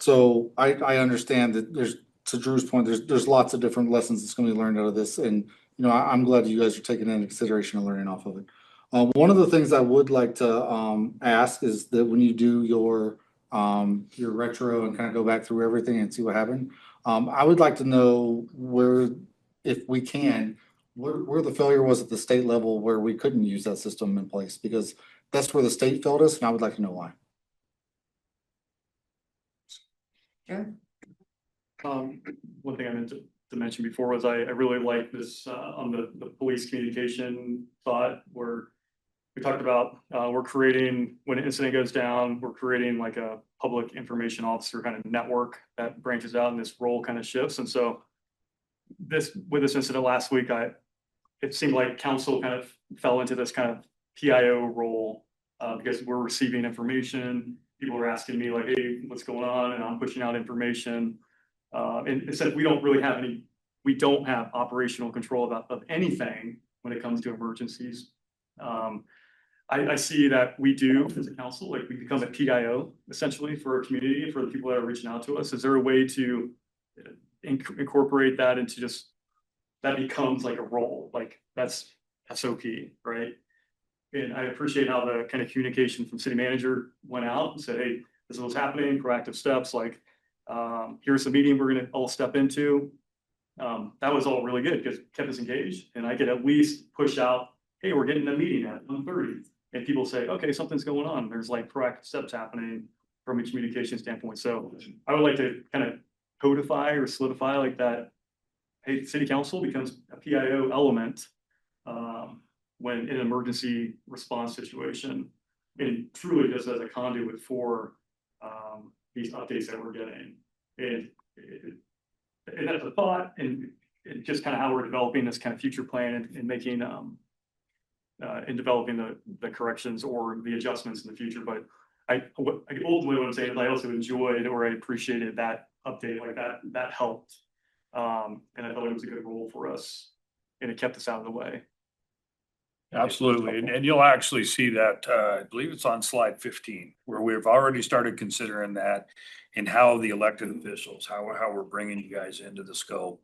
So I understand that there's, to Drew's point, there's lots of different lessons that's going to be learned out of this, and I'm glad you guys are taking into consideration and learning off of it. One of the things I would like to ask is that when you do your retro and kind of go back through everything and see what happened, I would like to know where, if we can, where the failure was at the state level where we couldn't use that system in place, because that's where the state failed us, and I would like to know why. Sure. One thing I meant to mention before was I really like this, on the police communication thought, where we talked about, we're creating, when an incident goes down, we're creating like a public information officer kind of network that branches out and this role kind of shifts. And so with this incident last week, it seemed like council kind of fell into this kind of PIO role, because we're receiving information. People are asking me like, hey, what's going on? And I'm pushing out information. And it said we don't have operational control of anything when it comes to emergencies. I see that we do as a council, like we become a PIO essentially for a community, for the people that are reaching out to us. Is there a way to incorporate that into just, that becomes like a role, like that's SOP, right? And I appreciate how the kind of communication from city manager went out and said, hey, this is what's happening, proactive steps, like, here's the meeting we're gonna all step into. That was all really good because it kept us engaged, and I could at least push out, hey, we're getting a meeting at 1:30. And people say, okay, something's going on. There's like proactive steps happening from a communication standpoint. So I would like to kind of codify or solidify like that. Hey, city council becomes a PIO element when in an emergency response situation, and truly just as a conduit for these updates that we're getting. And that's a thought, and just kind of how we're developing this kind of future plan and making in developing the corrections or the adjustments in the future. But ultimately what I'm saying is I also enjoyed, or I appreciated that update, like that helped. And I thought it was a good role for us, and it kept us out of the way. Absolutely. And you'll actually see that, I believe it's on slide 15, where we've already started considering that and how the elected officials, how we're bringing you guys into the scope,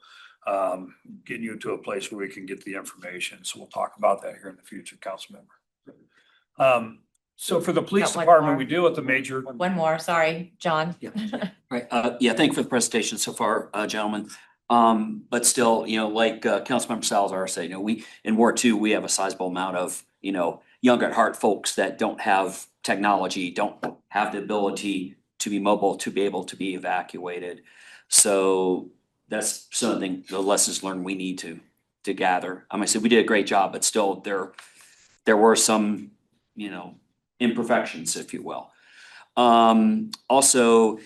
getting you to a place where we can get the information. So we'll talk about that here in the future, council member. So for the police Got one department, more. we deal with the major. One more, sorry, John. Right, yeah, thank you for the presentation so far, gentlemen. But still, like, Councilmember Salazar said, we, in Ward 2, we have a sizable amount of, young at heart folks that don't have technology, don't have the ability to be mobile, to be able to be evacuated. So that's something, the lessons learned we need to gather. I said we did a great job, but still there were some, imperfections, if you will. Also,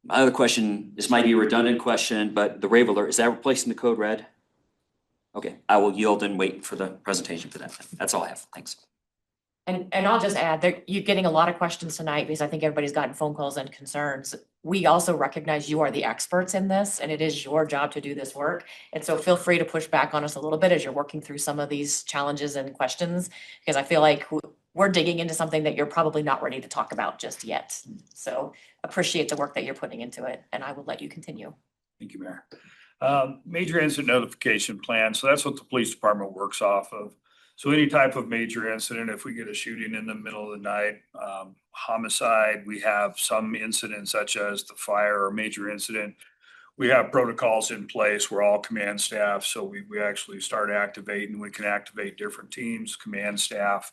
my other question, this might be a redundant question, but the rave alert, is that replacing the code red? Okay, I will yield and wait for the presentation for that. That's all I have. Thanks. And I'll just add that you're getting a lot of questions tonight because I think everybody's gotten phone calls and concerns. We also recognize you are the experts in this, and it is your job to do this work. And so feel free to push back on us a little bit as you're working through some of these challenges and questions, because I feel like we're digging into something that you're probably not ready to talk about just yet. So appreciate the work that you're putting into it, and I will let you continue. Thank you, Mayor. Major incident notification plan. So that's what the police department works off of. So any type of major incident, if we get a shooting in the middle of the night, homicide, we have some incidents such as the fire or major incident. We have protocols in place. We're all command staff. So we actually start activating. We can activate different teams, command staff,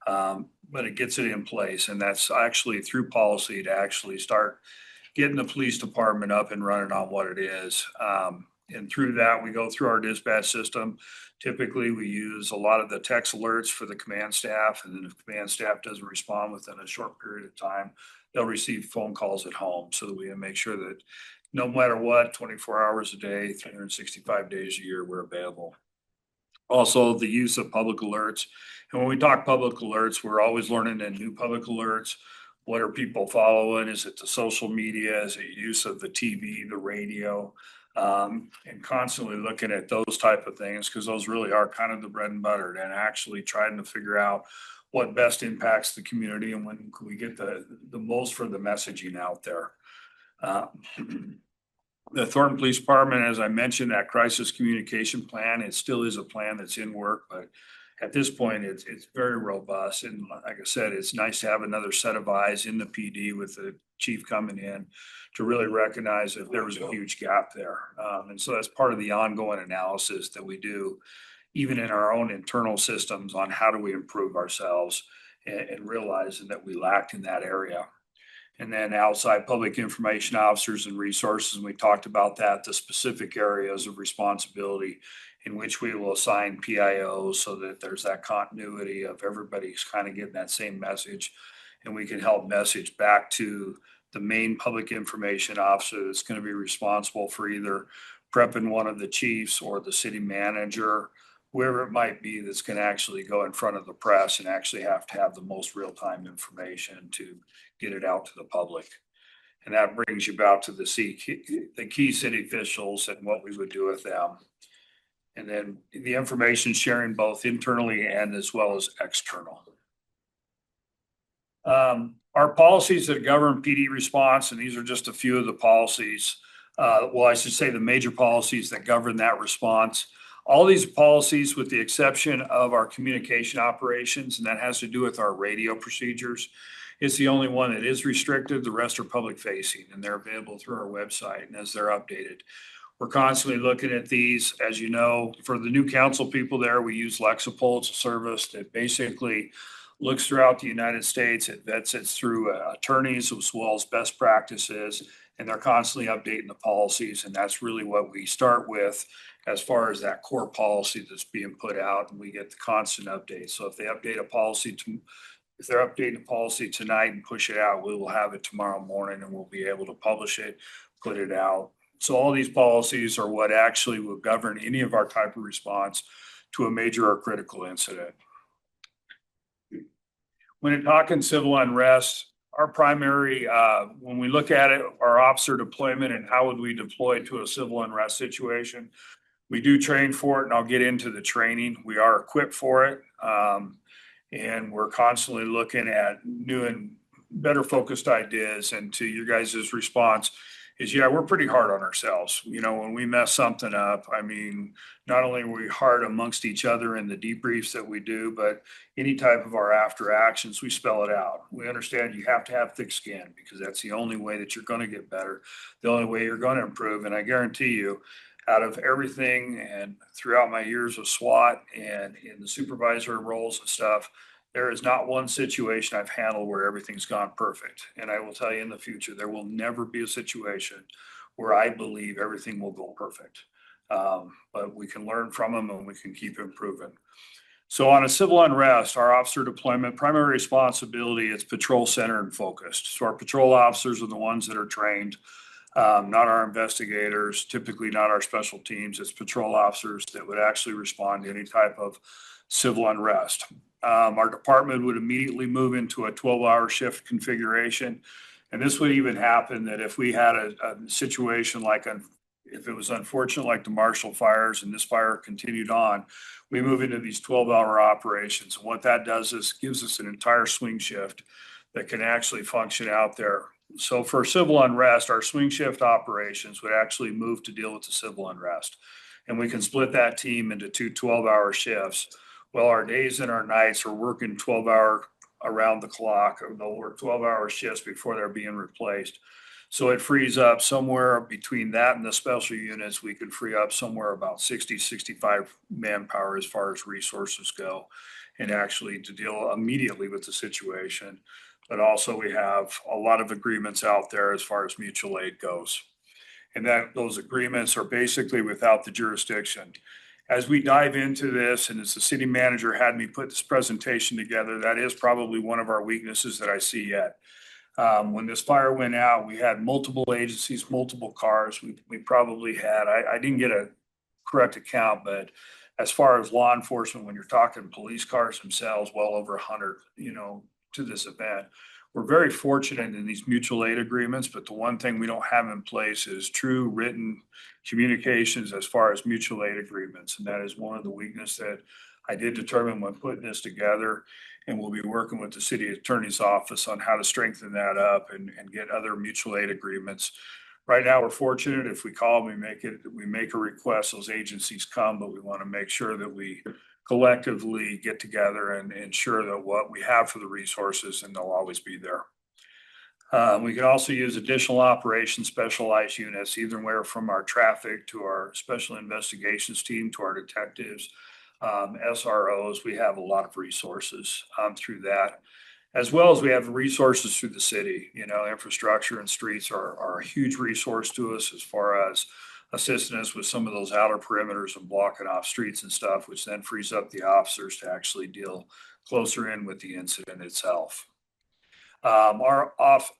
but it gets it in place. And that's actually through policy to actually start getting the police department up and running on what it is. And through that, we go through our dispatch system. Typically, we use a lot of the text alerts for the command staff. And then if command staff doesn't respond within a short period of time, they'll receive phone calls at home so that we can make sure that no matter what, 24 hours a day, 365 days a year, we're available. Also, the use of public alerts. And when we talk public alerts, we're always learning in new public alerts. What are people following? Is it the social media? Is it use of the TV, the radio? And constantly looking at those type of things, because those really are kind of the bread and butter, and actually trying to figure out what best impacts the community and when can we get the most for the messaging out there. The Thornton Police Department, as I mentioned, that crisis communication plan, it still is a plan that's in work, but at this point, it's very robust. And like I said, it's nice to have another set of eyes in the PD with the chief coming in to really recognize that there was a huge gap there. And so that's part of the ongoing analysis that we do, even in our own internal systems, on how do we improve ourselves and realizing that we lacked in that area. And then outside public information officers and resources, and we talked about that, the specific areas of responsibility in which we will assign PIOs so that there's that continuity of everybody's kind of getting that same message. And we can help message back to the main public information officer that's going to be responsible for either prepping one of the chiefs or the city manager, whoever it might be, that's going to actually go in front of the press and actually have to have the most real-time information to get it out to the public. And that brings you about to the key city officials and what we would do with them. And then the information sharing both internally and as well as external. Our policies that govern PD response, and these are just a few of the policies, well, I should say the major policies that govern that response. All these policies, with the exception of our communication operations, and that has to do with our radio procedures, is the only one that is restricted. The rest are public facing, and they're available through our website and as they're updated. We're constantly looking at these. As you know, for the new council people there, we use Lexipol. It's a service that basically looks throughout the United States. It vets it through attorneys as well as best practices, and they're constantly updating the policies. And that's really what we start with as far as that core policy that's being put out, and we get the constant updates. So if they update a policy if they're updating a policy tonight and push it out, we will have it tomorrow morning and we'll be able to publish it, put it out. So all these policies are what actually will govern any of our type of response to a major or critical incident. When you're talking civil unrest, our primary, when we look at it, our officer deployment and how would we deploy to a civil unrest situation, we do train for it, and I'll get into the training. We are equipped for it. And we're constantly looking at new and better focused ideas. And to your guys' response is, yeah, we're pretty hard on ourselves. You know, when we mess something up, I mean, not only are we hard amongst each other in the debriefs that we do, but any type of our after actions, we spell it out. We understand you have to have thick skin because that's the only way that you're going to get better, the only way you're going to improve. And I guarantee you, out of everything and throughout my years of SWAT and in the supervisory roles and stuff, there is not one situation I've handled where everything's gone perfect. And I will tell you in the future, there will never be a situation where I believe everything will go perfect. But we can learn from them and we can keep improving. So on a civil unrest, our officer deployment, primary responsibility, it's patrol center and focused. So our patrol officers are the ones that are trained. Not our investigators, typically not our special teams. It's patrol officers that would actually respond to any type of civil unrest. Our department would immediately move into a 12-hour shift configuration. And this would even happen that if we had a situation like if it was unfortunate, like the Marshall fires and this fire continued on, we move into these 12-hour operations. And what that does is gives us an entire swing shift that can actually function out there. So for civil unrest, our swing shift operations would actually move to deal with the civil unrest. And we can split that team into two 12-hour shifts. Well, our days and our nights are working 12-hour around the clock, or they'll work 12-hour shifts before they're being replaced. So it frees up somewhere between that and the special units. We could free up somewhere about 60, 65 manpower as far as resources go, and actually to deal immediately with the situation. But also we have a lot of agreements out there as far as mutual aid goes. And that those agreements are basically without the jurisdiction. As we dive into this, and as the city manager had me put this presentation together, that is probably one of our weaknesses that I see yet. When this fire went out, we had multiple agencies, multiple cars. We probably had, I didn't get a correct account, but as far as law enforcement, when you're talking police cars themselves, well over 100, to this event. We're very fortunate in these mutual aid agreements, but the one thing we don't have in place is true written communications as far as mutual aid agreements. And that is one of the weaknesses that I did determine when putting this together. And we'll be working with the city attorney's office on how to strengthen that up and get other mutual aid agreements Right now, we're fortunate if we call, we make a request, those agencies come, but we want to make sure that we collectively get together and ensure that what we have for the resources and they'll always be there. We can also use additional operations specialized units, either from our traffic to our special investigations team to our detectives, SROs. We have a lot of resources through that, as well as we have resources through the city. You know, infrastructure and streets are a huge resource to us as far as assisting us with some of those outer perimeters and blocking off streets and stuff, which then frees up the officers to actually deal closer in with the incident itself. Our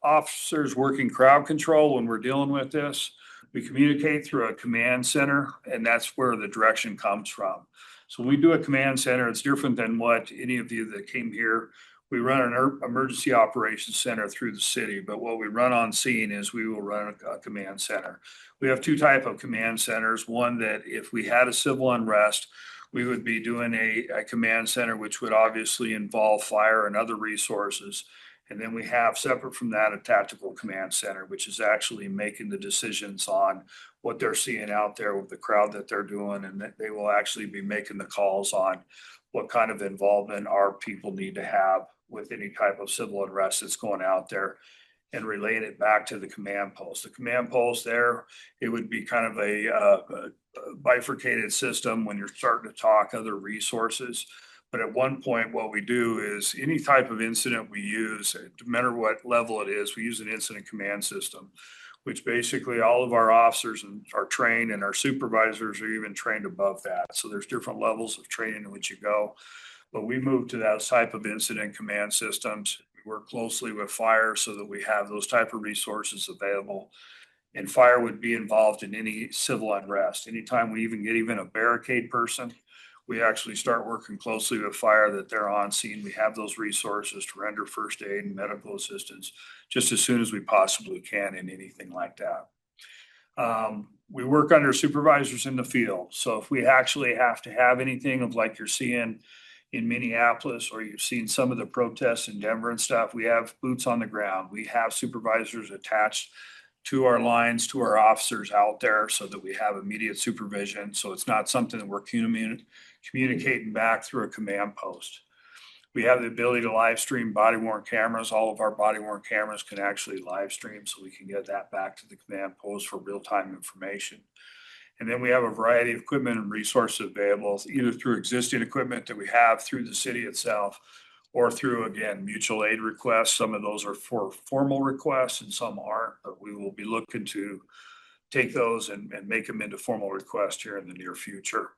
officers work in crowd control when we're dealing with this. We communicate through a command center, and that's where the direction comes from. So when we do a command center, it's different than what any of you that came here. We run an emergency operations center through the city, but what we run on scene is we will run a command center. We have two types of command centers. One that if we had a civil unrest, we would be doing a command center, which would obviously involve fire and other resources. And then we have separate from that a tactical command center, which is actually making the decisions on what they're seeing out there with the crowd that they're doing. And that they will actually be making the calls on what kind of involvement our people need to have with any type of civil unrest that's going out there, and relate it back to the command post. The command post there, it would be kind of a bifurcated system when you're starting to talk other resources. But at one point, what we do is any type of incident we use, no matter what level it is, we use an incident command system, which basically all of our officers are trained, and our supervisors are even trained above that. So there's different levels of training in which you go. But we move to that type of incident command systems. We work closely with fire so that we have those type of resources available. And fire would be involved in any civil unrest. Anytime we get a barricade person, we actually start working closely with fire that they're on scene. We have those resources to render first aid and medical assistance just as soon as we possibly can in anything like that. We work under supervisors in the field. So if we actually have to have anything of like you're seeing in Minneapolis, or you've seen some of the protests in Denver and stuff, we have boots on the ground. We have supervisors attached to our lines, to our officers out there, so that we have immediate supervision. So it's not something that we're communicating back through a command post. We have the ability to live stream body worn cameras. All of our body worn cameras can actually live stream, so we can get that back to the command post for real-time information. And then we have a variety of equipment and resources available, either through existing equipment that we have through the city itself, or through, again, mutual aid requests. Some of those are for formal requests and some aren't, but we will be looking to take those and make them into formal requests here in the near future.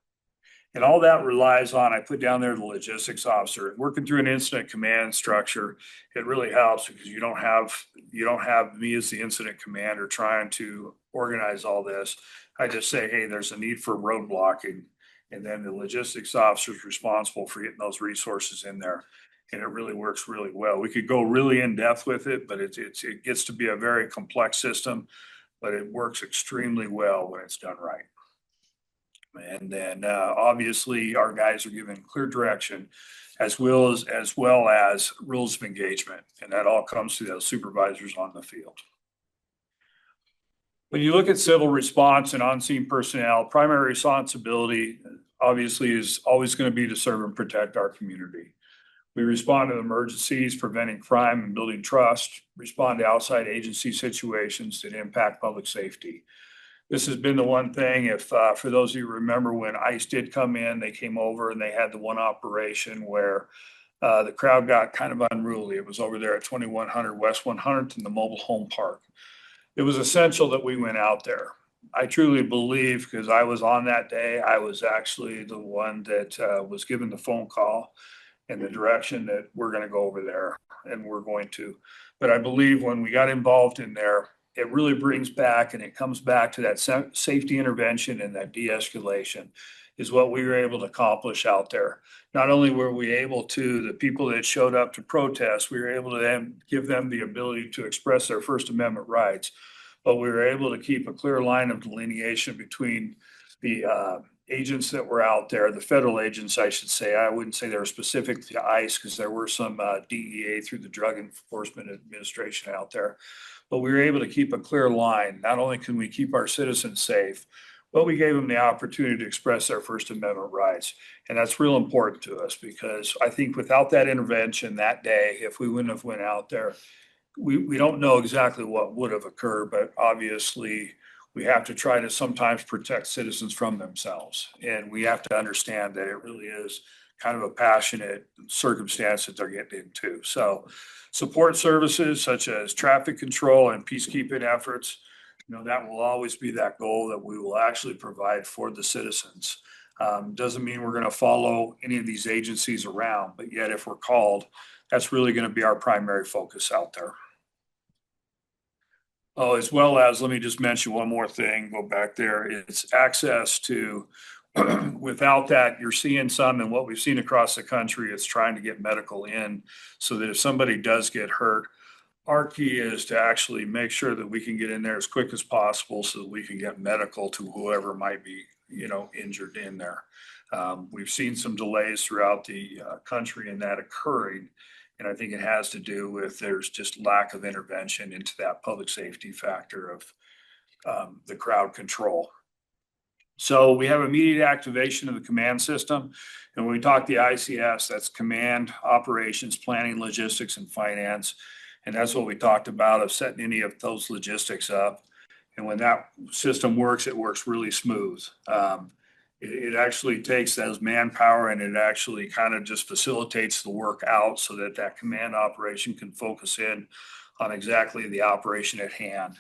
And all that relies on, I put down there the logistics officer. Working through an incident command structure, it really helps because you don't have me as the incident commander trying to organize all this. I just say, hey, there's a need for road blocking. And then the logistics officer is responsible for getting those resources in there. And it really works really well. We could go really in depth with it, but it gets to be a very complex system, but it works extremely well when it's done right. And then obviously our guys are given clear direction as well as rules of engagement. And that all comes through those supervisors on the field. When you look at civil response and on-scene personnel, primary responsibility obviously is always going to be to serve and protect our community. We respond to emergencies, preventing crime and building trust, respond to outside agency situations that impact public safety. This has been the one thing, if for those of you who remember when ICE did come in, they came over and they had the one operation where the crowd got kind of unruly. It was over there at 2100 West 100th in the mobile home park. It was essential that we went out there. I truly believe, because I was on that day, I was actually the one that was given the phone call and the direction that we're going to go over there, and we're going to. But I believe when we got involved in there, it really brings back, and it comes back to that safety intervention and that de-escalation is what we were able to accomplish out there. Not only were we able to, the people that showed up to protest, we were able to then give them the ability to express their First Amendment rights, but we were able to keep a clear line of delineation between the agents that were out there, the federal agents, I should say, I wouldn't say they were specific to ICE because there were some DEA through the Drug Enforcement Administration out there. But we were able to keep a clear line. Not only can we keep our citizens safe, but we gave them the opportunity to express their First Amendment rights. And that's real important to us because I think without that intervention that day, if we wouldn't have went out there, we don't know exactly what would have occurred, but obviously we have to try to sometimes protect citizens from themselves. And we have to understand that it really is kind of a passionate circumstance that they're getting into. So support services such as traffic control and peacekeeping efforts, that will always be that goal that we will actually provide for the citizens. Doesn't mean we're going to follow any of these agencies around, but yet if we're called, that's really going to be our primary focus out there. Oh, as well as, let me just mention one more thing, go back there, it's access to, without that, you're seeing some, and what we've seen across the country, it's trying to get medical in so that if somebody does get hurt, our key is to actually make sure that we can get in there as quick as possible so that we can get medical to whoever might be, injured in there. We've seen some delays throughout the country in that occurring. And I think it has to do with there's just lack of intervention into that public safety factor of the crowd control. So we have immediate activation of the command system. And when we talk the ICS, that's command, operations, planning, logistics, and finance. And that's what we talked about of setting any of those logistics up. And when that system works, it works really smooth. It actually takes those manpower and it actually kind of just facilitates the work out so that that command operation can focus in on exactly the operation at hand.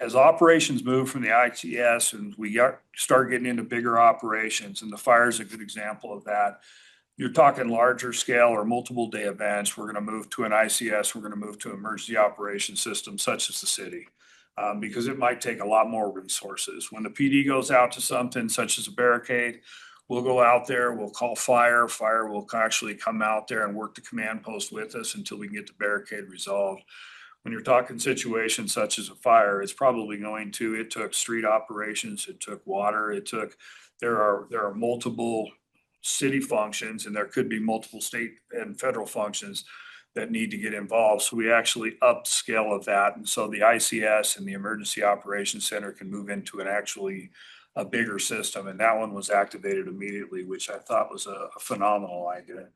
As operations move from the ITS and we start getting into bigger operations, and the fire is a good example of that. You're talking larger scale or multiple day events. We're going to move to an ICS. We're going to move to emergency operations system such as the city. Because it might take a lot more resources. When the PD goes out to something such as a barricade, we'll go out there, we'll call fire. Fire will actually come out there and work the command post with us until we can get the barricade resolved. When you're talking situations such as a fire, it's probably it took street operations, it took water, there are multiple city functions and there could be multiple state and federal functions that need to get involved. So we actually upped scale of that. And so the ICS and the Emergency Operations Center can move into a bigger system. And that one was activated immediately, which I thought was a phenomenal idea.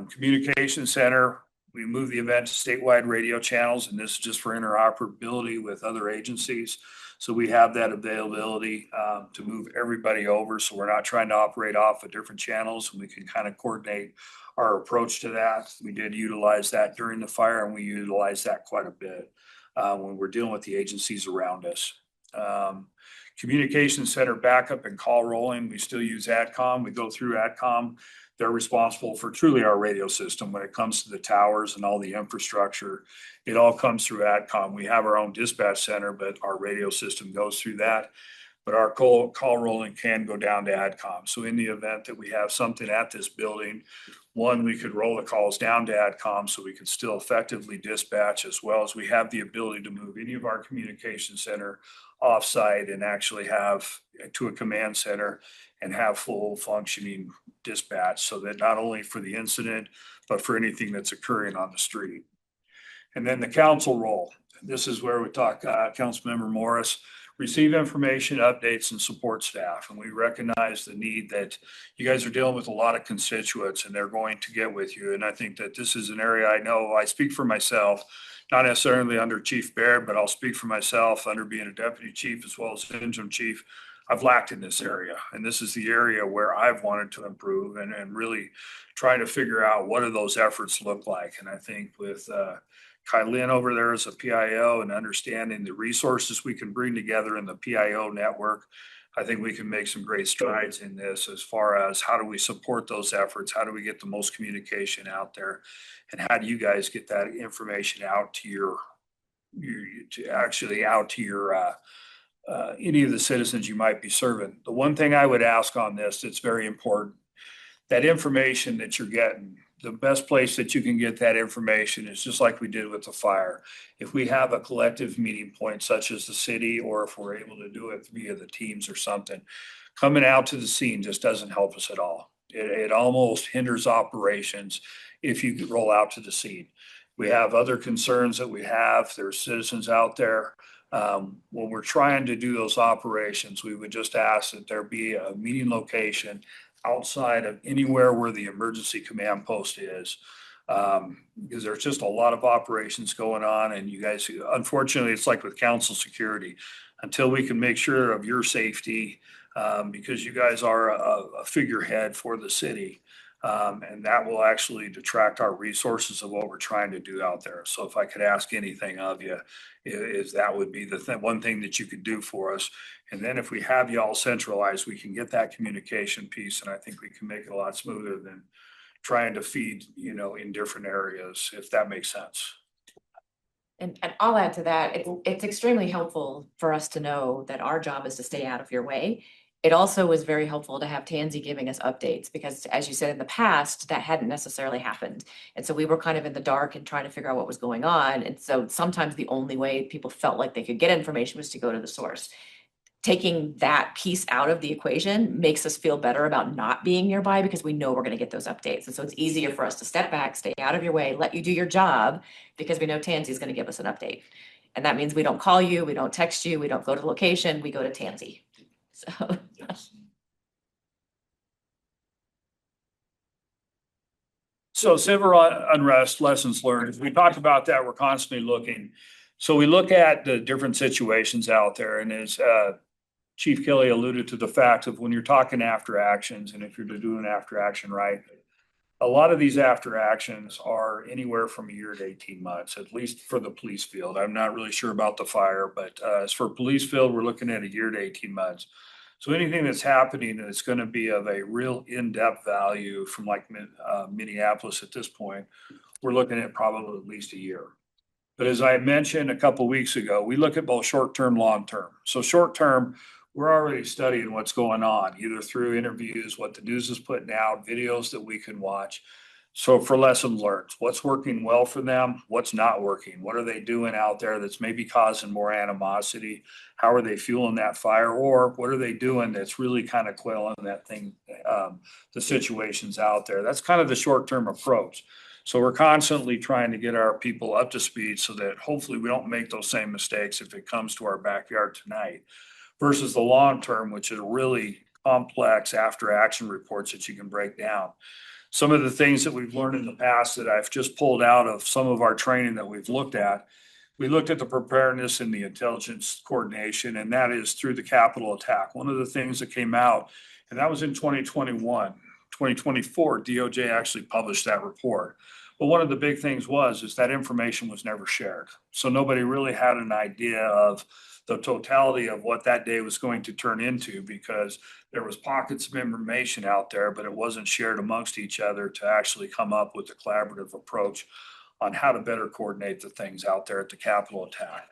Communication Center, we moved the event to statewide radio channels, and this is just for interoperability with other agencies. So we have that availability to move everybody over. So we're not trying to operate off of different channels, and we can kind of coordinate our approach to that. We did utilize that during the fire, and we utilized that quite a bit when we're dealing with the agencies around us. Communication Center backup and call rolling, we still use AdCom. We go through AdCom. They're responsible for truly our radio system when it comes to the towers and all the infrastructure. It all comes through AdCom. We have our own dispatch center, but our radio system goes through that. But our call rolling can go down to AdCom. So in the event that we have something at this building, one, we could roll the calls down to AdCom so we could still effectively dispatch, as well as we have the ability to move any of our communication center offsite and actually have to a command center and have full functioning dispatch so that not only for the incident, but for anything that's occurring on the street. And then the council role. This is where we talk, Councilmember Morris, receive information, updates, and support staff. And we recognize the need that you guys are dealing with a lot of constituents and they're going to get with you. And I think that this is an area I know I speak for myself, not necessarily under Chief Baird, but I'll speak for myself under being a deputy chief as well as interim chief. I've lacked in this area. And this is the area where I've wanted to improve and really try to figure out what do those efforts look like. And I think with Kylin over there as a PIO and understanding the resources we can bring together in the PIO network, I think we can make some great strides in this as far as how do we support those efforts? How do we get the most communication out there? And how do you guys get that information out to any of the citizens you might be serving? The one thing I would ask on this that's very important, that information that you're getting, the best place that you can get that information is just like we did with the fire. If we have a collective meeting point such as the city, or if we're able to do it via the teams or something, coming out to the scene just doesn't help us at all. It almost hinders operations if you roll out to the scene. We have other concerns that we have. There's citizens out there. When we're trying to do those operations, we would just ask that there be a meeting location outside of anywhere where the emergency command post is. Because there's just a lot of operations going on, and you guys, unfortunately, it's like with council security, until we can make sure of your safety, because you guys are a figurehead for the city. And that will actually detract our resources of what we're trying to do out there. So if I could ask anything of you, is that would be the one thing that you could do for us. And then if we have you all centralized, we can get that communication piece, and I think we can make it a lot smoother than trying to feed, in different areas, if that makes sense. And I'll add to that, it's extremely helpful for us to know that our job is to stay out of your way. It also was very helpful to have Tansy giving us updates, because as you said, in the past, that hadn't necessarily happened. And so we were kind of in the dark and trying to figure out what was going on. And so sometimes the only way people felt like they could get information was to go to the source. Taking that piece out of the equation makes us feel better about not being nearby, because we know we're going to get those updates. And so it's easier for us to step back, stay out of your way, let you do your job, because we know Tansy is going to give us an update. And that means we don't call you, we don't text you, we don't go to the location, we go to Tansy. So. So civil unrest, lessons learned, we talked about that, we're constantly looking. So we look at the different situations out there, and as Chief Kelly alluded to the fact of when you're talking after actions, and if you're doing after action right, a lot of these after actions are anywhere from a year to 18 months, at least for the police field. I'm not really sure about the fire, but as for police field, we're looking at a year to 18 months. So anything that's happening that's going to be of a real in-depth value from like Minneapolis at this point, we're looking at probably at least a year. But as I mentioned a couple of weeks ago, we look at both short-term, long-term. So short-term, we're already studying what's going on, either through interviews, what the news is putting out, videos that we can watch. So for lessons learned, what's working well for them, what's not working, what are they doing out there that's maybe causing more animosity, how are they fueling that fire, or what are they doing that's really kind of quelling that thing, the situations out there. That's kind of the short-term approach. So we're constantly trying to get our people up to speed so that hopefully we don't make those same mistakes if it comes to our backyard tonight, versus the long term, which is really complex after action reports that you can break down. Some of the things that we've learned in the past that I've just pulled out of some of our training that we've looked at, we looked at the preparedness and the intelligence coordination, and that is through the Capitol attack. One of the things that came out, and that was in 2021, 2024, DOJ actually published that report. But one of the big things is that information was never shared. So nobody really had an idea of the totality of what that day was going to turn into, because there was pockets of information out there, but it wasn't shared amongst each other to actually come up with a collaborative approach on how to better coordinate the things out there at the Capitol attack.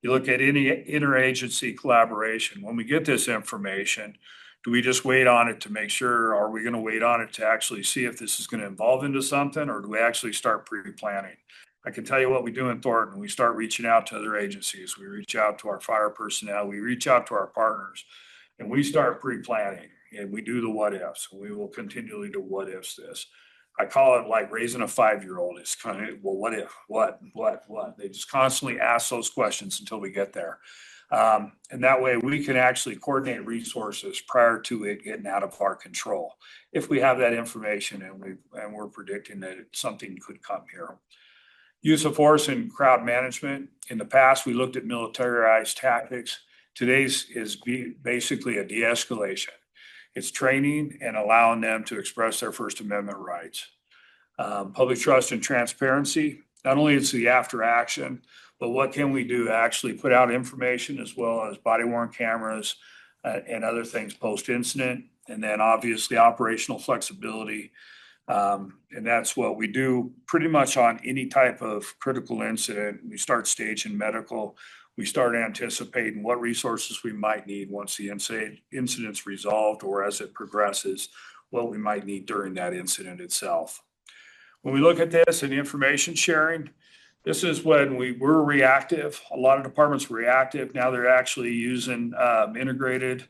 You look at any interagency collaboration. When we get this information, do we just wait on it to make sure, are we going to wait on it to actually see if this is going to evolve into something, or do we actually start pre-planning? I can tell you what we do in Thornton. We start reaching out to other agencies. We reach out to our fire personnel. We reach out to our partners, and we start pre-planning, and we do the what ifs. We will continually do what ifs this. I call it like raising a 5-year-old. It's kind of, well, what if, what? They just constantly ask those questions until we get there. And that way we can actually coordinate resources prior to it getting out of our control. If we have that information and we're predicting that something could come here. Use of force and crowd management. In the past, we looked at militarized tactics. Today's is basically a de-escalation. It's training and allowing them to express their First Amendment rights. Public trust and transparency. Not only is the after action, but what can we do to actually put out information as well as body worn cameras and other things post incident. And then obviously operational flexibility. And that's what we do pretty much on any type of critical incident. We start staging medical. We start anticipating what resources we might need once the incident's resolved or as it progresses. what we might need during that incident itself. When we look at this and information sharing, this is when we were reactive. A lot of departments were reactive. Now they're actually using integrated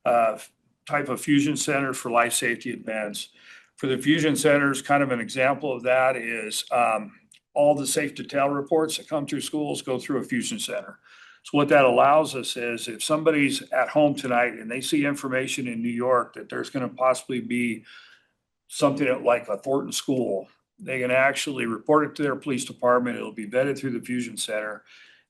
type of fusion centers for life safety events. For the fusion centers, kind of an example of that is all the safe detail reports that come through schools go through a fusion center. So what that allows us is if somebody's at home tonight and they see information in New York that there's going to possibly be something like a Thornton school, they can actually report it to their police department. It'll be vetted through the fusion center.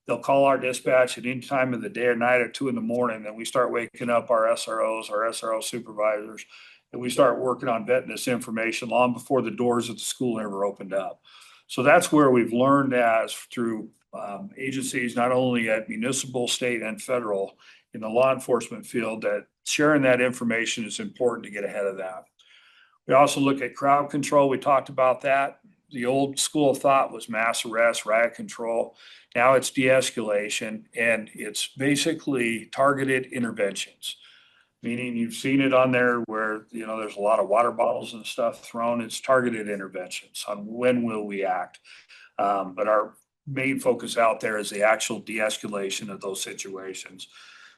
They'll call our dispatch at any time of the day or night at 2 a.m. Then we start waking up our SROs, our SRO supervisors, and we start working on vetting this information long before the doors of the school ever opened up. So that's where we've learned as through agencies, not only at municipal, state, and federal in the law enforcement field, that sharing that information is important to get ahead of that. We also look at crowd control. We talked about that. The old school of thought was mass arrest, riot control. Now it's de-escalation, and it's basically targeted interventions. Meaning you've seen it on there where, you know, there's a lot of water bottles and stuff thrown. It's targeted interventions on when will we act. But our main focus out there is the actual de-escalation of those situations,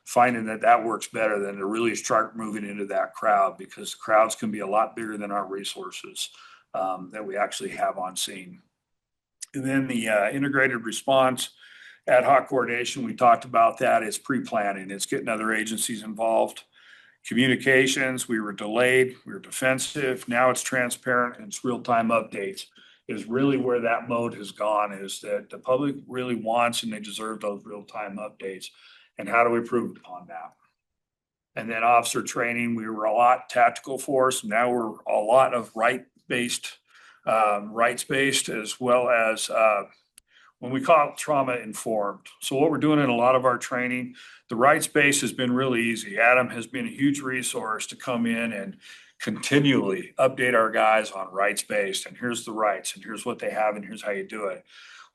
finding that that works better than to really start moving into that crowd, because crowds can be a lot bigger than our resources that we actually have on scene. And then the integrated response, ad hoc coordination, we talked about that. It's pre-planning. It's getting other agencies involved. Communications, we were delayed, we were defensive. Now it's transparent and it's real-time updates is really where that mode has gone, is that the public really wants and they deserve those real-time updates. And how do we improve upon that? And then officer training, we were a lot tactical force. Now we're a lot of rights-based, as well as when we call it trauma informed. So what we're doing in a lot of our training, the rights-based has been really easy. Adam has been a huge resource to come in and continually update our guys on rights-based, and here's the rights, and here's what they have, and here's how you do it.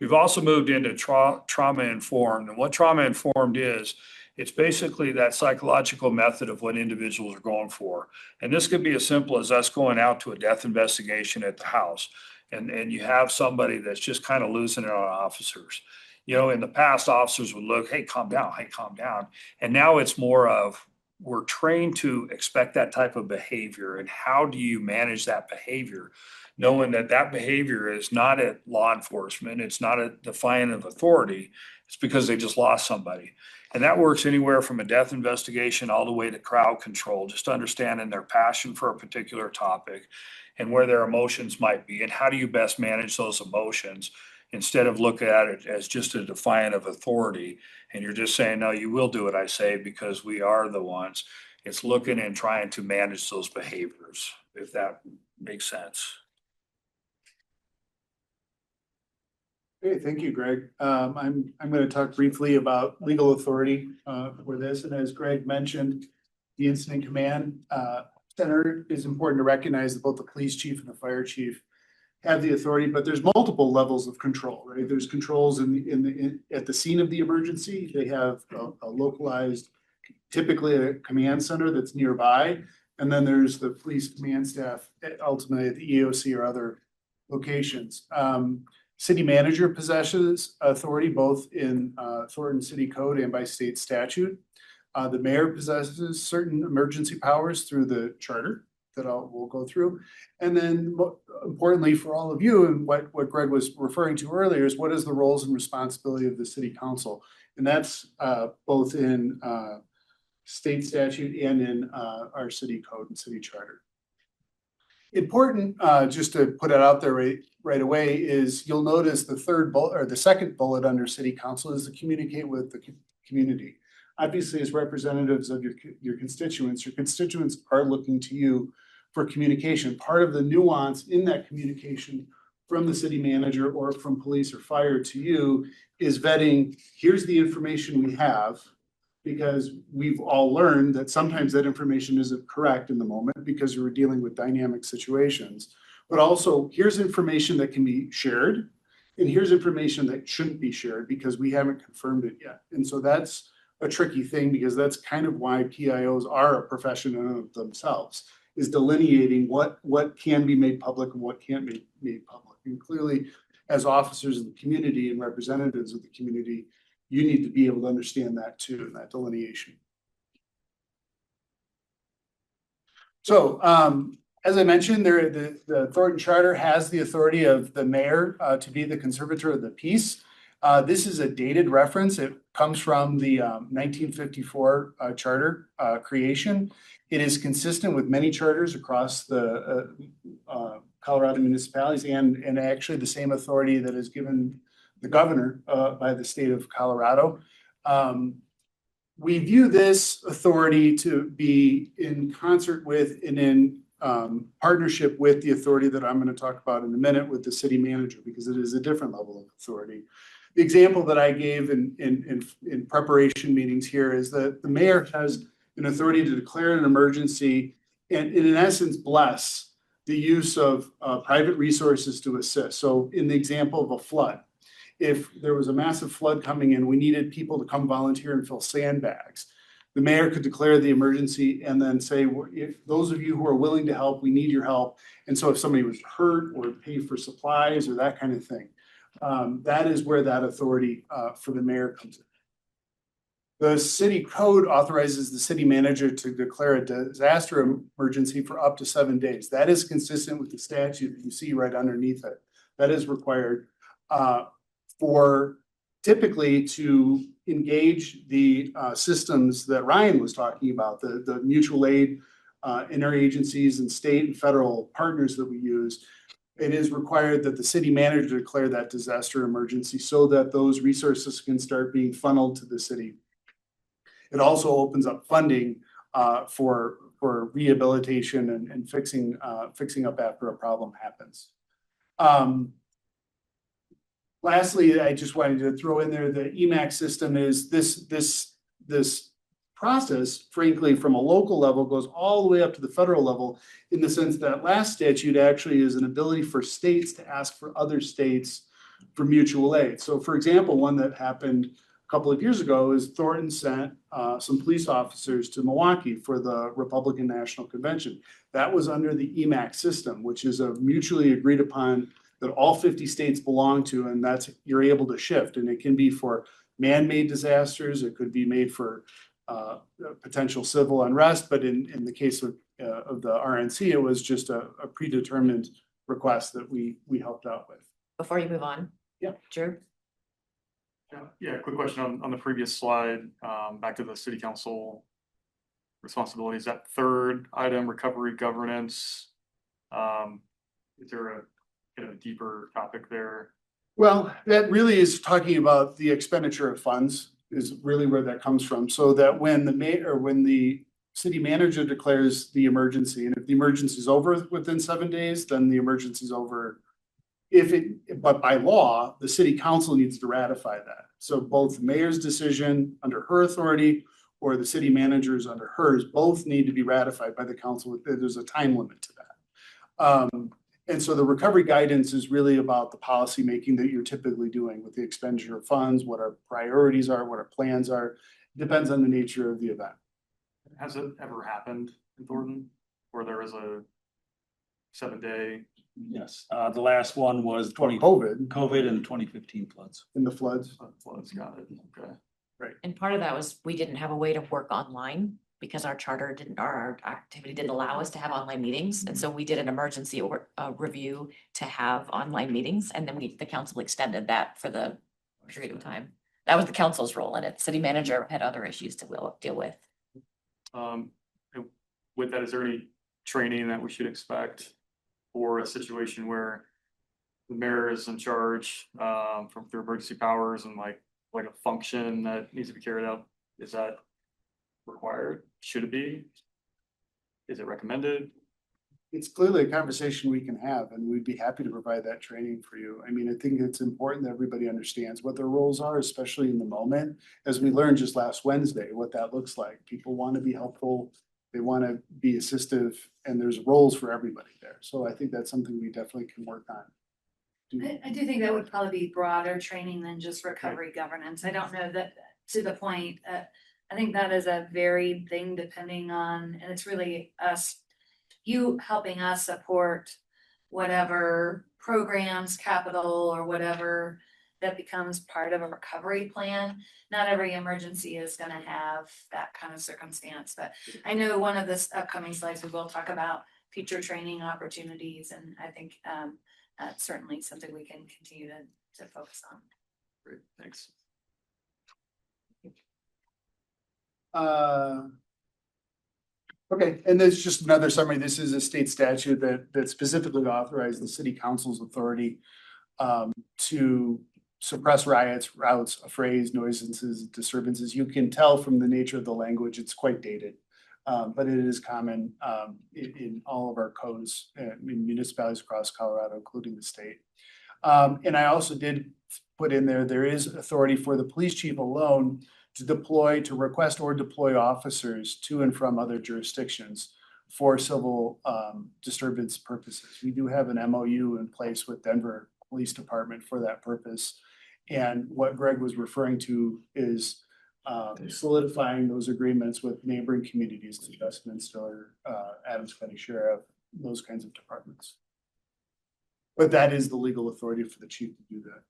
We've also moved into trauma-informed, and what trauma-informed is, it's basically that psychological method of what individuals are going for. And this could be as simple as us going out to a death investigation at the house, and you have somebody that's just kind of losing it on officers. You know, in the past, officers would look, hey, calm down, hey, calm down. And now it's more of, we're trained to expect that type of behavior, and how do you manage that behavior, knowing that that behavior is not at law enforcement, it's not a defiant of authority, it's because they just lost somebody. And that works anywhere from a death investigation all the way to crowd control, just understanding their passion for a particular topic and where their emotions might be, and how do you best manage those emotions instead of looking at it as just a defiant of authority. And you're just saying, no, you will do what I say because we are the ones. It's looking and trying to manage those behaviors, if that makes sense. Okay, thank you, Greg. I'm going to talk briefly about legal authority for this. And as Greg mentioned, the Incident Command Center is important to recognize that both the police chief and the fire chief have the authority, but there's multiple levels of control, right? There's controls at the scene of the emergency. They have a localized, typically a command center that's nearby. And then there's the police command staff, ultimately at the EOC or other locations. City manager possesses authority both in Thornton City Code and by state statute. The mayor possesses certain emergency powers through the charter that we'll go through. And then importantly for all of you, and what Greg was referring to earlier, is what is the roles and responsibility of the city council? And that's both in state statute and in our city code and city charter. Important, just to put it out there right away, is you'll notice the third bullet or the second bullet under city council is to communicate with the community. Obviously, as representatives of your constituents are looking to you for communication. Part of the nuance in that communication from the city manager or from police or fire to you is vetting, here's the information we have, because we've all learned that sometimes that information isn't correct in the moment because we're dealing with dynamic situations. But also, here's information that can be shared, and here's information that shouldn't be shared because we haven't confirmed it yet. And so that's a tricky thing, because that's kind of why PIOs are a profession in of themselves, is delineating what can be made public and what can't be made public. And clearly, as officers of the community and representatives of the community, you need to be able to understand that too, and that delineation. So, as I mentioned, the Thornton Charter has the authority of the mayor to be the conservator of the peace. This is a dated reference. It comes from the 1954 charter creation. It is consistent with many charters across the Colorado municipalities and actually the same authority that is given the governor by the state of Colorado. We view this authority to be in concert with and in partnership with the authority that I'm going to talk about in a minute with the city manager, because it is a different level of authority. The example that I gave in preparation meetings here is that the mayor has an authority to declare an emergency and in essence bless the use of private resources to assist. So in the example of a flood, if there was a massive flood coming in, we needed people to come volunteer and fill sandbags. The mayor could declare the emergency and then say, if those of you who are willing to help, we need your help. And so if somebody was hurt or pay for supplies or that kind of thing, that is where that authority for the mayor comes in. The city code authorizes the city manager to declare a disaster emergency for up to 7 days. That is consistent with the statute that you see right underneath it. That is required for typically to engage the systems that Ryan was talking about, the mutual aid interagencies and state and federal partners that we use. It is required that the city manager declare that disaster emergency so that those resources can start being funneled to the city. It also opens up funding for rehabilitation and fixing up after a problem happens. Lastly, I just wanted to throw in there the EMAC system is this process, frankly, from a local level goes all the way up to the federal level in the sense that last statute actually is an ability for states to ask for other states for mutual aid. So for example, one that happened a couple of years ago is Thornton sent some police officers to Milwaukee for the Republican National Convention. That was under the EMAC system, which is a mutually agreed upon that all 50 states belong to, and that's you're able to shift. And it can be for man-made disasters, it could be made for potential civil unrest, but in the case of the RNC, it was just a predetermined request that we helped out with. Before you move on. Yeah. Drew? Yeah, quick question on the previous slide, back to the city council responsibilities, that third item, recovery governance. Is there a kind of deeper topic there? Well, that really is talking about the expenditure of funds is really where that comes from. So that when the mayor or when the city manager declares the emergency, and if the emergency is over within 7 days, then the emergency is over. But by law, the city council needs to ratify that. So both the mayor's decision under her authority or the city manager's under hers, both need to be ratified by the council. There's a time limit to that. And so the recovery guidance is really about the policy making that you're typically doing with the expenditure of funds, what our priorities are, what our plans are. It depends on the nature of the event. Has it ever happened in Thornton where there was a 7-day? Yes, the last one was COVID and 2015 floods. in the floods. Floods, got it, okay. And part of that was we didn't have a way to work online because our charter didn't, or our activity didn't allow us to have online meetings. And so we did an emergency review to have online meetings. And then the council extended that for the period of time. That was the council's role in it. City manager had other issues to deal with. With that, is there any training that we should expect for a situation where the mayor is in charge from through emergency powers and like a function that needs to be carried out? Is that required? Should it be? Is it recommended? It's clearly a conversation we can have, and we'd be happy to provide that training for you. I mean, I think it's important that everybody understands what their roles are, especially in the moment. As we learned just last Wednesday, what that looks like. People want to be helpful, they want to be assistive, and there's roles for everybody there. So I think that's something we definitely can work on. I do think that would probably be broader training than just recovery governance. I don't know that to the point. I think that is a varied thing depending on, and it's really us you helping us support whatever programs, capital, or whatever that becomes part of a recovery plan. Not every emergency is gonna have that kind of circumstance, but I know one of this upcoming slides, we will talk about future training opportunities, and I think that's certainly something we can continue to focus on. Great, thanks. Okay, and there's just another summary. This is a state statute that specifically authorized the city council's authority to suppress riots, routs, affrays, nuisances, disturbances. You can tell from the nature of the language, it's quite dated. But it is common in all of our codes in municipalities across Colorado, including the state. And I also did put in there is authority for the police chief alone to request or deploy officers to and from other jurisdictions for civil disturbance purposes. We do have an MOU in place with Denver Police Department for that purpose. And what Greg was referring to is solidifying those agreements with neighboring communities, Westminster, Adams County Sheriff, those kinds of departments. But that is the legal authority for the chief to do that.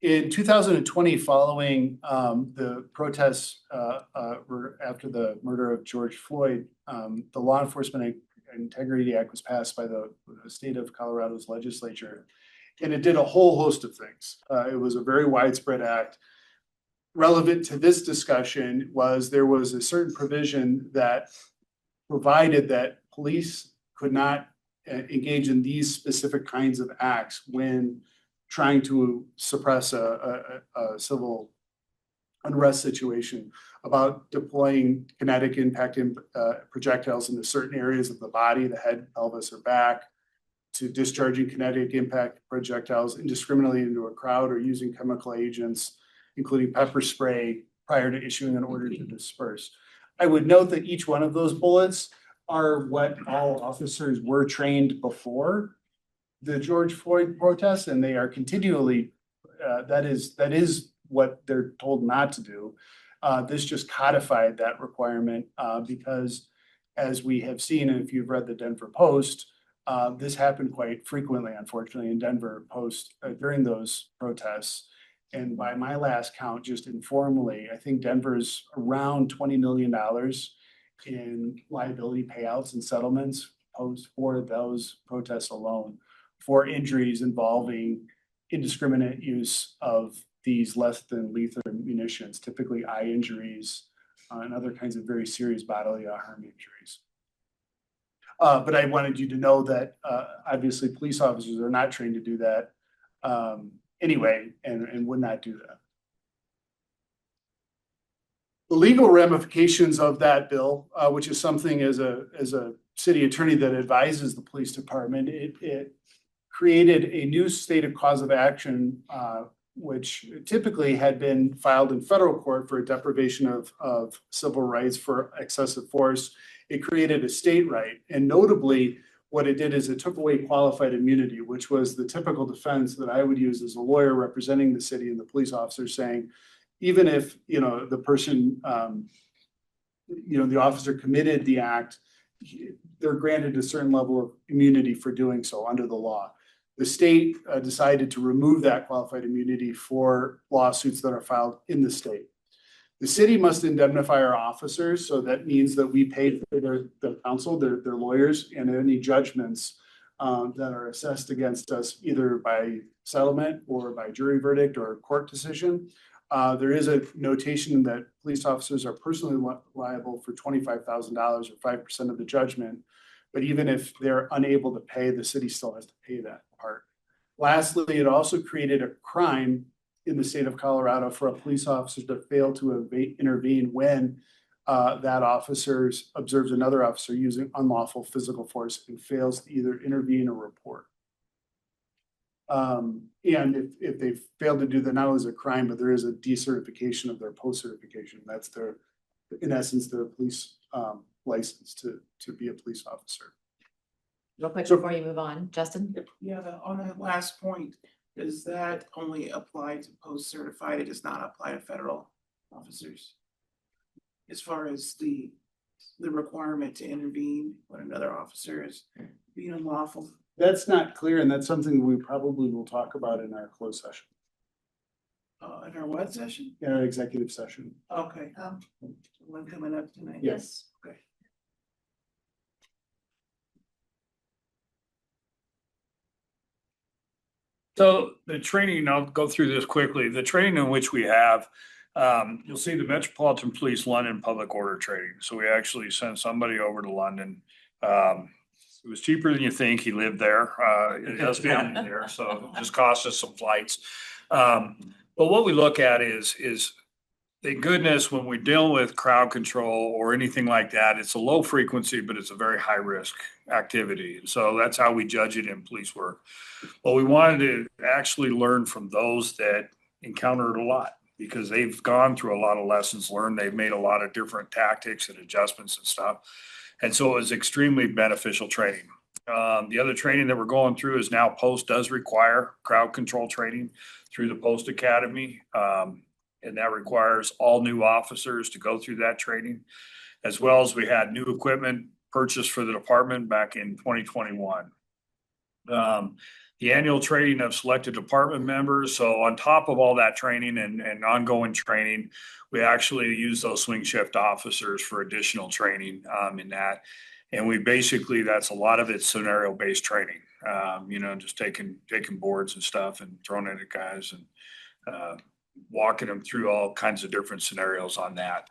In 2020, following the protests after the murder of George Floyd, the Law Enforcement Integrity Act was passed by the state of Colorado's legislature. And it did a whole host of things. It was a very widespread act. Relevant to this discussion there was a certain provision that provided that police could not engage in these specific kinds of acts when trying to suppress a civil unrest situation, about deploying kinetic impact projectiles into certain areas of the body, the head, pelvis, or back, to discharging kinetic impact projectiles indiscriminately into a crowd, or using chemical agents, including pepper spray, prior to issuing an order to disperse. I would note that each one of those bullets are what all officers were trained before the George Floyd protests, and they are continually, that is what they're told not to do. This just codified that requirement because, as we have seen, and if you've read the Denver Post, this happened quite frequently, unfortunately, in Denver Post during those protests. And by my last count, just informally, I think Denver's around $20 million in liability payouts and settlements for those protests alone, for injuries involving indiscriminate use of these less than lethal munitions, typically eye injuries and other kinds of very serious bodily harm injuries. But I wanted you to know that obviously police officers are not trained to do that anyway, and would not do that. The legal ramifications of that bill, which is something as a city attorney that advises the police department, it created a new stated cause of action, which typically had been filed in federal court for a deprivation of civil rights for excessive force. It created a state right. And notably, what it did is it took away qualified immunity, which was the typical defense that I would use as a lawyer representing the city and the police officer, saying, even if, the person, the officer committed the act, they're granted a certain level of immunity for doing so under the law. The state decided to remove that qualified immunity for lawsuits that are filed in the state. The city must indemnify our officers, so that means that we pay for their counsel, their lawyers, and any judgments that are assessed against us, either by settlement or by jury verdict or court decision. There is a notation that police officers are personally liable for $25,000 or 5% of the judgment. But even if they're unable to pay, the city still has to pay that part. Lastly, it also created a crime in the state of Colorado for a police officer to fail to intervene when that officer observes another officer using unlawful physical force and fails to either intervene or report. And if they fail to do that, not only is it a crime, but there is a decertification of their post-certification. That's their, in essence, their police license to be a police officer. Real quick before you move on, Justin? Yeah, on that last point, does that only apply to post-certified? It does not apply to federal officers? As far as the the requirement to intervene when another officer is being unlawful? That's not clear, and that's something we probably will talk about in our closed session, In our what session? in our executive session. Okay, one coming up tonight. Yes. Okay. So the training, I'll go through this quickly. The training in which we have, you'll see the Metropolitan Police London Public Order Training. So we actually sent somebody over to London. It was cheaper than you think. He lived there. He has family there, so it just cost us some flights. But what we look at is thank goodness when we deal with crowd control or anything like that, it's a low frequency, but it's a very high risk activity. And so that's how we judge it in police work. But we wanted to actually learn from those that encountered a lot because they've gone through a lot of lessons learned. They've made a lot of different tactics and adjustments and stuff. And so it was extremely beneficial training. The other training that we're going through is now Post does require crowd control training through the Post Academy. And that requires all new officers to go through that training, as well as we had new equipment purchased for the department back in 2021. The annual training of selected department members. So on top of all that training and ongoing training, we actually use those swing shift officers for additional training in that. And we basically, that's a lot of it's scenario-based training, just taking boards and stuff and throwing it at guys and walking them through all kinds of different scenarios on that.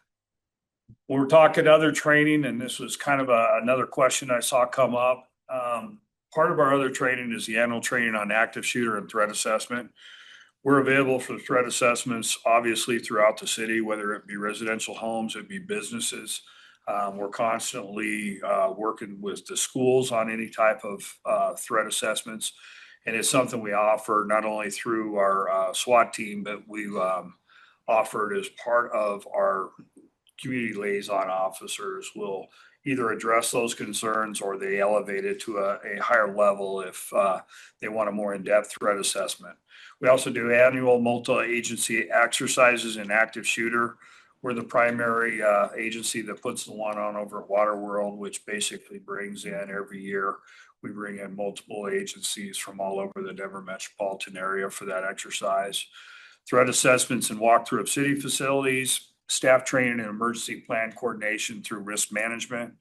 When we're talking other training, and this was kind of another question I saw come up. Part of our other training is the annual training on active shooter and threat assessment. We're available for threat assessments, obviously throughout the city, whether it be residential homes, it be businesses. We're constantly working with the schools on any type of threat assessments. And it's something we offer not only through our SWAT team, but we've offered as part of our community liaison officers will either address those concerns or they elevate it to a higher level if they want a more in-depth threat assessment. We also do annual multi-agency exercises in active shooter. We're the primary agency that puts the one on over at Waterworld, which basically brings in every year. We bring in multiple agencies from all over the Denver metropolitan area for that exercise. Threat assessments and walkthrough of city facilities, staff training and emergency plan coordination through risk management,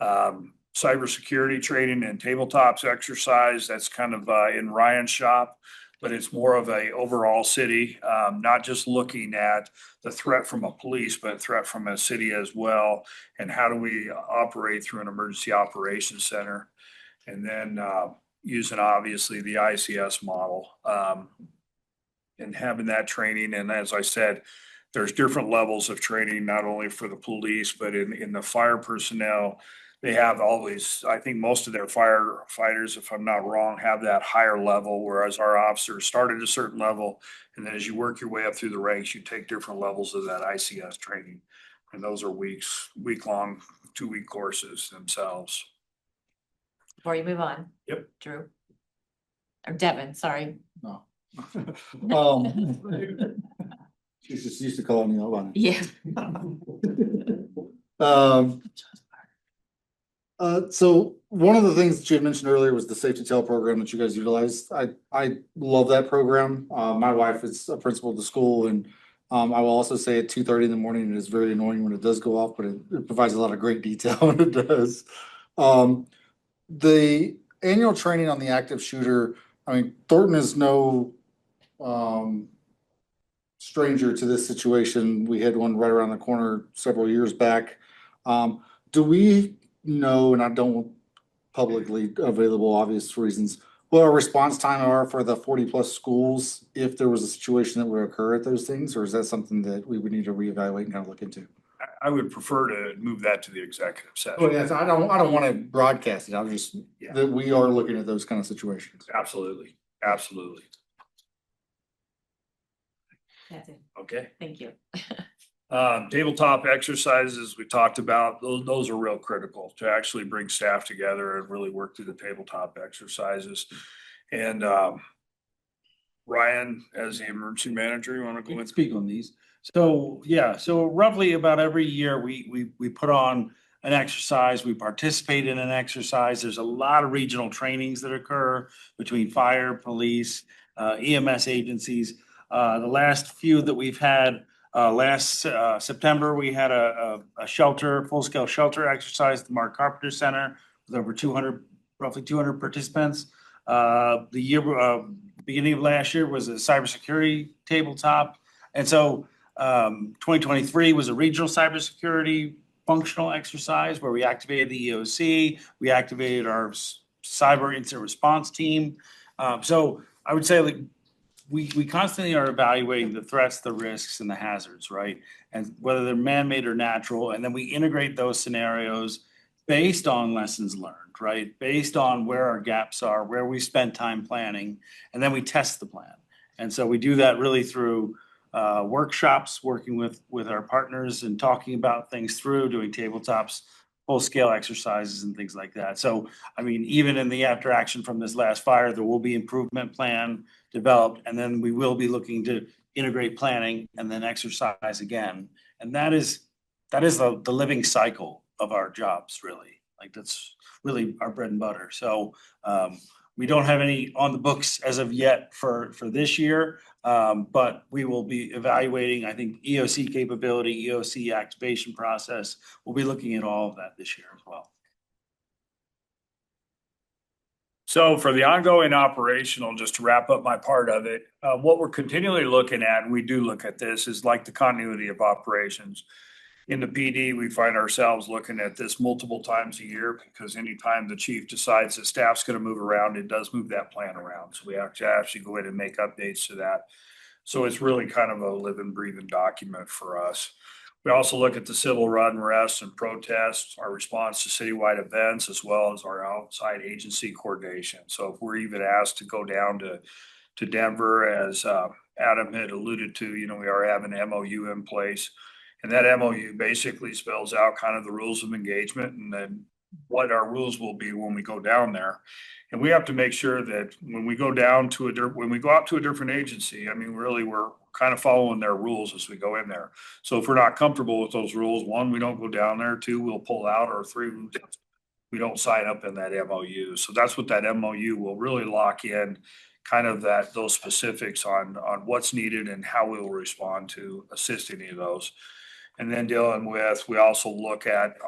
cybersecurity training and tabletops exercise. That's kind of in Ryan's shop, but it's more of a overall city, not just looking at the threat from a police, but threat from a city as well. And how do we operate through an emergency operations center? And then using obviously the ICS model and having that training. And as I said, there's different levels of training, not only for the police, but in the fire personnel. They have always, I think most of their firefighters, if I'm not wrong, have that higher level, whereas our officers start at a certain level. And then as you work your way up through the ranks, you take different levels of that ICS training. And those are week-long, 2-week courses themselves. Before you move on. Yep. Drew. Or Devin, sorry. No. She's just used to calling me out on it. Yeah. So one of the things that you had mentioned earlier was the safety tail program that you guys utilized. I love that program. My wife is a principal of the school, and I will also say at 2:30 in the morning, it is very annoying when it does go off, but it provides a lot of great detail when it does. The annual training on the active shooter, I mean, Thornton is no stranger to this situation. We had one right around the corner several years back. Do we know, and I don't want publicly available obvious reasons, what our response time are for the 40+ schools if there was a situation that would occur at those things, or is that something that we would need to reevaluate and kind of look into? I would prefer to move that to the executive session. Well, yes, I don't want to broadcast it. I'm just that we are looking at those kind of situations. Absolutely. That's it. Okay. Thank you. Tabletop exercises we talked about, those are real critical to actually bring staff together and really work through the tabletop exercises. And Ryan, as the emergency manager, you want to go and speak on these? So roughly about every year we put on an exercise, we participate in an exercise. There's a lot of regional trainings that occur between fire, police, EMS agencies. The last few that we've had, last September, we had a shelter, full-scale shelter exercise at the Mark Carpenter Center with over 200, roughly 200 participants. Beginning of last year was a cybersecurity tabletop. And so 2023 was a regional cybersecurity functional exercise where we activated the EOC, we activated our cyber incident response team. So I would say like we constantly are evaluating the threats, the risks, and the hazards, right? And whether they're man-made or natural, and then we integrate those scenarios based on lessons learned, right? Based on where our gaps are, where we spent time planning, and then we test the plan. And so we do that really through workshops, working with our partners and talking about things through, doing tabletops, full-scale exercises and things like that. So, I mean, even in the after action from this last fire, there will be improvement plan developed, and then we will be looking to integrate planning and then exercise again. And that is the living cycle of our jobs, really. Like that's really our bread and butter. So we don't have any on the books as of yet for this year, but we will be evaluating, I think, EOC capability, EOC activation process. We'll be looking at all of that this year as well. So for the ongoing operational, just to wrap up my part of it, what we're continually looking at, and we do look at this, is like the continuity of operations. In the PD, we find ourselves looking at this multiple times a year because anytime the chief decides the staff's going to move around, it does move that plan around. So we have to actually go in and make updates to that. So it's really kind of a living, breathing document for us. We also look at the civil unrest and protests, our response to citywide events, as well as our outside agency coordination. So if we're even asked to go down to Denver, as Adam had alluded to, you know, we are having an MOU in place. And that MOU basically spells out kind of the rules of engagement and then what our rules will be when we go down there. And we have to make sure that when we go down to when we go out to a different agency, I mean, really, we're kind of following their rules as we go in there. So if we're not comfortable with those rules, one, we don't go down there. Two, we'll pull out, or three, we don't sign up in that MOU. So that's what that MOU will really lock in, kind of those specifics on what's needed and how we will respond to assist any of those. And then dealing with, we also look at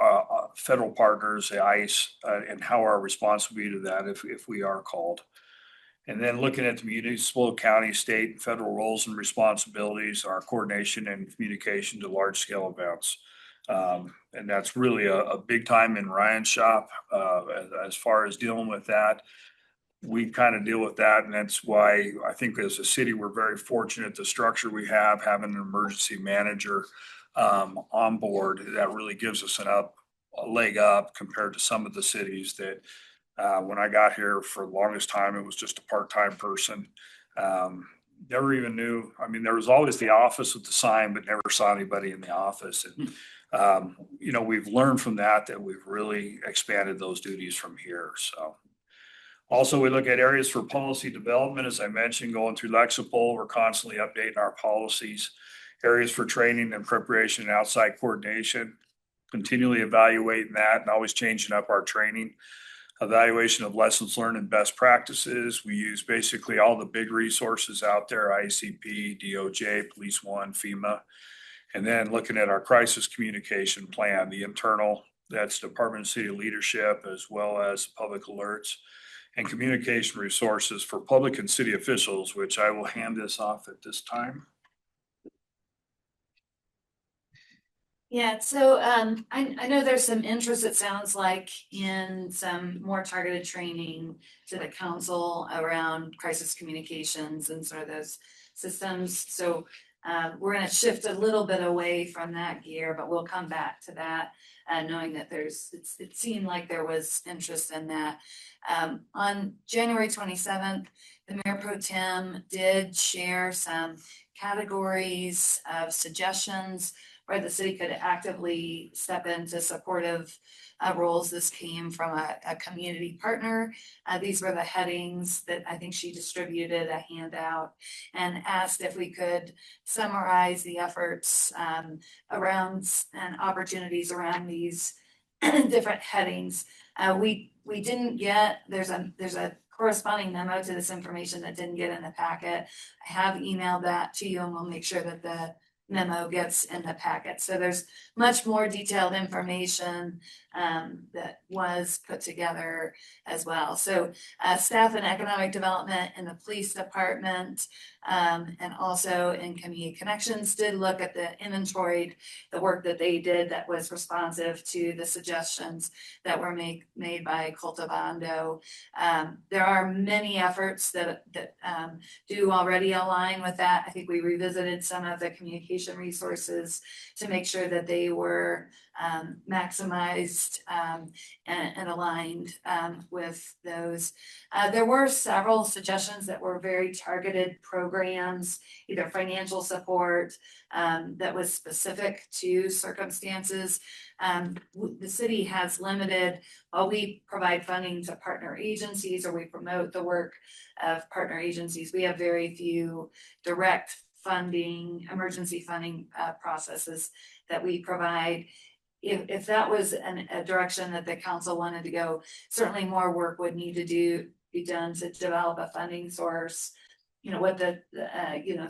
federal partners, the ICE, and how our response will be to that if we are called. And then looking at the municipal, county, state, and federal roles and responsibilities, our coordination and communication to large scale events. And that's really a big time in Ryan's shop as far as dealing with that. We kind of deal with that, and that's why I think as a city, we're very fortunate the structure we have, having an emergency manager on board. That really gives us a leg up compared to some of the cities that when I got here for the longest time, it was just a part-time person. Never even knew. I mean, there was always the office with the sign, but never saw anybody in the office. And, you know, we've learned from that we've really expanded those duties from here. So also, we look at areas for policy development. As I mentioned, going through Lexipol, we're constantly updating our policies. Areas for training and preparation and outside coordination, continually evaluating that and always changing up our training. Evaluation of lessons learned and best practices. We use basically all the big resources out there, ICP, DOJ, Police One, FEMA. And then looking at our crisis communication plan, the internal, that's Department of City Leadership, as well as public alerts and communication resources for public and city officials, which I will hand this off at this time. Yeah, so I know there's some interest, it sounds like, in some more targeted training to the council around crisis communications and sort of those systems. So we're gonna shift a little bit away from that gear, but we'll come back to that, knowing that it seemed like there was interest in that. On January 27th, the Mayor Pro Tem did share some categories of suggestions where the city could actively step into supportive roles. This came from a community partner. These were the headings that I think she distributed a handout and asked if we could summarize the efforts around and opportunities around these different headings. We didn't get, there's a corresponding memo to this information that didn't get in the packet. I have emailed that to you and we'll make sure that the memo gets in the packet. So there's much more detailed information that was put together as well. So staff and economic development in the police department and also in community connections did look at the inventory, the work that they did that was responsive to the suggestions that were made by Cultivando. There are many efforts that do already align with that. I think we revisited some of the communication resources to make sure that they were maximized and aligned with those. There were several suggestions that were very targeted programs, either financial support that was specific to circumstances. The city has limited, while we provide funding to partner agencies or we promote the work of partner agencies, we have very few direct funding, emergency funding processes that we provide. If that was a direction that the council wanted to go, certainly more work would need to be done to develop a funding source. You know, what the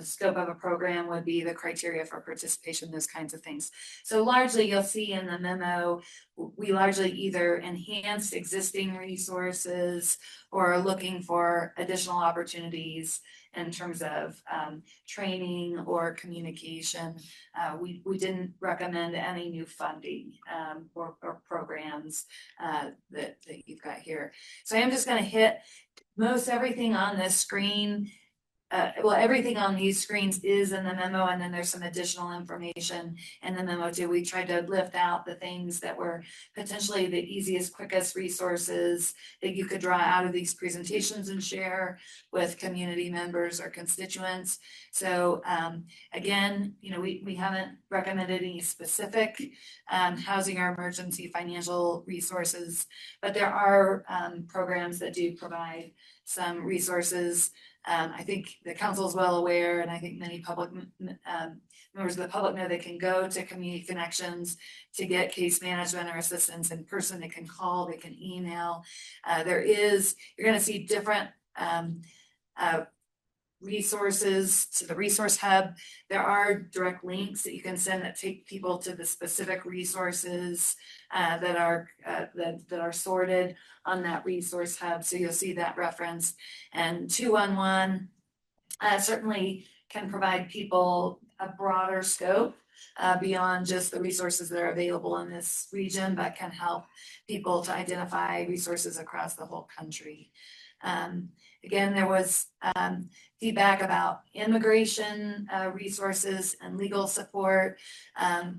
scope of a program would be, the criteria for participation, those kinds of things. So largely you'll see in the memo, we largely either enhanced existing resources or are looking for additional opportunities in terms of training or communication. We didn't recommend any new funding or programs that you've got here. So I am just going to hit most everything on this screen. Well, everything on these screens is in the memo, and then there's some additional information in the memo too. We tried to lift out the things that were potentially the easiest, quickest resources that you could draw out of these presentations and share with community members or constituents. So again, we haven't recommended any specific housing or emergency financial resources, but there are programs that do provide some resources. I think the council is well aware, and I think many public members of the public know they can go to community connections to get case management or assistance in person. They can call, they can email. You're going to see different resources to the resource hub. There are direct links that you can send that take people to the specific resources that are sorted on that resource hub. So you'll see that reference. And 211 certainly can provide people a broader scope beyond just the resources that are available in this region, but can help people to identify resources across the whole country. Again, there was feedback about immigration resources and legal support.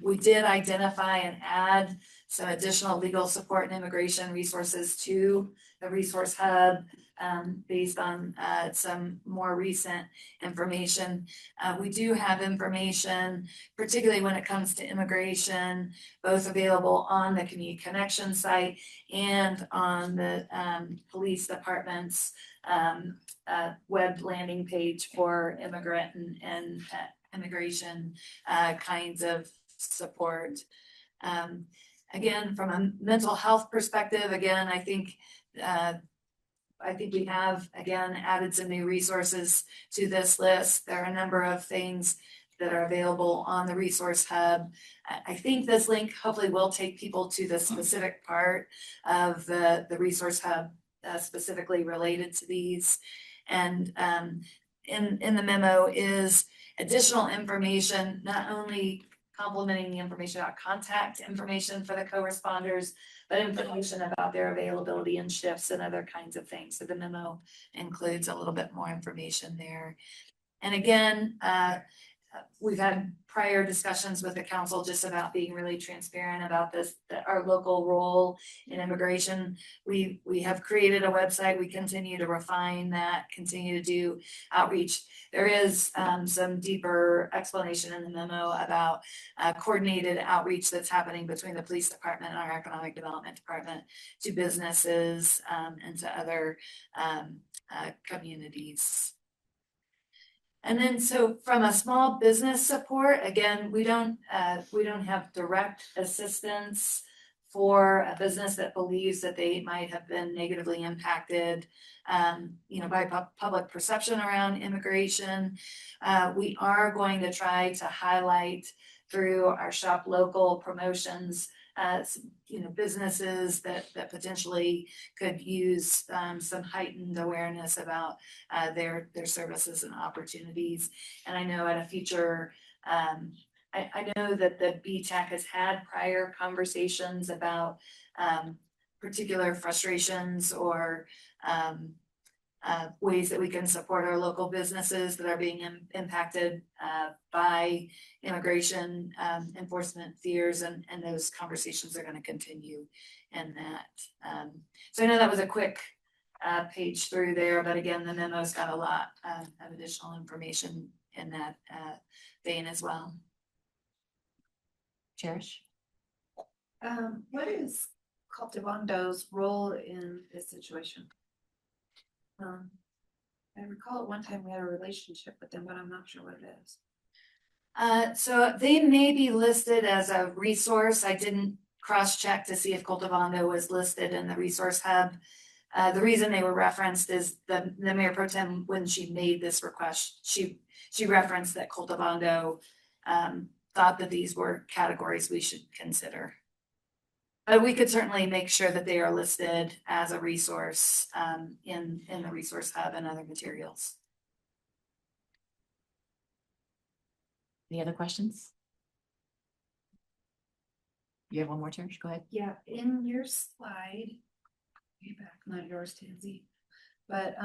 We did identify and add some additional legal support and immigration resources to the resource hub based on some more recent information. We do have information, particularly when it comes to immigration, both available on the Community Connection site and on the police department's web landing page for immigrant and immigration kinds of support. Again, from a mental health perspective, again, I think we have, again, added some new resources to this list. There are a number of things that are available on the resource hub. I think this link hopefully will take people to the specific part of the resource hub specifically related to these. And in the memo is additional information, not only complementing the information about contact information for the co-responders, but information about their availability and shifts and other kinds of things. So the memo includes a little bit more information there. And again, we've had prior discussions with the council just about being really transparent about this, our local role in immigration. We have created a website. We continue to refine that, continue to do outreach. There is some deeper explanation in the memo about coordinated outreach that's happening between the police department and our economic development department to businesses and to other communities. And then, so from a small business support, again, we don't have direct assistance for a business that believes that they might have been negatively impacted, by public perception around immigration. We are going to try to highlight through our shop local promotions, businesses that potentially could use some heightened awareness about their services and opportunities. And I know at a future, I know that the BTAC has had prior conversations about particular frustrations or ways that we can support our local businesses that are being impacted by immigration enforcement fears, and those conversations are going to continue in that. So I know that was a quick page through there, but again, the memo's got a lot of additional information in that vein as well. Cherish? What is Cultivando's role in this situation? I recall at one time we had a relationship with them, but I'm not sure what it is. So they may be listed as a resource. I didn't cross-check to see if Cultivando was listed in the resource hub. The reason they were referenced is the Mayor Pro Tem, when she made this request, she referenced that Cultivando thought that these were categories we should consider. But we could certainly make sure that they are listed as a resource in the resource hub and other materials. Any other questions? You have one more, Cherish? Go ahead. Yeah, in your slide, way back, not yours, Tansy, but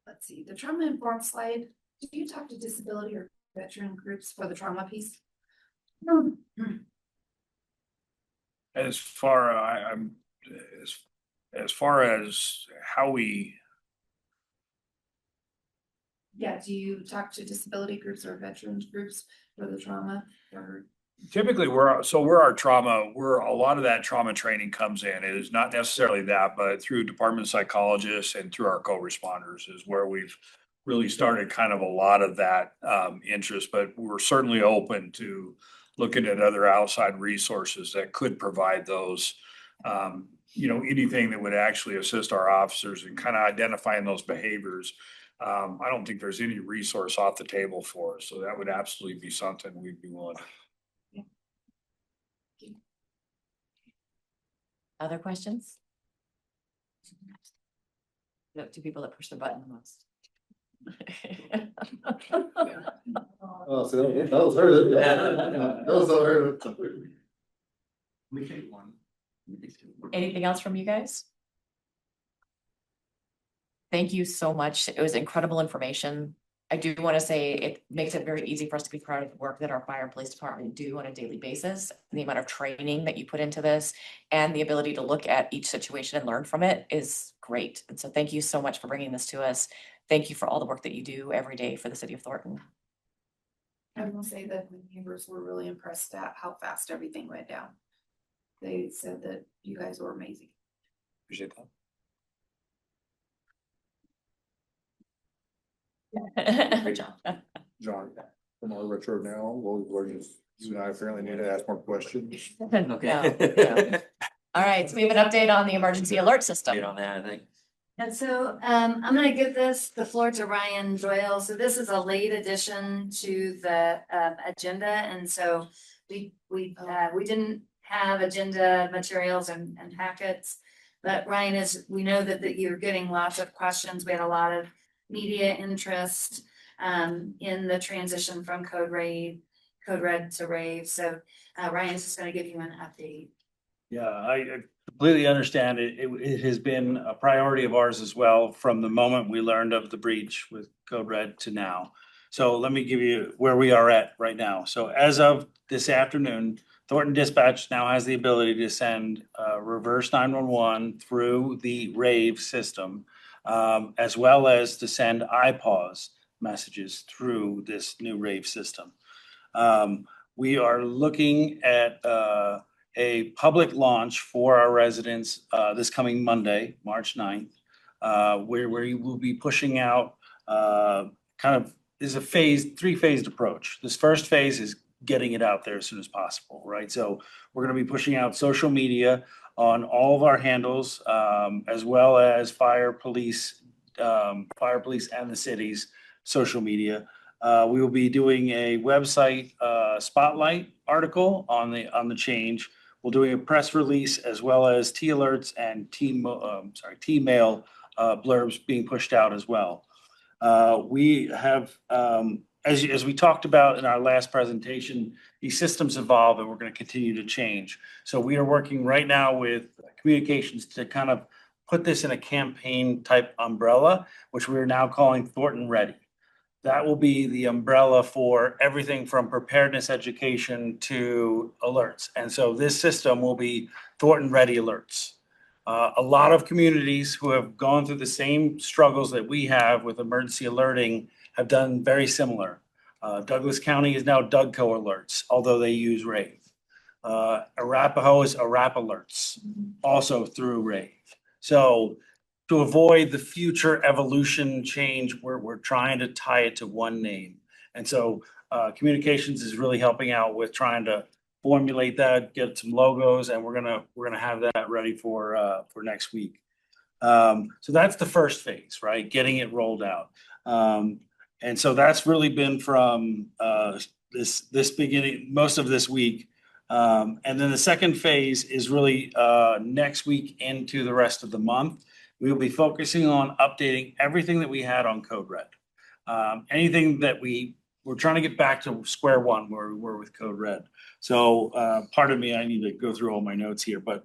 let's see, the trauma informed slide, did you talk to disability or veteran groups for the trauma piece? No. As far, as far as how we, Yeah, do you talk to disability groups or veterans groups for the trauma or? typically where our trauma, where a lot of that trauma training comes in is not necessarily that, but through department psychologists and through our co-responders is where we've really started kind of a lot of that interest, but we're certainly open to looking at other outside resources that could provide those, anything that would actually assist our officers in kind of identifying those behaviors. I don't think there's any resource off the table for us, so that would absolutely be something we'd be willing. Other questions? The two people that push the button the most. Oh, so that was her. That was her. We take one. Anything else from you guys? Thank you so much. It was incredible information. I do want to say it makes it very easy for us to be proud of the work that our fire and police department do on a daily basis. The amount of training that you put into this and the ability to look at each situation and learn from it is great. And so thank you so much for bringing this to us. Thank you for all the work that you do every day for the city of Thornton. I will say that the neighbors were really impressed at how fast everything went down. They said that you guys were amazing. Appreciate that. Great job. John, from our retro now, we're just, you and I apparently need to ask more questions. Okay. All right, so we have an update on the emergency alert system. Get on that, I think. And so I'm gonna give the floor to Ryan Doyle. So this is a late addition to the agenda, and so we didn't have agenda materials and packets. But Ryan, we know that you're getting lots of questions. We had a lot of media interest in the transition from Code Red to Rave. So Ryan's just gonna give you an update. Yeah, I completely understand it. It has been a priority of ours as well from the moment we learned of the breach with Code Red to now. So let me give you where we are at right now. So as of this afternoon, Thornton Dispatch now has the ability to send reverse 911 through the Rave system, as well as to send iPause messages through this new Rave system. We are looking at a public launch for our residents this coming Monday, March 9th, where we will be pushing out kind of is a three-phased approach. This first phase is getting it out there as soon as possible, right? So we're gonna be pushing out social media on all of our handles, as well as fire, police and the city's social media. We will be doing a website spotlight article on the change. We're doing a press release as well as T-alerts and T-mail blurbs being pushed out as well. We have, as we talked about in our last presentation, these systems evolve and we're going to continue to change. So we are working right now with communications to kind of put this in a campaign type umbrella, which we are now calling Thornton Ready. That will be the umbrella for everything from preparedness education to alerts. And so this system will be Thornton Ready alerts. A lot of communities who have gone through the same struggles that we have with emergency alerting have done very similar. Douglas County is now DUGCO alerts, although they use RAVE. Arapahoe is ARAP alerts, also through RAVE. So to avoid the future evolution change, we're trying to tie it to one name. And so communications is really helping out with trying to formulate that, get some logos, and we're gonna have that ready for next week. So that's the first phase, right? Getting it rolled out. And so that's really been from this beginning, most of this week. And then the second phase is really next week into the rest of the month. We will be focusing on updating everything that we had on Code Red. Anything that we're trying to get back to square one where we were with Code Red. So pardon me, I need to go through all my notes here, but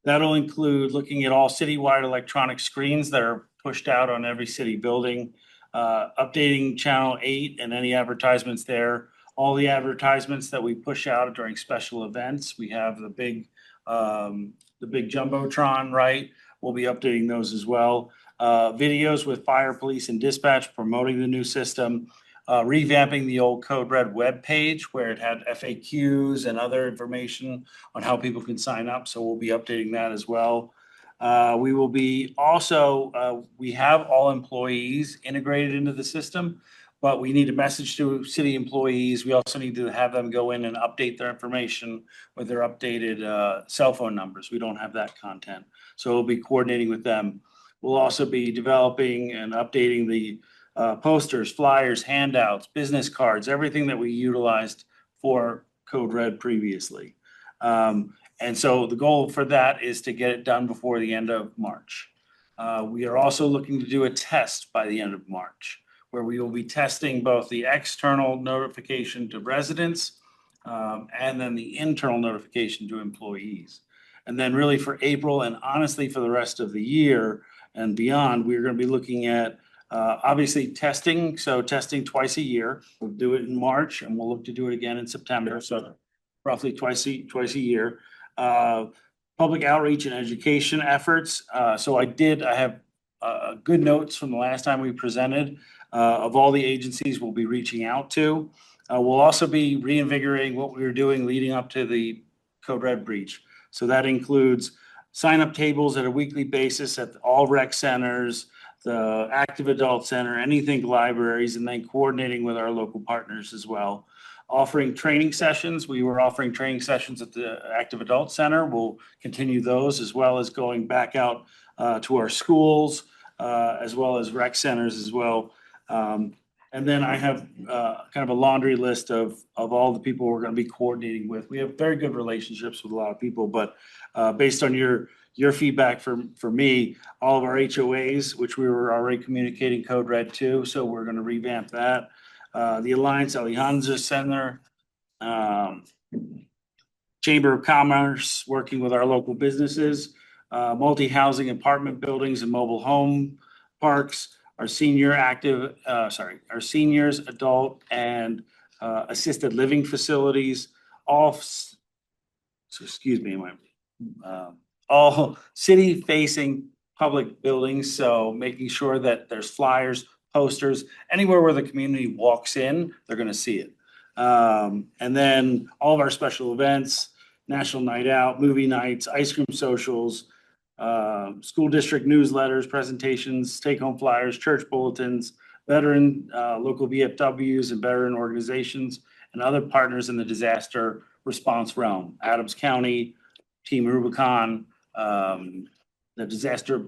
that'll include looking at all citywide electronic screens that are pushed out on every city building, updating Channel 8 and any advertisements there, all the advertisements that we push out during special events. We have the big Jumbotron, right? We'll be updating those as well. Videos with fire, police, and dispatch promoting the new system. Revamping the old Code Red webpage where it had FAQs and other information on how people can sign up. So we'll be updating that as well. We will be also, we have all employees integrated into the system, but we need a message to city employees. We also need to have them go in and update their information with their updated cell phone numbers. We don't have that content. So we'll be coordinating with them. We'll also be developing and updating the posters, flyers, handouts, business cards, everything that we utilized for Code Red previously. And so the goal for that is to get it done before the end of March. We are also looking to do a test by the end of March, where we will be testing both the external notification to residents and then the internal notification to employees. And then really for April and honestly for the rest of the year and beyond, we're going to be looking at obviously testing. So testing twice a year. We'll do it in March and we'll look to do it again in September. So roughly twice a year. Public outreach and education efforts. So I have good notes from the last time we presented of all the agencies we'll be reaching out to. We'll also be reinvigorating what we were doing leading up to the Code Red breach. So that includes sign-up tables at a weekly basis at all rec centers, the active adult center, anything libraries, and then coordinating with our local partners as well. Offering training sessions. We were offering training sessions at the active adult center. We'll continue those as well as going back out to our schools as well as rec centers as well. And then I have kind of a laundry list of all the people we're going to be coordinating with. We have very good relationships with a lot of people, but based on your feedback for me, all of our HOAs, which we were already communicating Code Red to, so we're going to revamp that. The Alliance Alianza Center, Chamber of Commerce, working with our local businesses, multi-housing apartment buildings and mobile home parks, our seniors, adult and assisted living facilities, all city-facing public buildings. So making sure that there's flyers, posters, anywhere where the community walks in, they're going to see it. And then all of our special events, National Night Out, movie nights, ice cream socials, school district newsletters, presentations, take-home flyers, church bulletins, veteran local VFWs and veteran organizations, and other partners in the disaster response realm. Adams County, Team Rubicon, the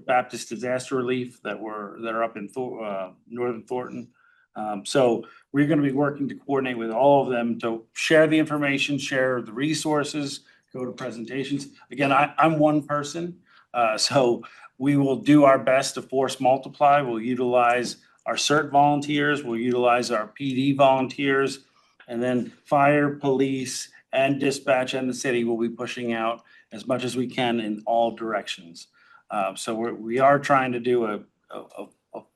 Baptist Disaster Relief that are up in northern Thornton. So we're gonna be working to coordinate with all of them to share the information, share the resources, go to presentations. Again, I'm one person, so we will do our best to force multiply. We'll utilize our CERT volunteers, we'll utilize our PD volunteers, and then fire, police, and dispatch and the city will be pushing out as much as we can in all directions. So we are trying to do a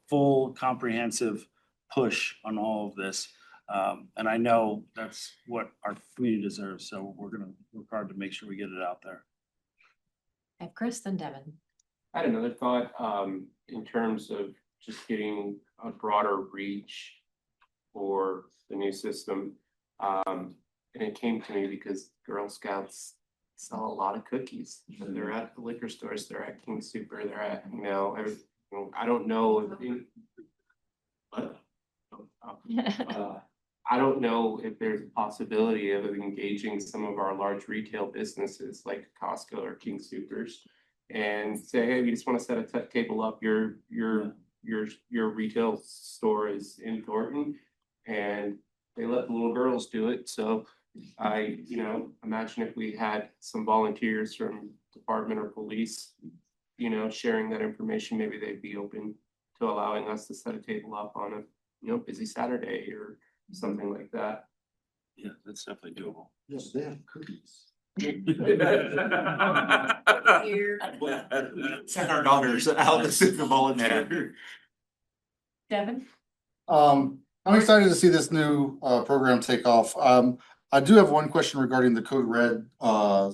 full comprehensive push on all of this. And I know that's what our community deserves, so we're gonna work hard to make sure we get it out there. I have Chris, then Devin. I had another thought, in terms of just getting a broader reach for the new system. And it came to me because Girl Scouts sell a lot of cookies. And they're at the liquor stores, they're at King Super, they're at, I don't know if what? I don't know if there's a possibility of engaging some of our large retail businesses like Costco or King Supers and say, hey, we just want to set a table up. Your retail store is in Thornton, and they let the little girls do it. So I, imagine if we had some volunteers from department or police, sharing that information, maybe they'd be open to allowing us to set a table up on a, busy Saturday or something like that. Yeah, that's definitely doable. Yes, they have cookies. Send our daughters out to volunteer. Devin? I'm excited to see this new program take off. I do have one question regarding the Code Red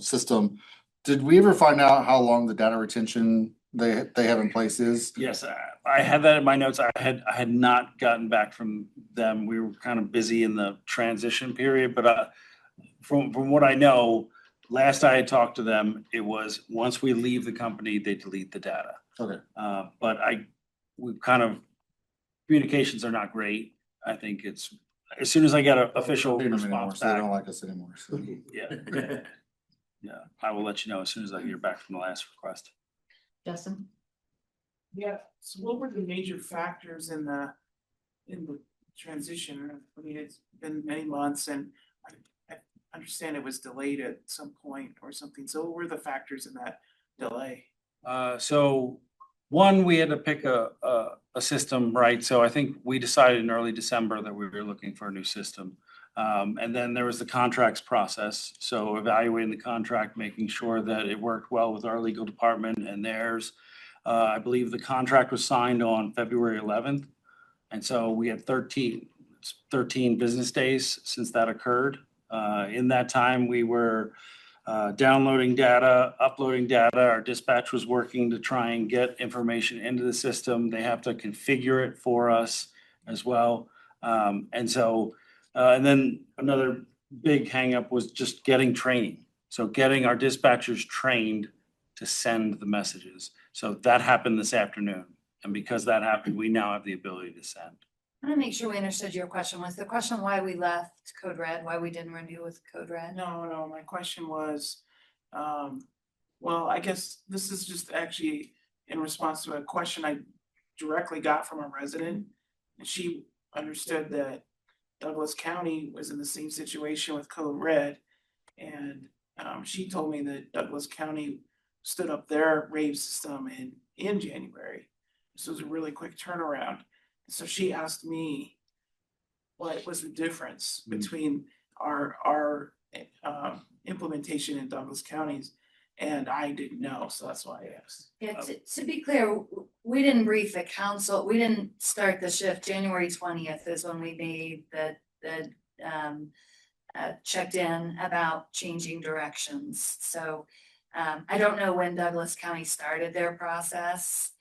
system. Did we ever find out how long the data retention they have in place is? Yes, I had that in my notes. I had not gotten back from them. We were kind of busy in the transition period, but from what I know, last I had talked to them, it was once we leave the company, they delete the data. Okay. But we've kind of, communications are not great. I think it's, as soon as I get an official response So they back. don't like us anymore. So. Yeah. Yeah, I will let you know as soon as I hear back from the last request. Justin? Yeah, so what were the major factors in the transition? I mean, it's been many months and I understand it was delayed at some point or something. So what were the factors in that delay? So one, we had to pick a system, right? So I think we decided in early December that we were looking for a new system. And then there was the contracts process. So evaluating the contract, making sure that it worked well with our legal department and theirs. I believe the contract was signed on February 11th. And so we had 13 business days since that occurred. In that time, we were downloading data, uploading data. Our dispatch was working to try and get information into the system. They have to configure it for us as well. And then another big hangup was just getting training. So getting our dispatchers trained to send the messages. So that happened this afternoon. And because that happened, we now have the ability to send. I want to make sure we understood your question. Was the question why we left Code Red, why we didn't renew with Code Red? No, my question was, well, I guess this is just actually in response to a question I directly got from a resident. And she understood that Douglas County was in the same situation with Code Red. And she told me that Douglas County stood up their rave system in January. This was a really quick turnaround. So she asked me what was the difference between our implementation in Douglas counties, and I didn't know, so that's why I asked. Yeah, to be clear, we didn't brief the council. We didn't start the shift. January 20th is when we made the checked in about changing directions. So I don't know when Douglas County started their process.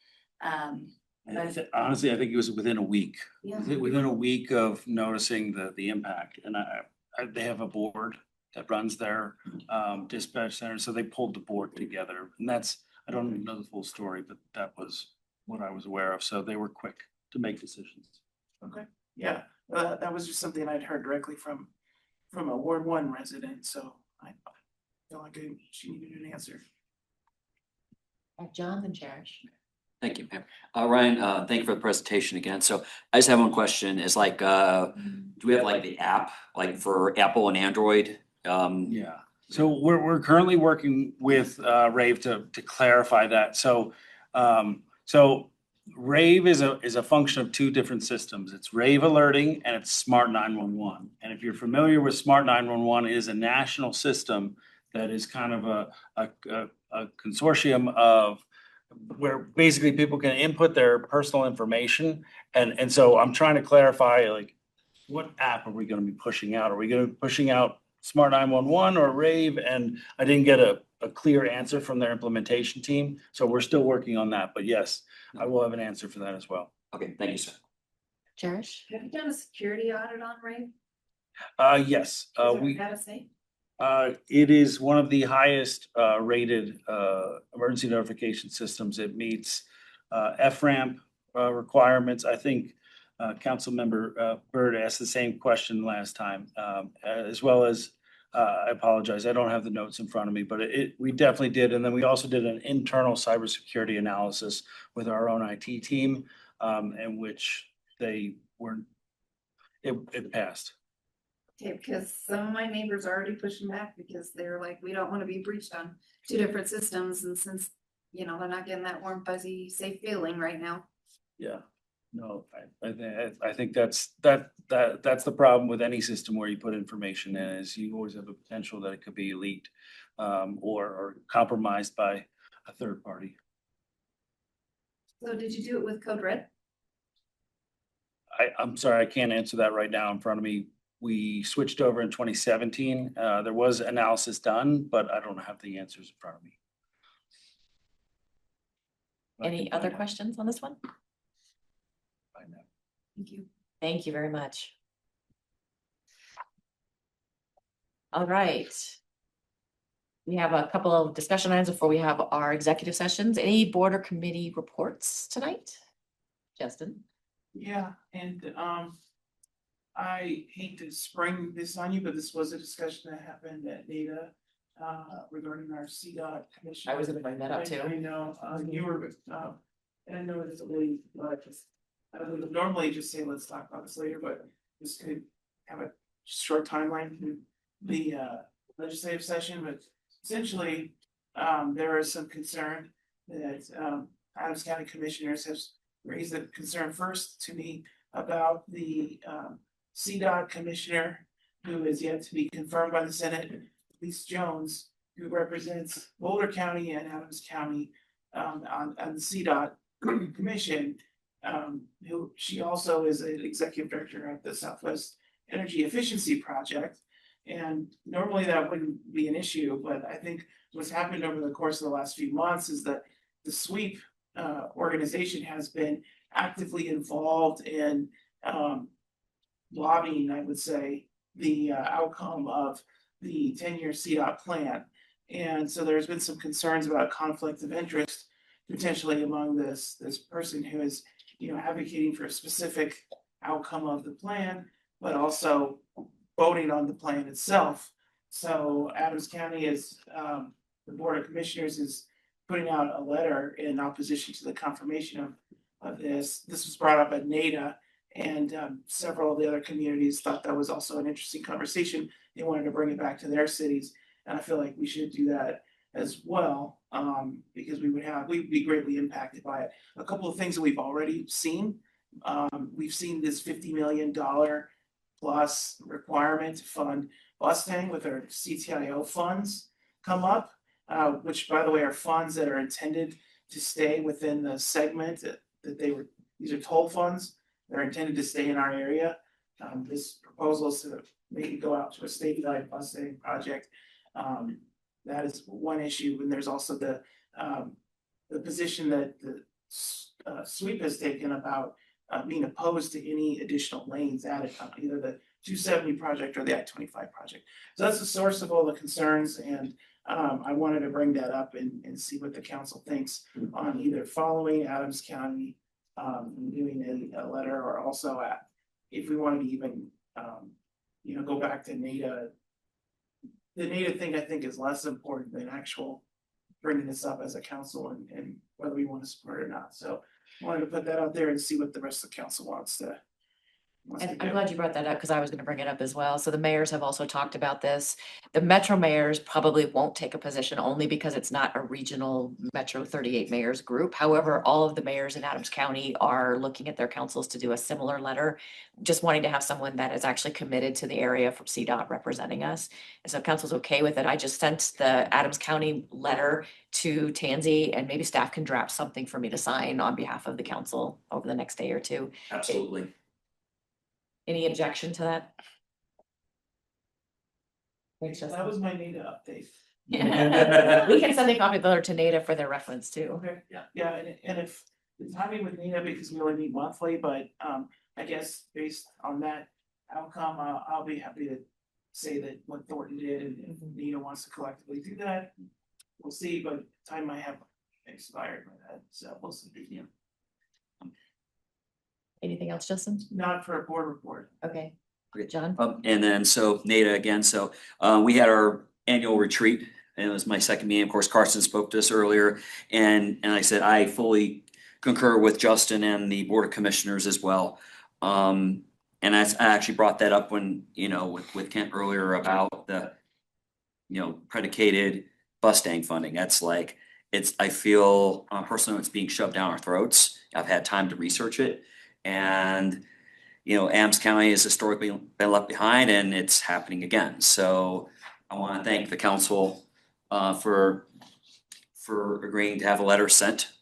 Honestly, I think it was within a week. Yeah. Within a week of noticing the impact. And they have a board that runs their dispatch center. So they pulled the board together. And I don't know the full story, but that was what I was aware of. So they were quick to make decisions. Okay, yeah, that was just something I'd heard directly from from a Ward 1 resident, so I feel like she needed an answer. John and Cherish. Thank you, Pam. Ryan, thank you for the presentation again. So I just have one question is like, do we have like the app, like for Apple and Android? Yeah, so we're currently working with Rave to clarify that. So Rave is a function of two different systems. It's Rave Alerting and it's Smart 911. And if you're familiar with Smart 911, it is a national system that is kind of a consortium of where basically people can input their personal information. And so I'm trying to clarify, like, what app are we gonna be pushing out? Are we gonna be pushing out Smart 911 or Rave? And I didn't get a clear answer from their implementation team. So we're still working on that. But yes, I will have an answer for that as well. Okay, thank you, sir. Cherish? Have you done a security audit on Rave? Yes, Is we. there a say? It is one of the highest rated emergency notification systems. It meets FRAMP requirements. I think Councilmember Byrd asked the same question last time, as well as I apologize, I don't have the notes in front of me, but we definitely did. And then we also did an internal cybersecurity analysis with our own IT team, in which it passed. Okay, because some of my neighbors are already pushing back because they're like, we don't want to be breached on two different systems, and since, you know, they're not getting that warm, fuzzy, safe feeling right now. Yeah, no, I think that's the problem with any system where you put information in, is you always have a potential that it could be leaked or compromised by a third party. So did you do it with Code Red? I'm sorry, I can't answer that right now in front of me. We switched over in 2017. There was analysis done, but I don't have the answers in front of me. Any other questions on this one? Thank you. Thank you very much. All right. We have a couple of discussion items before we have our executive sessions. Any board or committee reports tonight? Justin? Yeah, and I hate to spring this on you, but this was a discussion that happened at NADA regarding our CDOT commission. I was gonna bring that up too. I know, you were, and I know it's a really, I would normally just say, let's talk about this later, but this could have a short timeline to the legislative session, but essentially, there is some concern that Adams County Commissioners have raised a concern first to me about the CDOT commissioner who is yet to be confirmed by the Senate, Lisa Jones, who represents Boulder County and Adams County on the CDOT commission. Who she also is an executive director of the Southwest Energy Efficiency Project. And normally that wouldn't be an issue, but I think what's happened over the course of the last few months is that the SWEEP organization has been actively involved in lobbying, I would say, the outcome of the 10-year CDOT plan. And so there's been some concerns about conflict of interest potentially among this person who is, you know, advocating for a specific outcome of the plan, but also voting on the plan itself. So Adams County is, the Board of Commissioners is putting out a letter in opposition to the confirmation of this. This was brought up at NADA, and several of the other communities thought that was also an interesting conversation. They wanted to bring it back to their cities, and I feel like we should do that as well, because we'd be greatly impacted by it. A couple of things that we've already seen. We've seen this $50 million plus requirement to fund Mustang with our CTIO funds come up, which, by the way, are funds that are intended to stay within the segment that these are toll funds. They're intended to stay in our area. This proposal is to make it go out to a statewide Mustang project. That is one issue, and there's also the position that the SWEEP has taken about being opposed to any additional lanes added on either the 270 project or the I-25 project. So that's the source of all the concerns, and I wanted to bring that up and see what the council thinks on either following Adams County, doing a letter, or also if we wanted to even go back to NADA. The NADA thing, I think, is less important than actual bringing this up as a council and whether we want to support it or not. So I wanted to put that out there and see what the rest of the council wants to. And I'm glad you brought that up because I was gonna bring it up as well. So the mayors have also talked about this. The metro mayors probably won't take a position only because it's not a regional Metro 38 mayors group. However, all of the mayors in Adams County are looking at their councils to do a similar letter, just wanting to have someone that is actually committed to the area from CDOT representing us. And so if council's okay with it, I just sent the Adams County letter to Tansy, and maybe staff can draft something for me to sign on behalf of the council over the next day or two. Absolutely. Any objection to that? Thanks, That Justin. was my NADA update. We can send a copy of the letter to NADA for their reference too. Okay, yeah, and if the timing with NADA, because we only meet monthly, but I guess based on that outcome, I'll be happy to say that what Thornton did, and if NADA wants to collectively do that, we'll see, but time might have expired by that, so we'll see. Anything else, Justin? Not for a board report. Okay, John? And then, so NADA again, so we had our annual retreat, and it was my second meeting. Of course, Carson spoke to us earlier, and I said, I fully concur with Justin and the Board of Commissioners as well. And I actually brought that up when, with Kent earlier about the, predicated Mustang funding. That's like, I feel personally it's being shoved down our throats. I've had time to research it. And, Adams County has historically been left behind, and it's happening again. So I want to thank the council for agreeing to have a letter sent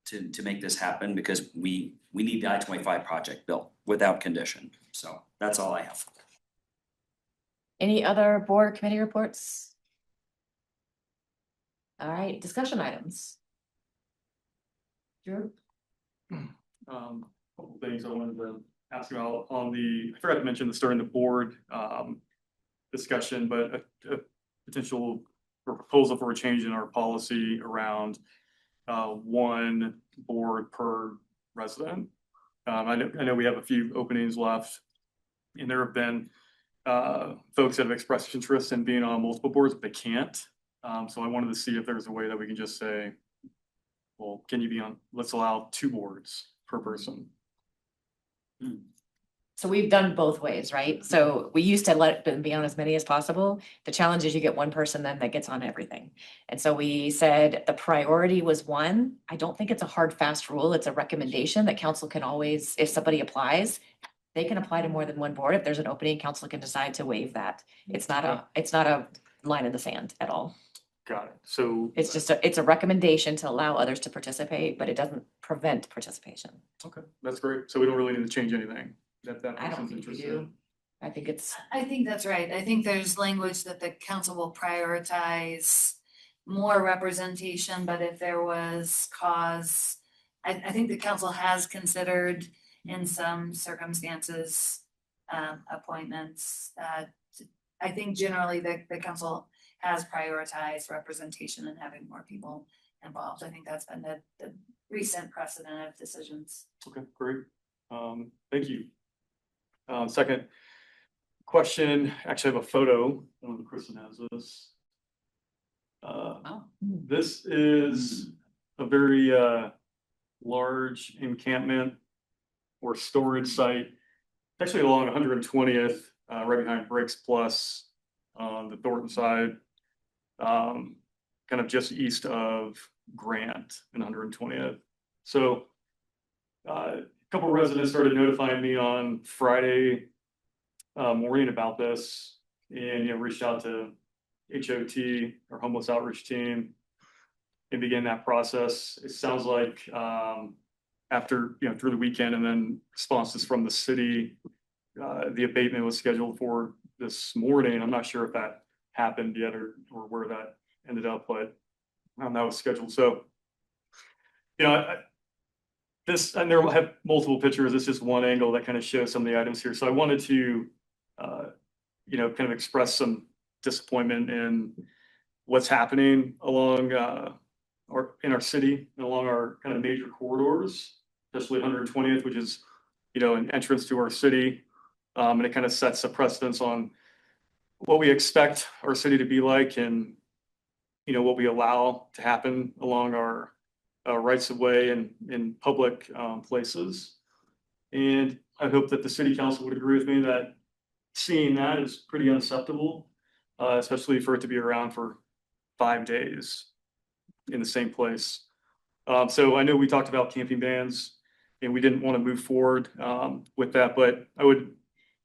to make this happen, because we need the I-25 project built without condition. So that's all I have. Any other board or committee reports? All right, discussion items. Drew? Couple things I wanted to ask about on I forgot to mention this during the board discussion, but a potential or proposal for a change in our policy around one board per resident. I know we have a few openings left, and there have been folks that have expressed interest in being on multiple boards, but they can't. So I wanted to see if there's a way that we can just say, well, can you be on, let's allow 2 boards per person. So we've done both ways, right? So we used to let them be on as many as possible. The challenge is you get one person then that gets on everything. And so we said the priority was 1. I don't think it's a hard, fast rule. It's a recommendation that council can always, if somebody applies, they can apply to more than one board. If there's an opening, council can decide to waive that. It's not a line in the sand at all. Got it. So It's just it's a recommendation to allow others to participate, but it doesn't prevent participation. okay, that's great. So we don't really need to change anything. That I don't person's think we interested. do. I think it's, I think that's right. I think there's language that the council will prioritize more representation, but if there was cause, I think the council has considered in some circumstances, appointments. I think generally the council has prioritized representation and having more people involved. I think that's been the recent precedent of decisions. Okay, great. Thank you. Second question, actually I have a photo. I don't know if Kristen has this. This is a very large encampment or storage site, actually along 120th, right behind Bricks Plus on the Thornton side, kind of just east of Grant and 120th. So a couple of residents started notifying me on Friday morning about this, and reached out to HOT, our homeless outreach team, and began that process. It sounds like after through the weekend, and then responses from the city, the abatement was scheduled for this morning. I'm not sure if that happened yet or where that ended up, but that was scheduled. So this, and there will have multiple pictures. It's just one angle that kind of shows some of the items here. So I wanted to, kind of express some disappointment in what's happening along or in our city and along our kind of major corridors, especially 120th, which is, an entrance to our city. And it kind of sets a precedence on what we expect our city to be like and, you know, what we allow to happen along our rights of way and in public places. And I hope that the city council would agree with me that seeing that is pretty unacceptable, especially for it to be around for 5 days in the same place. So I know we talked about camping bans and we didn't want to move forward with that, but I would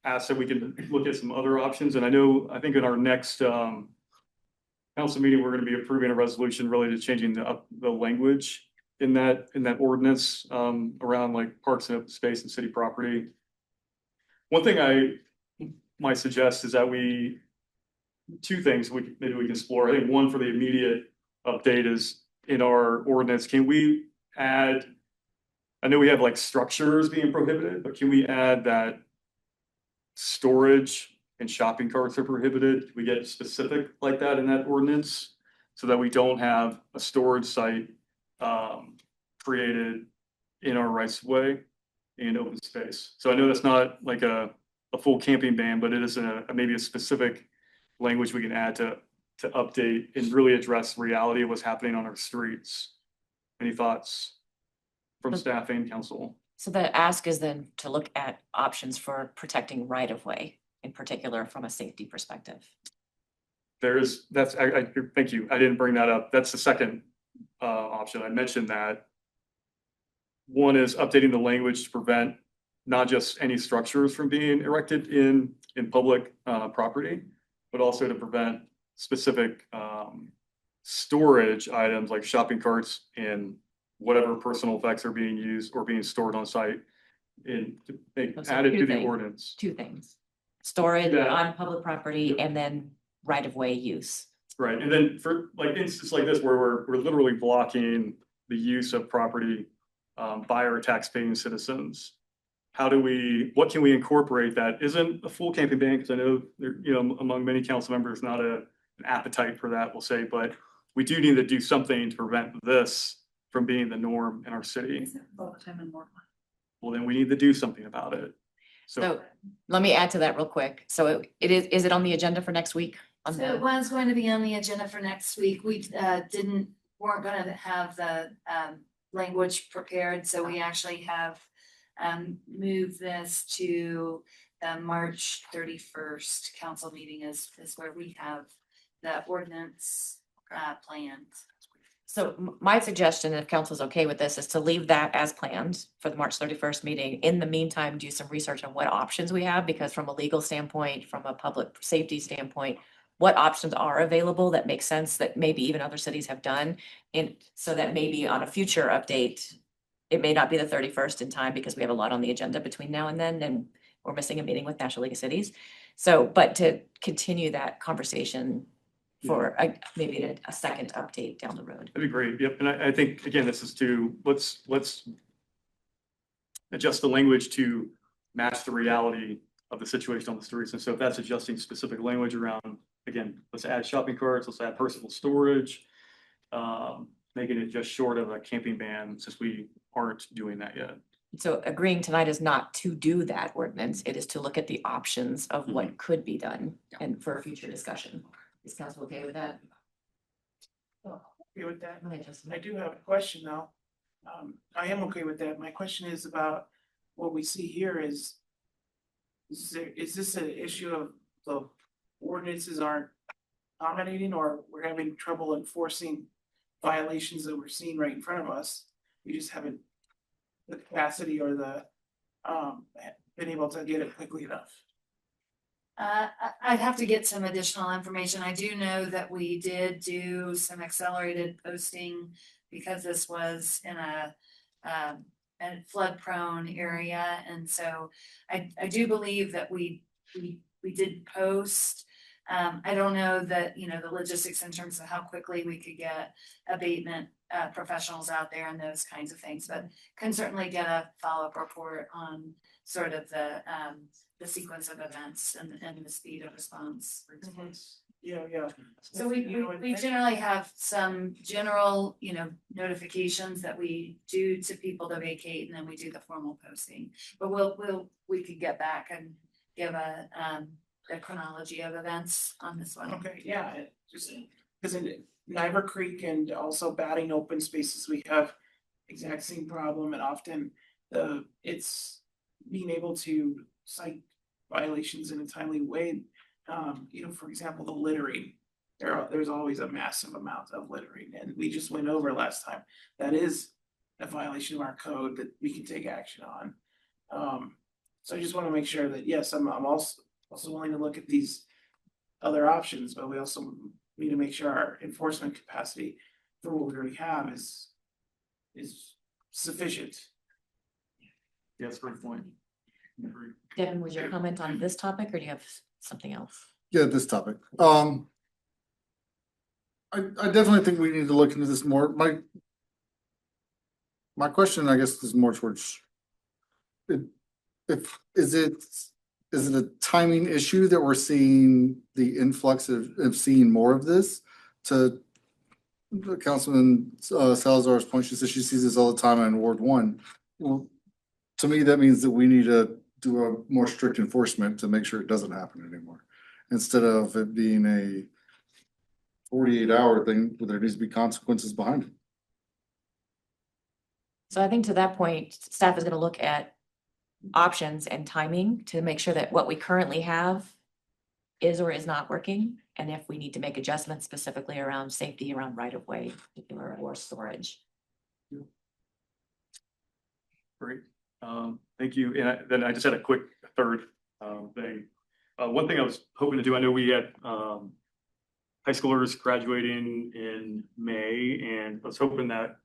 ask that we can look at some other options. And I think in our next council meeting, we're going to be approving a resolution related to changing the language in that ordinance around like parks and open space and city property. One thing I might suggest is that two things maybe we can explore. I think one for the immediate update is in our ordinance, can we add, I know we have like structures being prohibited, but can we add that storage and shopping carts are prohibited? Can we get specific like that in that ordinance so that we don't have a storage site created in our rights of way in open space? So I know that's not like a full camping ban, but it is maybe a specific language we can add to update and really address the reality of what's happening on our streets. Any thoughts from staff and council? So the ask is then to look at options for protecting right of way, in particular from a safety perspective. Thank you. I didn't bring that up. That's the second option. I mentioned that. One is updating the language to prevent not just any structures from being erected in public property, but also to prevent specific storage items like shopping carts and whatever personal effects are being used or being stored on site added to the ordinance. Two things, storage Yeah. on public property and then right of way use. Right, and then for like instances like this where we're literally blocking the use of property by our tax-paying citizens. What can we incorporate that isn't a full camping ban? Because I know there, you know, among many council members, not an appetite for that, we'll say, but we do need to do something to prevent this from being the norm in our city. All the time in Mormon. Well, then we need to do something about it. So let me add to that real quick. So is it on the agenda for next week? So it was going to be on the agenda for next week. We weren't gonna have the language prepared, so we actually have moved this to the March 31st council meeting is where we have the ordinance planned. So my suggestion, if council's okay with this, is to leave that as planned for the March 31st meeting. In the meantime, do some research on what options we have, because from a legal standpoint, from a public safety standpoint, what options are available that make sense that maybe even other cities have done. And so that maybe on a future update, it may not be the 31st in time because we have a lot on the agenda between now and then, and we're missing a meeting with National League of Cities. So, but to continue that conversation for maybe a second update down the road. That'd be great. Yep. And I think, again, this is let's adjust the language to match the reality of the situation on the streets. And so if that's adjusting specific language around, again, let's add shopping carts, let's add personal storage, making it just short of a camping ban since we aren't doing that yet. So agreeing tonight is not to do that ordinance. It is to look at the options of what could be done and for a future discussion. Is council okay with that? Okay with that? Okay, Justin. I do have a question though. I am okay with that. My question is about what we see here is this an issue of the ordinances aren't accommodating, or we're having trouble enforcing violations that we're seeing right in front of us? We just haven't the capacity or the been able to get it quickly enough. I'd have to get some additional information. I do know that we did do some accelerated posting because this was in a flood prone area. And so I do believe that we did post. I don't know that, you know, the logistics in terms of how quickly we could get abatement professionals out there and those kinds of things, but can certainly get a follow-up report on sort of the sequence of events and the speed of response. Yeah. So we generally have some general, you know, notifications that we do to people to vacate, and then we do the formal posting. But we could get back give a chronology of events on this one. Okay, yeah, just because in Niver Creek and also batting open spaces, we have exact same problem, and often it's being able to cite violations in a timely way. For example, the littering. There's always a massive amount of littering, and we just went over last time. That is a violation of our code that we can take action on. So I just want to make sure that, yes, I'm also willing to look at these other options, but we also need to make sure our enforcement capacity for what we already have is sufficient. Yeah, that's a great point. Devin, was your comment on this topic or do you have something else? Yeah, this topic. I definitely think we need to look into this more. My question, I guess, is more towards is it a timing issue that we're seeing the influx of seeing more of this? To Councilman Salazar's point, she says she sees this all the time in Ward 1. Well, to me, that means that we need to do a more strict enforcement to make sure it doesn't happen anymore, instead of it being a 48-hour thing where there needs to be consequences behind it. So I think to that point, staff is gonna look at options and timing to make sure that what we currently have is or is not working. And if we need to make adjustments specifically around safety, around right of way, particular or storage. Great, thank you. And then I just had a quick third thing. One thing I was hoping to do, I know we had high schoolers graduating in May, and I was hoping that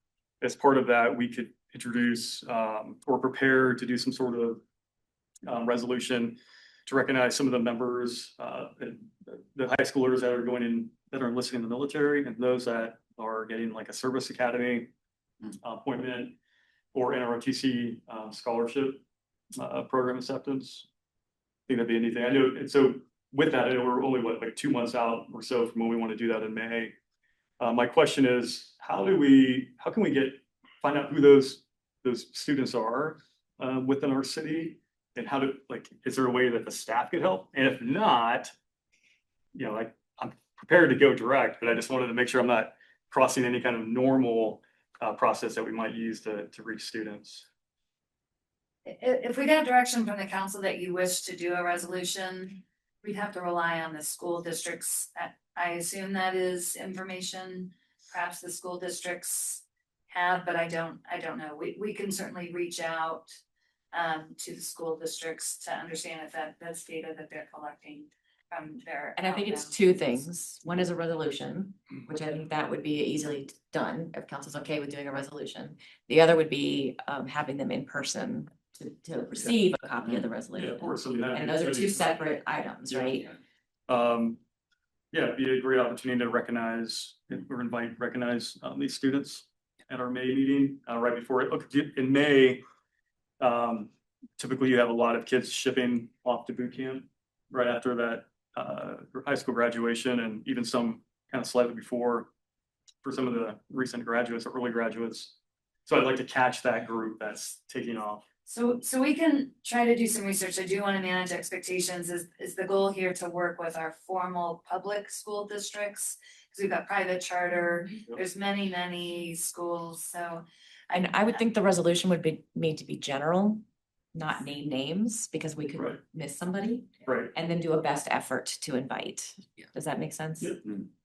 as part of that, we could introduce or prepare to do some sort of resolution to recognize some of the members, the high schoolers that are going in, that are enlisting in the military, and those that are getting like a service academy appointment or NROTC scholarship program acceptance. I think that'd be anything. I know, and so with that, I know we're only like 2 months out or so from when we want to do that in May. My question is, how can we find out who those students are within our city, and how to, like, is there a way that the staff could help? And if not, like, I'm prepared to go direct, but I just wanted to make sure I'm not crossing any kind of normal process that we might use to reach students. If we got direction from the council that you wish to do a resolution, we'd have to rely on the school districts. I assume that is information perhaps the school districts have, but I don't know. We can certainly reach out to the school districts to understand if that's data that they're collecting from their. And I think it's two things. One is a resolution, which I think that would be easily done if council's okay with doing a resolution. The other would be having them in person to receive a copy of the resolution. Yeah, of course. And those are two separate items, right? Yeah, it'd be a great opportunity to recognize these students at our May meeting, right before it. Look, in May, typically you have a lot of kids shipping off to boot camp right after that high school graduation, and even some kind of slightly before for some of the recent graduates or early graduates. So I'd like to catch that group that's taking off. So we can try to do some research. I do want to manage expectations. Is the goal here to work with our formal public school districts? Because we've got private charter, there's many schools, so. And I would think the resolution would need to be general, not name names, because we could miss somebody. Right. And then do a best effort to invite. Does that make sense?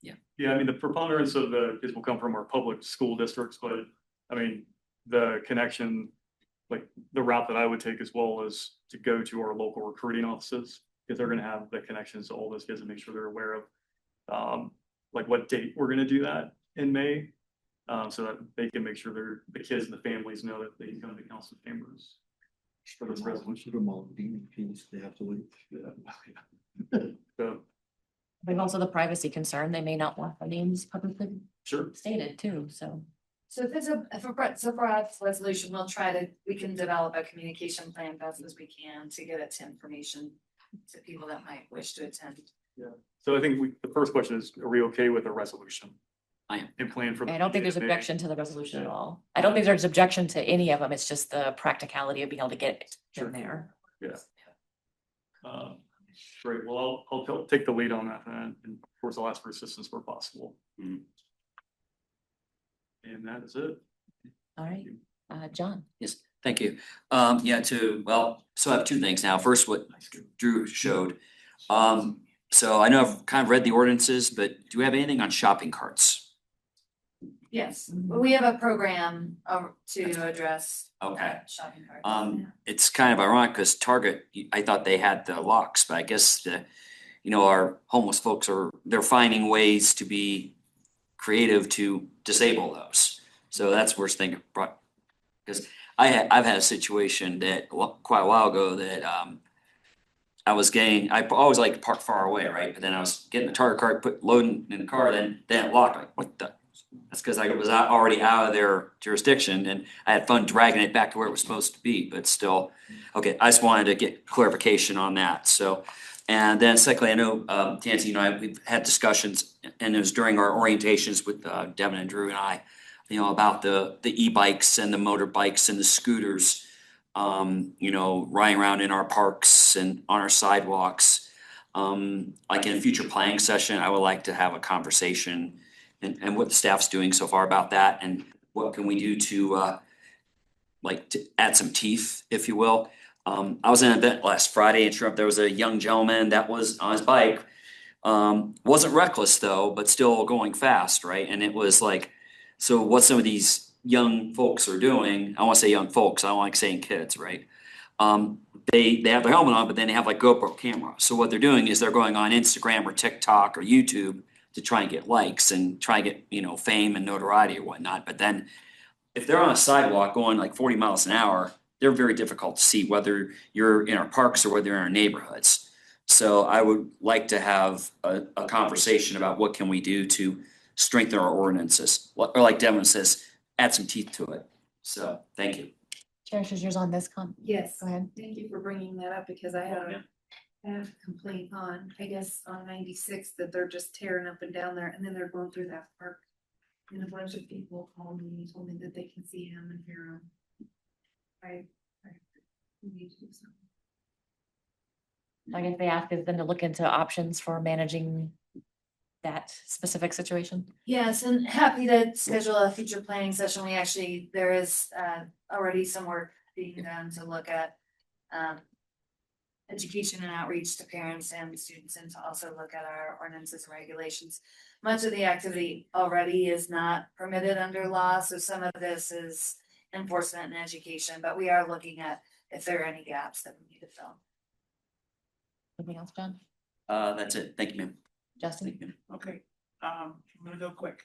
Yeah, I mean, the preponderance of the kids will come from our public school districts, but I mean, the connection, like the route that I would take as well is to go to our local recruiting offices, because they're gonna have the connections to all those kids and make sure they're aware of like what date we're gonna do that in May. So that they can make sure the kids and the families know that they can come to council chambers for this resolution. They have to wait. So, But also the privacy concern, they may not want their names publicly sure. stated too, so. So if for our resolution, we can develop a communication plan best as we can to get it to information to people that might wish to attend. Yeah, so I think the first question is, are we okay with a resolution? I am. And plan for. I don't think there's objection to the resolution at all. I don't think there's objection to any of them. It's just the practicality of being able to get it in there. Yeah. Great, well, I'll take the lead on that and of course I'll ask for assistance where possible. Mhm. And that is it. All right, John. Yes, thank you. So I have two things now. First, what Drew showed. So I know I've kind of read the ordinances, but do we have anything on shopping carts? Yes, we have a program to address. Okay. Shopping carts. It's kind of ironic because Target, I thought they had the locks, but I guess our homeless folks they're finding ways to be creative to disable those. So that's worst thing, because I've had a situation that quite a while ago that I always like to park far away, right? But then I was getting the Target cart, loading in the car, then it locked, like, what the? That's because I was already out of their jurisdiction and I had fun dragging it back to where it was supposed to be, but still. Okay, I just wanted to get clarification on that, so. And then secondly, I know Tansy and I, we've had discussions, and it was during our orientations with Devin and Drew and I, about the e-bikes and the motorbikes and the scooters, riding around in our parks and on our sidewalks. Like in a future planning session, I would like to have a conversation and what the staff's doing so far about that, and what can we do to add some teeth, if you will. I was in an event last Friday, and sure enough, there was a young gentleman that was on his bike. Wasn't reckless though, but still going fast, right? And it was like, so what some of these young folks are doing, I wanna say young folks, I don't like saying kids, right? They have their helmet on, but then they have like GoPro camera. So what they're doing is they're going on Instagram or TikTok or YouTube to try and get likes and try and get, fame and notoriety or whatnot. But then if they're on a sidewalk going like 40 miles an hour, they're very difficult to see whether you're in our parks or whether you're in our neighborhoods. So I would like to have a conversation about what can we do to strengthen our ordinances, or like Devin says, add some teeth to it. So, thank you. Cherish, is yours on this Yes. Go ahead. Thank you for bringing that up because I have a complaint on, I guess, on 96 that they're just tearing up and down there and then they're going through that park. And a bunch of people called me and told me that they can see him and hear him. I need to do something. I guess they ask us then to look into options for managing that specific situation. Yes, and happy to schedule a future planning session. There is already some work being done to look at education and outreach to parents and students, and to also look at our ordinances and regulations. Much of the activity already is not permitted under law, so some of this is enforcement and education, but we are looking at if there are any gaps that we need to fill. Anything else, John? That's it. Thank you, ma'am. Justin? Okay, I'm gonna go quick.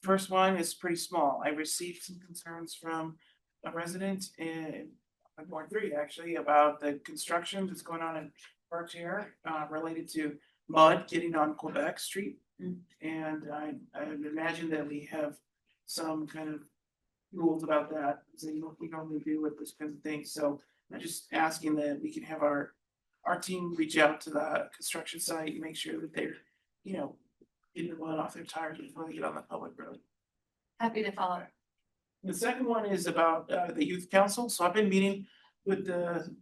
First one is pretty small. I received some concerns from a resident in Ward 3 actually about the construction that's going on in Parks here, related to mud getting on Quebec Street. And I would imagine that we have some kind of rules about that, so we normally do with this kind of thing. So I'm just asking that we can have our team reach out to the construction site and make sure that they're, getting the mud off their tires before they get on the public road. Happy to follow. The second one is about the youth council. So I've been meeting with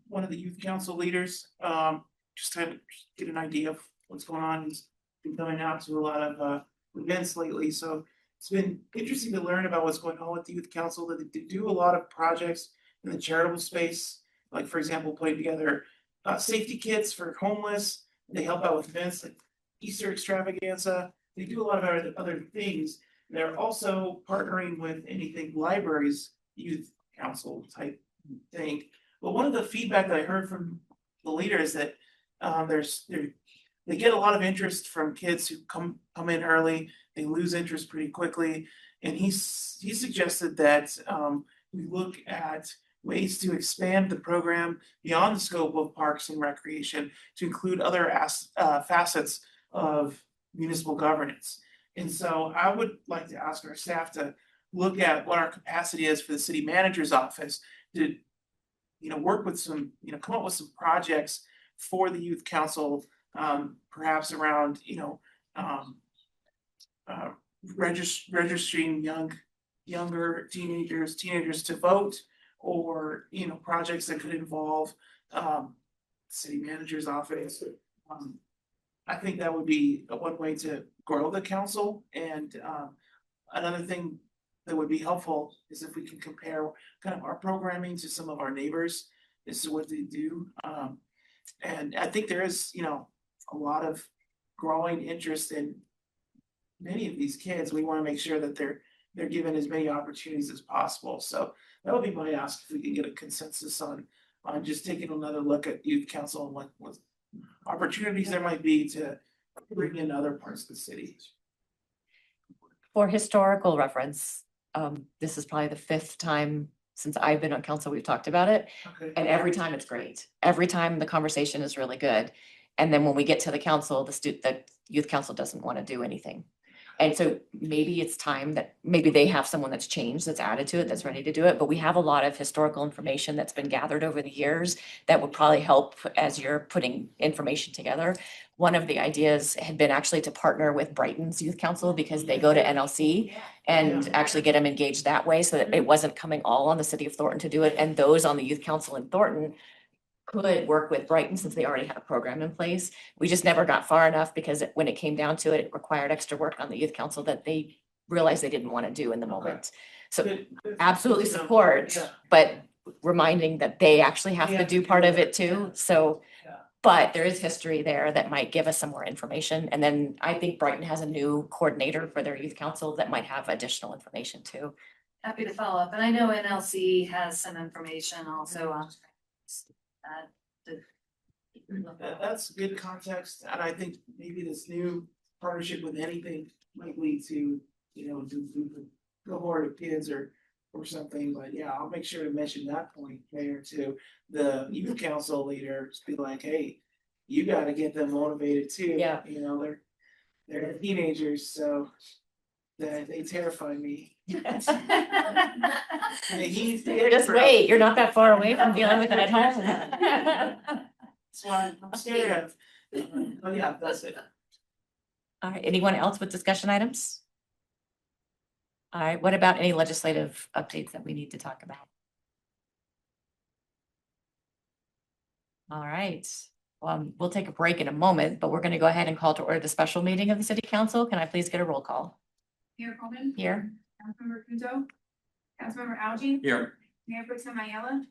one of the youth council leaders, just to get an idea of what's going on. He's been coming out to a lot of events lately, so it's been interesting to learn about what's going on with the youth council. That they do a lot of projects in the charitable space, like for example, putting together safety kits for homeless. They help out with events like Easter extravaganza. They do a lot of other things. They're also partnering with anything libraries, youth council type thing. But one of the feedback that I heard from the leader is that they get a lot of interest from kids who come in early. They lose interest pretty quickly, and he suggested that we look at ways to expand the program beyond the scope of parks and recreation to include other facets of municipal governance. And so I would like to ask our staff to look at what our capacity is for the city manager's office to, work with some, come up with some projects for the youth council, perhaps around, registering younger teenagers to vote, or, projects that could involve city manager's office. I think that would be one way to grow the council, and another thing that would be helpful is if we can compare kind of our programming to some of our neighbors as to what they do. And I think there is, you know, a lot of growing interest in many of these kids. We want to make sure that they're given as many opportunities as possible. So that would be my ask, if we can get a consensus on just taking another look at youth council and what opportunities there might be to bring in other parts of the city. For historical reference, this is probably the 5th time since I've been on council, we've talked about it. Okay. And every time it's great. Every time the conversation is really good. And then when we get to the council, the youth council doesn't want to do anything. And so maybe it's time that maybe they have someone that's changed, that's added to it, that's ready to do it. But we have a lot of historical information that's been gathered over the years that would probably help as you're putting information together. One of the ideas had been actually to partner with Brighton's Youth Council, because they go to NLC and actually get them engaged that way, so that it wasn't coming all on the city of Thornton to do it. And those on the youth council in Thornton could work with Brighton, since they already had a program in place. We just never got far enough, because when it came down to it, it required extra work on the youth council that they realized they didn't want to do in the moment. So absolutely support, but reminding that they actually have to do part of it too. So, but there is history there that might give us some more information. And then I think Brighton has a new coordinator for their youth council that might have additional information too. Happy to follow up, and I know NLC has some information also on. That's good context, and I think maybe this new partnership with anything might lead to, you know, do cohort of kids or something. But yeah, I'll make sure to mention that point later to the youth council leaders. Be like, hey, you got to get them motivated too. Yeah. You know, they're teenagers, so they terrify me. Just wait, you're not that far away from dealing with it at home. That's why I'm scared of. But yeah, that's it. All right, anyone else with discussion items? All right, what about any legislative updates that we need to talk about? All right, we'll take a break in a moment, but we're going to go ahead and call to order the special meeting of the city council. Can I please get a roll call? Mayor Coleman. Here. Councilmember Pinto. Councilmember Algie. Here. Mayor Pro Tem Ayala.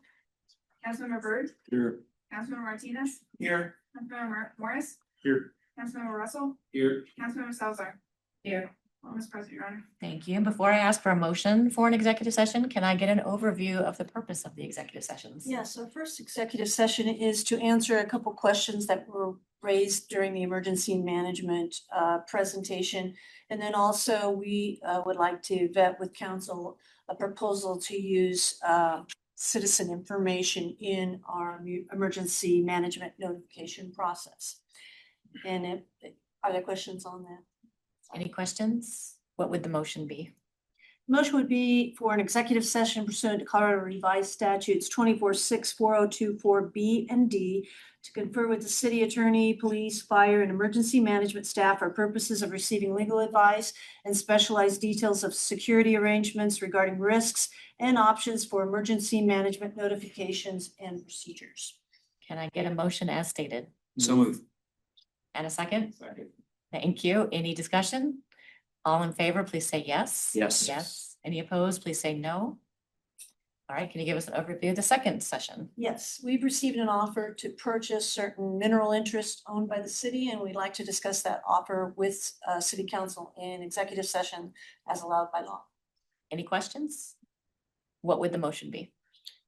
Councilmember Byrd. Here. Councilmember Martinez. Here. Councilmember Morris. Here. Councilmember Russell. Here. Councilmember Salazar. Here. Well, Ms. President, Your Honor. Thank you. And before I ask for a motion for an executive session, can I get an overview of the purpose of the executive sessions? Yes, our first executive session is to answer a couple questions that were raised during the emergency management presentation. And then also we would like to vet with council a proposal to use citizen information in our emergency management notification process. And are there questions on that? Any questions? What would the motion be? Motion would be for an executive session pursuant to Colorado Revised Statutes 24-64024B and D to confer with the city attorney, police, fire, and emergency management staff for purposes of receiving legal advice and specialized details of security arrangements regarding risks and options for emergency management notifications and procedures. Can I get a motion as stated? So moved. And a second? Second. Thank you. Any discussion? All in favor, please say yes. Yes. Yes. Any opposed, please say no. All right, can you give us an overview of the second session? Yes, we've received an offer to purchase certain mineral interests owned by the city, and we'd like to discuss that offer with city council in executive session as allowed by law. Any questions? What would the motion be?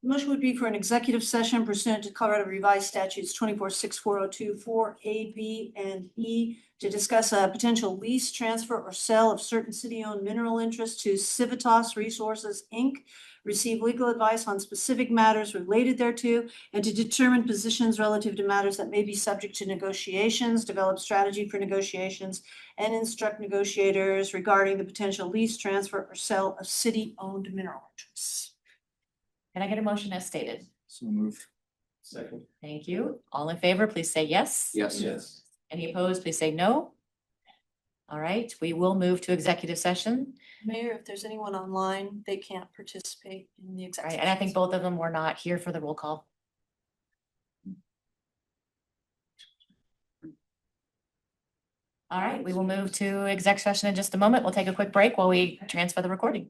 Motion would be for an executive session pursuant to Colorado Revised Statutes 24-64024A, B, and E to discuss a potential lease, transfer, or sale of certain city-owned mineral interests to Civitas Resources, Inc., receive legal advice on specific matters related thereto, and to determine positions relative to matters that may be subject to negotiations, develop strategy for negotiations, and instruct negotiators regarding the potential lease, transfer, or sale of city-owned mineral interests. Can I get a motion as stated? So moved. Second. Thank you. All in favor, please say yes. Yes. Yes. Any opposed, please say no. All right, we will move to executive session. Mayor, if there's anyone online, they can't participate in the All executive. right, and I think both of them were not here for the roll call. All right, we will move to exec session in just a moment. We'll take a quick break while we transfer the recording.